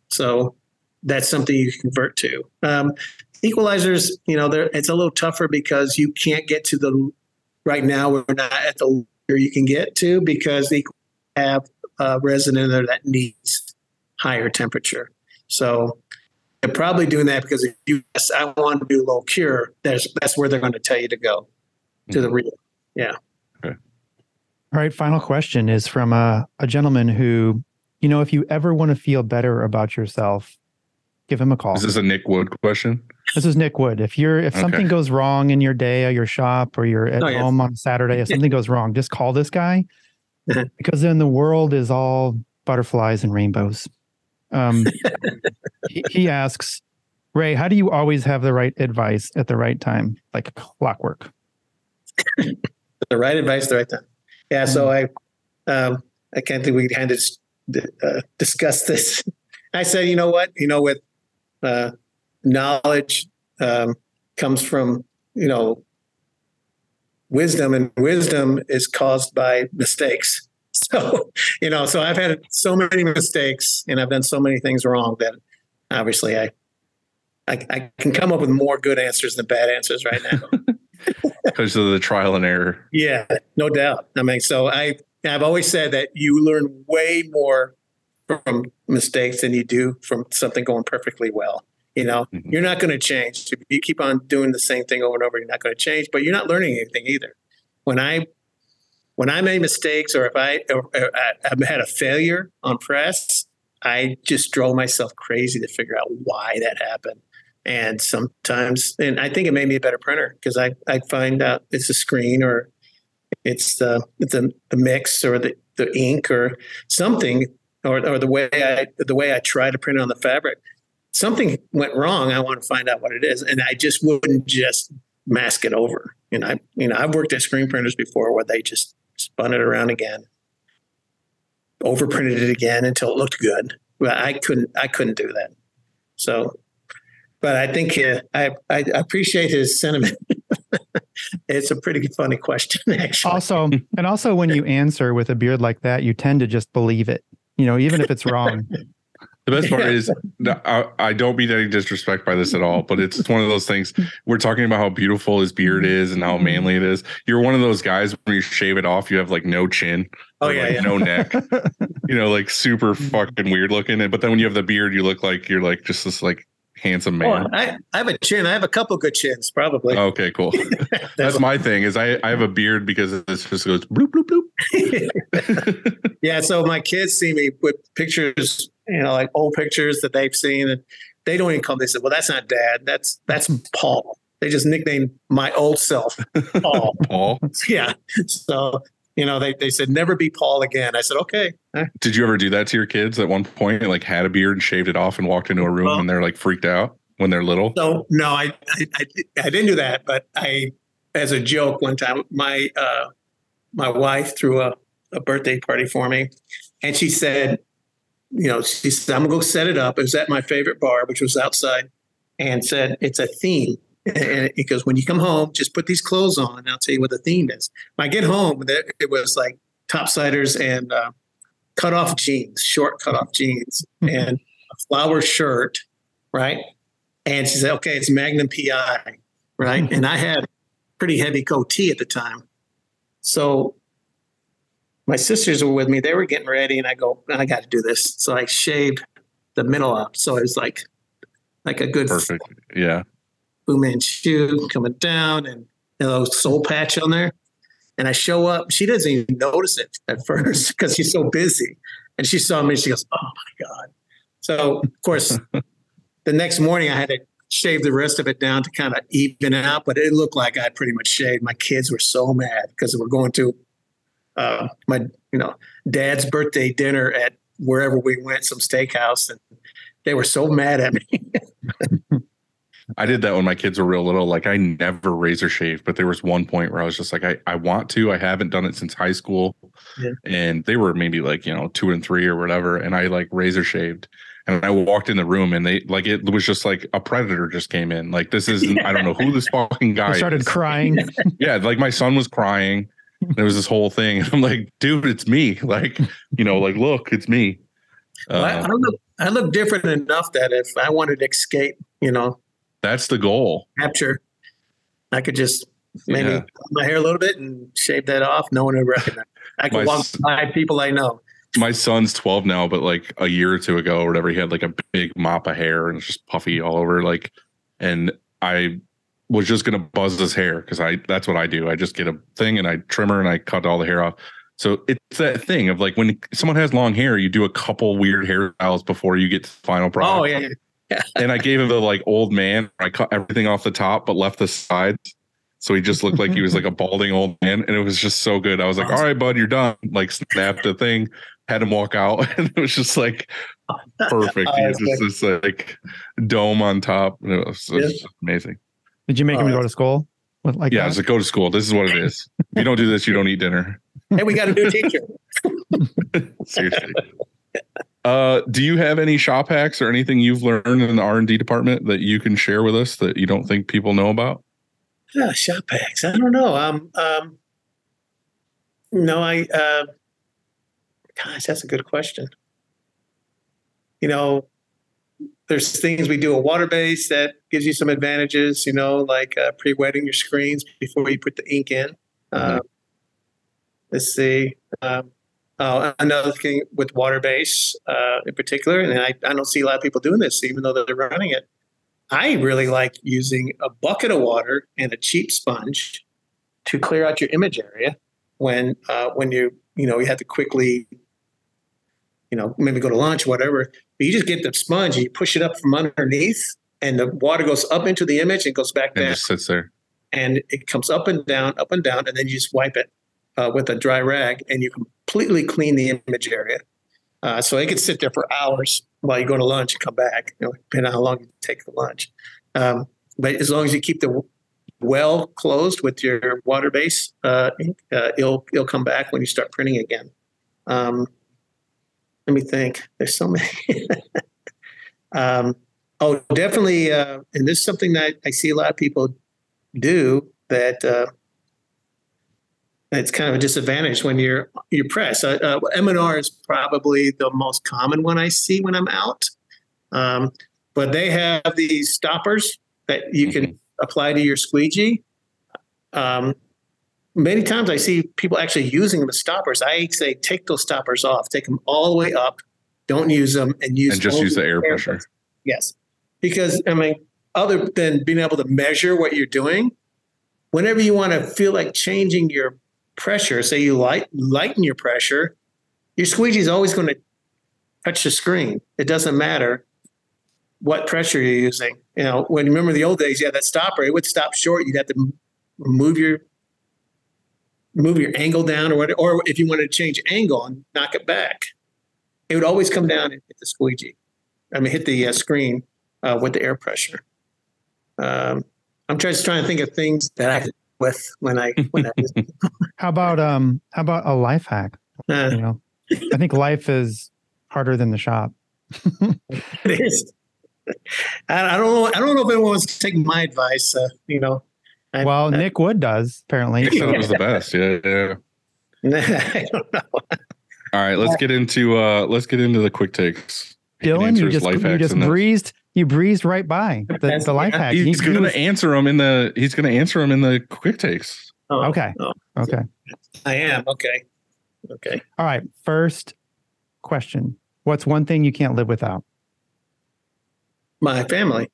so that's something you can convert to. Equalizers, it's a little tougher because you can't get to the. Right now, we're not at the where you can get to because they have resin in there that needs higher temperature. So they're probably doing that because if you I want to do low cure, that's where they're going to tell you to go to the real. Yeah. Okay. All right. Final question is from a gentleman who, if you ever want to feel better about yourself, give him a call. Is this a Nick Wood question? This is Nick Wood. If something goes wrong in your day or your shop or you're at home on Saturday, if something goes wrong, just call this guy because then the world is all butterflies and rainbows. He asks, Ray, how do you always have the right advice at the right time, like clockwork? The right advice at the right time. Yeah. So I can't think we kind of discuss this. I said, you know what? With knowledge comes from wisdom, and wisdom is caused by mistakes. So so I've had so many mistakes, and I've done so many things wrong that obviously I can come up with more good answers than bad answers right now because of the trial and error. Yeah, no doubt. I mean, so I've always said that you learn way more from mistakes than you do from something going perfectly well. You're not going to change. If you keep on doing the same thing over and over, you're not going to change, but you're not learning anything either. When I made mistakes or if I had a failure on press, I just drove myself crazy to figure out why that happened. And sometimes, and I think it made me a better printer because I find out it's a screen or it's the mix or the ink or something or the way I try to print on the fabric. Something went wrong. I want to find out what it is, and I just wouldn't just mask it over. I've worked at screen printers before where they just spun it around again, overprinted it again until it looked good. But I couldn't do that. So, but I think I appreciate his sentiment. It's a pretty funny question, actually. Also, when you answer with a beard like that, you tend to just believe it. Even if it's wrong. The best part is I don't mean any disrespect by this at all, but it's one of those things. We're talking about how beautiful his beard is and how manly it is. You're one of those guys when you shave it off, you have like no chin, no neck, like super fucking weird looking. But then when you have the beard, you look like you're like just this like handsome man. Oh, I have a chin. I have a couple good chins, probably. Okay, cool. That's my thing is I have a beard because it just goes bloop, bloop, bloop. Yeah. So my kids see me with pictures, like old pictures that they've seen, and they don't even come. They said, well, that's not Dad. That's Paul. They just nicknamed my old self Paul. Paul? Yeah. So, they said, never be Paul again. I said, okay. Did you ever do that to your kids at one point? Like had a beard and shaved it off and walked into a room and they're like freaked out when they're little? No, I didn't do that. But as a joke one time, my wife threw a birthday party for me, and she said, she said, I'm going to go set it up. It was at my favorite bar, which was outside, and said, it's a theme. And it goes, when you come home, just put these clothes on, and I'll tell you what the theme is. When I get home, it was like topsiders and cut off jeans, short cut off jeans, and a flower shirt, right? And she said, okay, it's Magnum PI, right? And I had pretty heavy goatee at the time. So my sisters were with me. They were getting ready, and I go, I got to do this. So I shaved the middle up. So it was like a good Perfect. Yeah. Fu Manchu coming down, and a soul patch on there. And I show up. She doesn't even notice it at first because she's so busy. And she saw me. She goes, "Oh my God!" So of course, the next morning I had to shave the rest of it down to kind of even it out. But it looked like I pretty much shaved. My kids were so mad because we're going to my dad's birthday dinner at wherever we went, some steakhouse, and they were so mad at me. I did that when my kids were real little. Like I never razor shaved, but there was one point where I was just like, I want to. I haven't done it since high school, and they were maybe like 2 and 3 or whatever. And I like razor shaved, and I walked in the room, and they like it was just like a predator just came in. Like this is I don't know who this fucking guy. I started crying. Yeah, like my son was crying. There was this whole thing. I'm like, dude, it's me. Like like look, it's me. I look different enough that if I wanted to escape, that's the goal. Capture, I could just maybe cut my hair a little bit and shave that off. No one would recognize. I could walk by people I know. My son's 12 now, but like a year or two ago or whatever, he had like a big mop of hair and it's just puffy all over. Like, and I was just gonna buzz his hair because that's what I do. I just get a thing and I trimmer and I cut all the hair off. So it's that thing of like when someone has long hair, you do a couple weird hairstyles before you get to the final product. Oh yeah. And I gave him the like old man. I cut everything off the top, but left the sides. So he just looked like he was like a balding old man. And it was just so good. I was like, all right, bud, you're done. Like snapped the thing, had him walk out. And it was just like perfect. He had just this like dome on top. And it was just amazing. Did you make him go to school? Like I was like, go to school. This is what it is. If you don't do this, you don't eat dinner. Hey, we got a new teacher. Seriously. Do you have any shop hacks or anything you've learned in the R&D department that you can share with us that you don't think people know about? Yeah, shop hacks. I don't know. Gosh, that's a good question. There's things we do a water base that gives you some advantages, like pre-wetting your screens before you put the ink in. Let's see. Another thing with water base in particular, and I don't see a lot of people doing this, even though they're running it. I really like using a bucket of water and a cheap sponge to clear out your image area when you have to quickly, maybe go to lunch, whatever. But you just get the sponge and you push it up from underneath, and the water goes up into the image and goes back down. And just sits there. And it comes up and down, and then you just wipe it with a dry rag, and you completely clean the image area. So it could sit there for hours while you go to lunch and come back, depending on how long you take the lunch. But as long as you keep the well closed with your water base ink, it'll come back when you start printing again. Let me think. There's so many. Definitely. And this is something that I see a lot of people do that it's kind of a disadvantage when you press. M&R is probably the most common one I see when I'm out. But they have these stoppers that you can apply to your squeegee. Many times I see people actually using them as stoppers. I say take those stoppers off, take them all the way up, don't use them, and just use the air pressure. Yes, because other than being able to measure what you're doing, whenever you want to feel like changing your pressure, say you lighten your pressure, your squeegee is always going to touch the screen. It doesn't matter what pressure you're using. When you remember the old days, you had that stopper, it would stop short. You'd have to move your angle down or whatever, or if you wanted to change angle and knock it back, it would always come down and hit the squeegee. Hit the screen with the air pressure. I'm just trying to think of things that I with when I How about a life hack? I think life is harder than the shop. It is. I don't know. I don't know if anyone wants to take my advice. Well, Nick Wood does apparently. He said it was the best. Yeah. I don't know. All right, let's get into the quick takes. Dylan, you just breezed right by the life hack. He's going to answer them in the quick takes. Oh, okay. oh, Okay. I am. Okay. All right. First question. What's one thing you can't live without? My family.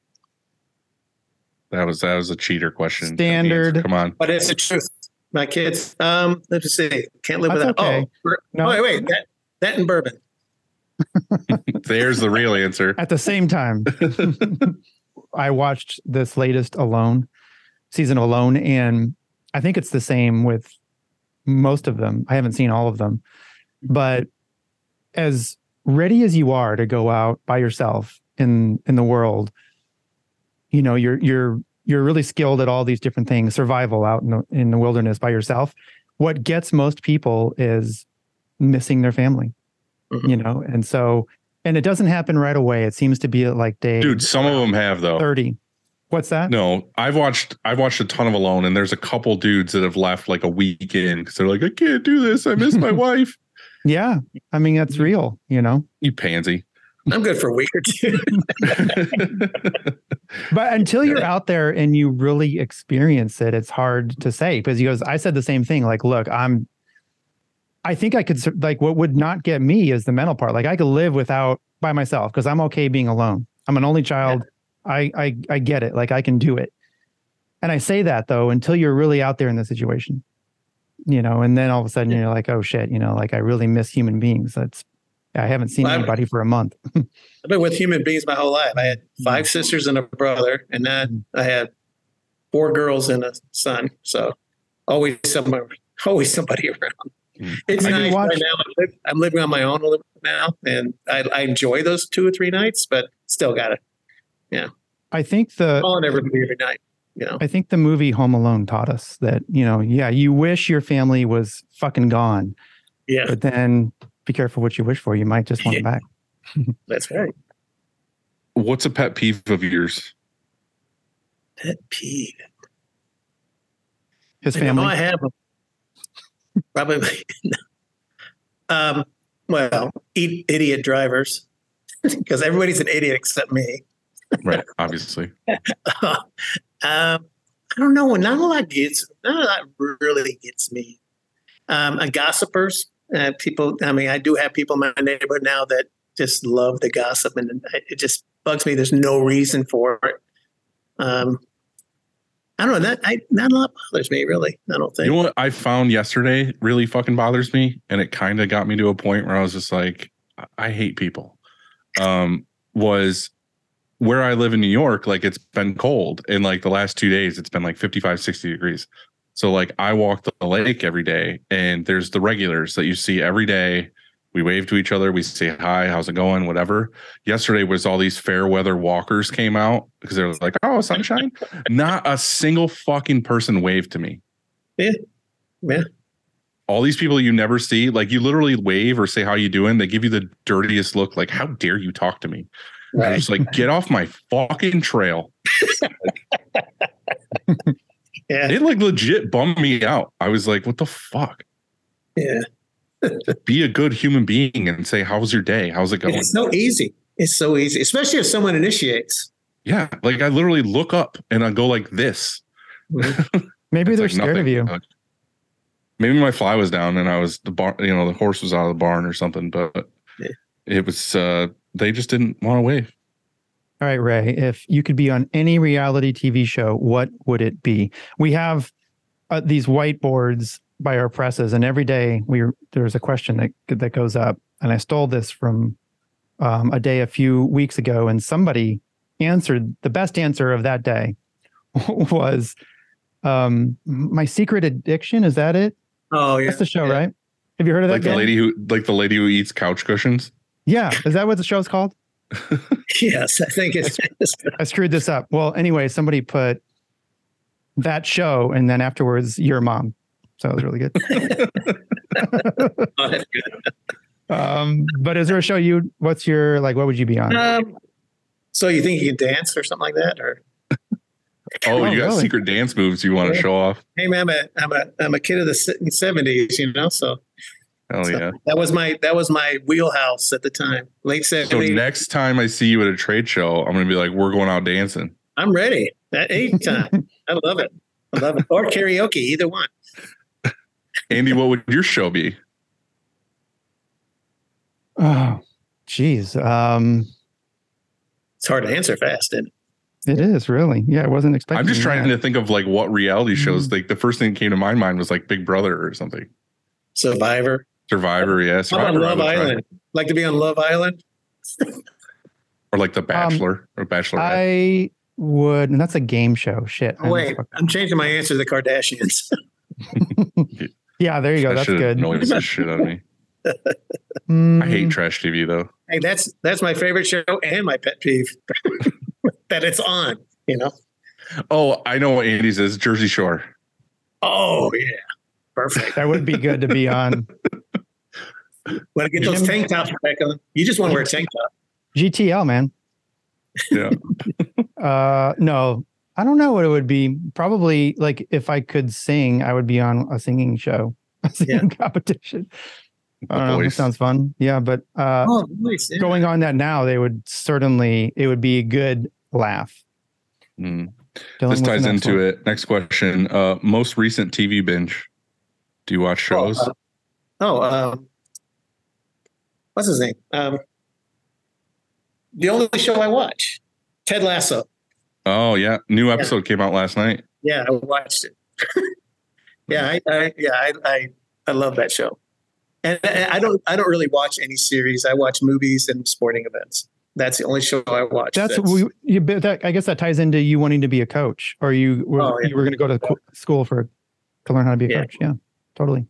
That was a cheater question. Standard. Come on. But it's the truth. My kids. Let's see. Can't live That's without. okay. Oh, No. wait. That and bourbon. There's the real answer. At the same time, I watched this latest season of Alone, and I think it's the same with most of them. I haven't seen all of them, but as ready as you are to go out by yourself in the world, you know, you're really skilled at all these different things, survival out in the wilderness by yourself. What gets most people is missing their family. Mm-hmm. You know, and it doesn't happen right away. It seems to be like day. Dude, some of them have though. 30. What's that? No, I've watched a ton of Alone, and there's a couple dudes that have left like a week in because they're like, I can't do this. I miss my wife. Yeah, I mean that's real. You know, you pansy. I'm good for a week or two. But until you're out there and you really experience it, it's hard to say. Because he goes, I said the same thing. Like, look, I think I could, like, what would not get me is the mental part. Like, I could live by myself because I'm okay being alone. I'm an only child. Yeah. I get it. Like, I can do it. And I say that though, until you're really out there in the situation, you know, and then all of a sudden you're like, oh shit, you know, like I really miss human beings. I haven't seen anybody for a month. I've been with human beings my whole life. I had 5 sisters and a brother, and then I had 4 girls and a son. So always somebody around. It's nice right now. I'm living on my own a little bit now, and I enjoy those 2 or 3 nights, but still got it. Yeah. I think calling everybody every night. You know. I think the movie Home Alone taught us that, you know, yeah, you wish your family was fucking gone. Yeah. But then be careful what you wish for. You might just want them back. That's right. What's a pet peeve of yours? Pet peeve. His family. I have them. Probably. Well, idiot drivers, because everybody's an idiot except me. Right, obviously. I don't know. Not a lot really gets me. Gossipers, people. I mean, I do have people in my neighborhood now that just love the gossip, and it just bugs me. There's no reason for it. I don't know. Not a lot bothers me, really. I don't think. You know what I found yesterday really fucking bothers me, and it kind of got me to a point where I was just like, I hate people. Was where I live in New York, like it's been cold, and like the last 2 days, it's been like 55, 60 degrees. So like I walk the lake every day, and there's the regulars that you see every day. We wave to each other. We say hi, how's it going, whatever. Yesterday was all these fair weather walkers came out because they were like, oh, sunshine. Not a single fucking person waved to me. Yeah. All these people you never see, like you literally wave or say, how you doing? They give you the dirtiest look. Like, how dare you talk to me? Right. I'm just like, get off my fucking trail. Yeah. It like legit bummed me out. I was like, what the fuck? Yeah. Be a good human being and say, how's your day? How's it going? It's so easy. Especially if someone initiates. Yeah. Like I literally look up and I go like this. Maybe they're scared of you. Maybe my fly was down and I was the horse was out of the barn or something, but it was, they just didn't want to wave. All right, Ray, if you could be on any reality TV show, what would it be? We have these whiteboards by our presses, and every day there's a question that goes up. And I stole this from a day a few weeks ago, and somebody answered. The best answer of that day was my secret addiction. Is that it? Oh yeah, that's the show, right? Have you heard of that? The lady who eats couch cushions. Yeah, is that what the show's called? Yes, I think it's. I screwed this up. Well, anyway, somebody put that show, and then afterwards, your mom. So it was really good. Oh, that's good. But is there a show what would you be on? So you think you can dance or something like that, or? Oh, you got really? Secret dance moves you want to show off? Hey man, I'm a kid of the 70s, so Hell yeah. That was my wheelhouse at the time. Late 70s. So next time I see you at a trade show, I'm gonna be like, we're going out dancing. I'm ready. At any time. I love it. Or karaoke, either one. Andy, what would your show be? Oh, geez. It's hard to answer fast, isn't it? It is really. Yeah, I wasn't expecting. I'm just trying that. to think of like what reality shows. Like the first thing that came to my mind was like Big Brother or something. Survivor. Yeah. How about Love Island? Like to be on Love Island? Or like The Bachelor or Bachelorette. I would, and that's a game show. Shit. Oh, wait, I'm changing my answer to the Kardashians. Yeah, there you go. That's good. Annoys the shit out of me. I hate trash TV though. Hey, that's my favorite show and my pet peeve that it's on. You know. Oh, I know what Andy says. Jersey Shore. Oh yeah, perfect. That would be good to be on. Want to get those tank tops back on? You just want to wear a tank top. GTL, man. Yeah. No, I don't know what it would be. Probably like if I could sing, I would be on a singing show, a singing competition. I don't know. It sounds fun. Yeah, but nice, yeah. going on that now, it would be a good laugh. This ties into it. Next question. Most recent TV binge. Do you watch shows? What's his name? The only show I watch, Ted Lasso. Oh yeah, new episode came out last night. Yeah, I watched it. I love that show. And I don't really watch any series. I watch movies and sporting events. That's the only show I watch. I guess that ties into you wanting to be a coach, or you were going to go to school to learn how to be a coach. Yeah, totally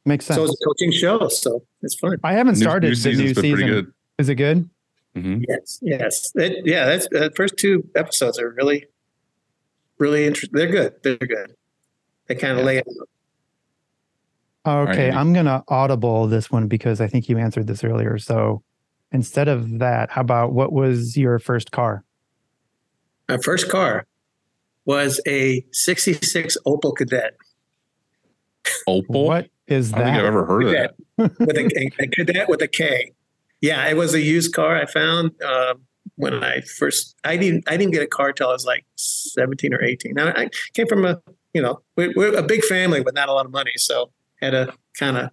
makes sense. So it's a coaching show, so it's fun. I haven't started the new season. Pretty good. Is it good? Mm-hmm. Yes. That's the first two episodes are really, really interesting. They're good. They kind of lay it out. Okay, Right. I'm going to audible this one because I think you answered this earlier. So instead of that, how about what was your first car? My first car was a 66 Opel Kadett. Opel? What is I don't think I've that? ever heard of that. with a Kadett with a K. Yeah, it was a used car I found when I didn't get a car till I was like 17 or 18. Now, I came from we're a big family with not a lot of money, so had to kind of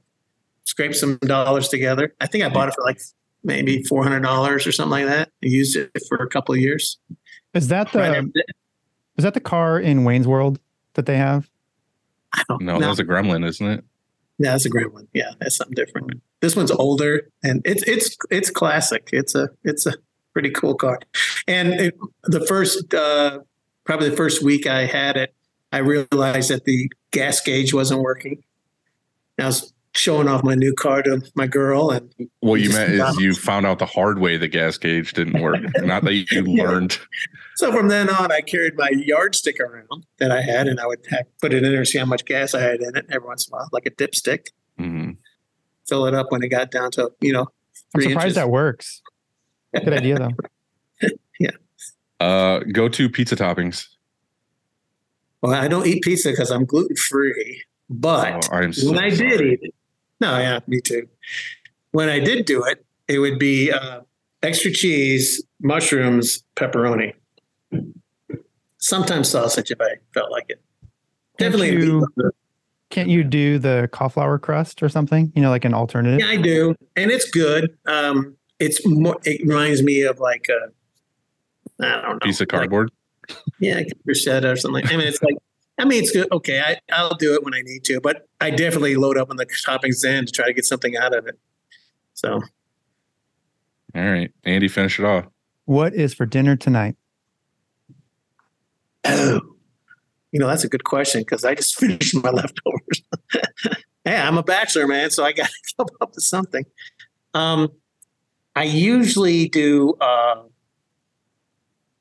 scrape some dollars together. I think I bought it for like maybe $400 or something like that. I used it for a couple of years. Is that the car in Wayne's World that they have? I don't know. No, that's a Gremlin, isn't it? Yeah, that's a Gremlin. Yeah, that's something different. This one's older and it's classic. It's a pretty cool car. And probably the first week I had it, I realized that the gas gauge wasn't working. I was showing off my new car to my girl, and what you meant is you found out the hard way the gas gauge didn't work, not that you learned. So from then on, I carried my yardstick around that I had, and I would put it in there and see how much gas I had in it every once in a while, like a dipstick. Mm-hmm. Fill it up when it got down to 3 I'm surprised inches. that works. Good idea though. Yeah. Go-to pizza toppings. Well, I don't eat pizza because I'm gluten free. But I am so when I did sorry. eat it, no, yeah, me too. When I did do it, it would be extra cheese, mushrooms, pepperoni, sometimes sausage if I felt like it. Definitely. Can't you do the cauliflower crust or something? Like an alternative? Yeah, I do, and it's good. It reminds me of like I don't know, Piece of cardboard. bruschetta or something. It's good. Okay, I'll do it when I need to, but I definitely load up on the toppings then to try to get something out of it. So, All right, Andy, finish it off. What is for dinner tonight? oh, that's a good question because I just finished my leftovers. Hey, I'm a bachelor, man, so I got to come up with something. I usually do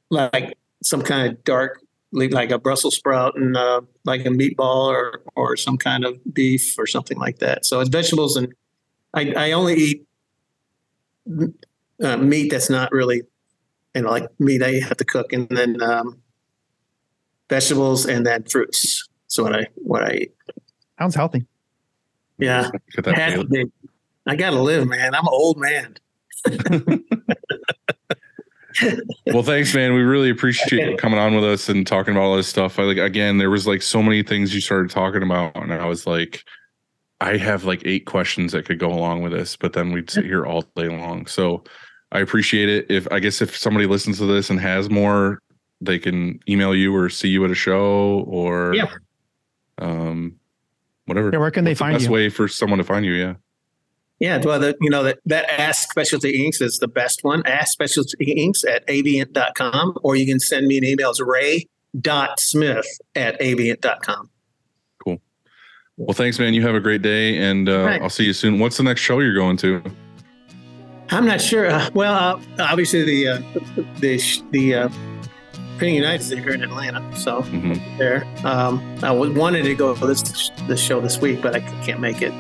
like some kind of dark, like a Brussels sprout and like a meatball or some kind of beef or something like that. So it's vegetables, and I only eat meat that's not really, like meat I have to cook, and then vegetables and then fruits. So what I eat. Sounds healthy. Yeah. Get that Has to daily. be. I gotta live, man. I'm an old man. Well, thanks, man. We really appreciate you coming on with us and talking about all this stuff. Again, there was like so many things you started talking about, and I was like, I have like 8 questions that could go along with this, but then we'd sit here all day long. So I appreciate it. If somebody listens to this and has more, they can email you or see you at a show or whatever. Yeah, where can they What's the find best you? way for someone to find you? Yeah. Yeah, well, that Ask Specialty Inks is the best one. Ask Specialty Inks at avient.com, or you can send me an email. It's ray.smith@avient.com. Cool. Well, thanks, man. You have a great day, and Right. I'll see you soon. What's the next show you're going to? I'm not sure. Obviously the Printing United is here in Atlanta, so there. I wanted to go for this show this week, but I can't make it.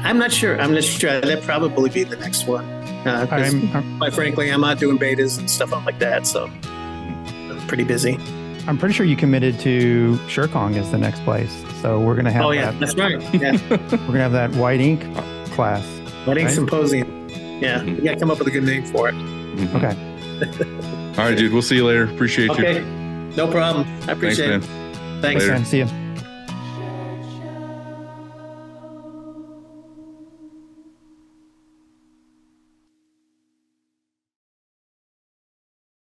I'm not sure. That'd probably be the next one. 'Cause quite frankly, I'm not doing betas and stuff like that, so I'm pretty busy. I'm pretty sure you committed to Shirkong as the next place. So we're going to have That's right. Yeah. we're going to have that white ink class. White Ink Right? Symposium. Yeah. You got to come up with a good name for it. Okay. All right, dude. We'll see you later. Appreciate you. Okay. No problem. I appreciate Thanks, it. man. Thanks. Later. And see you.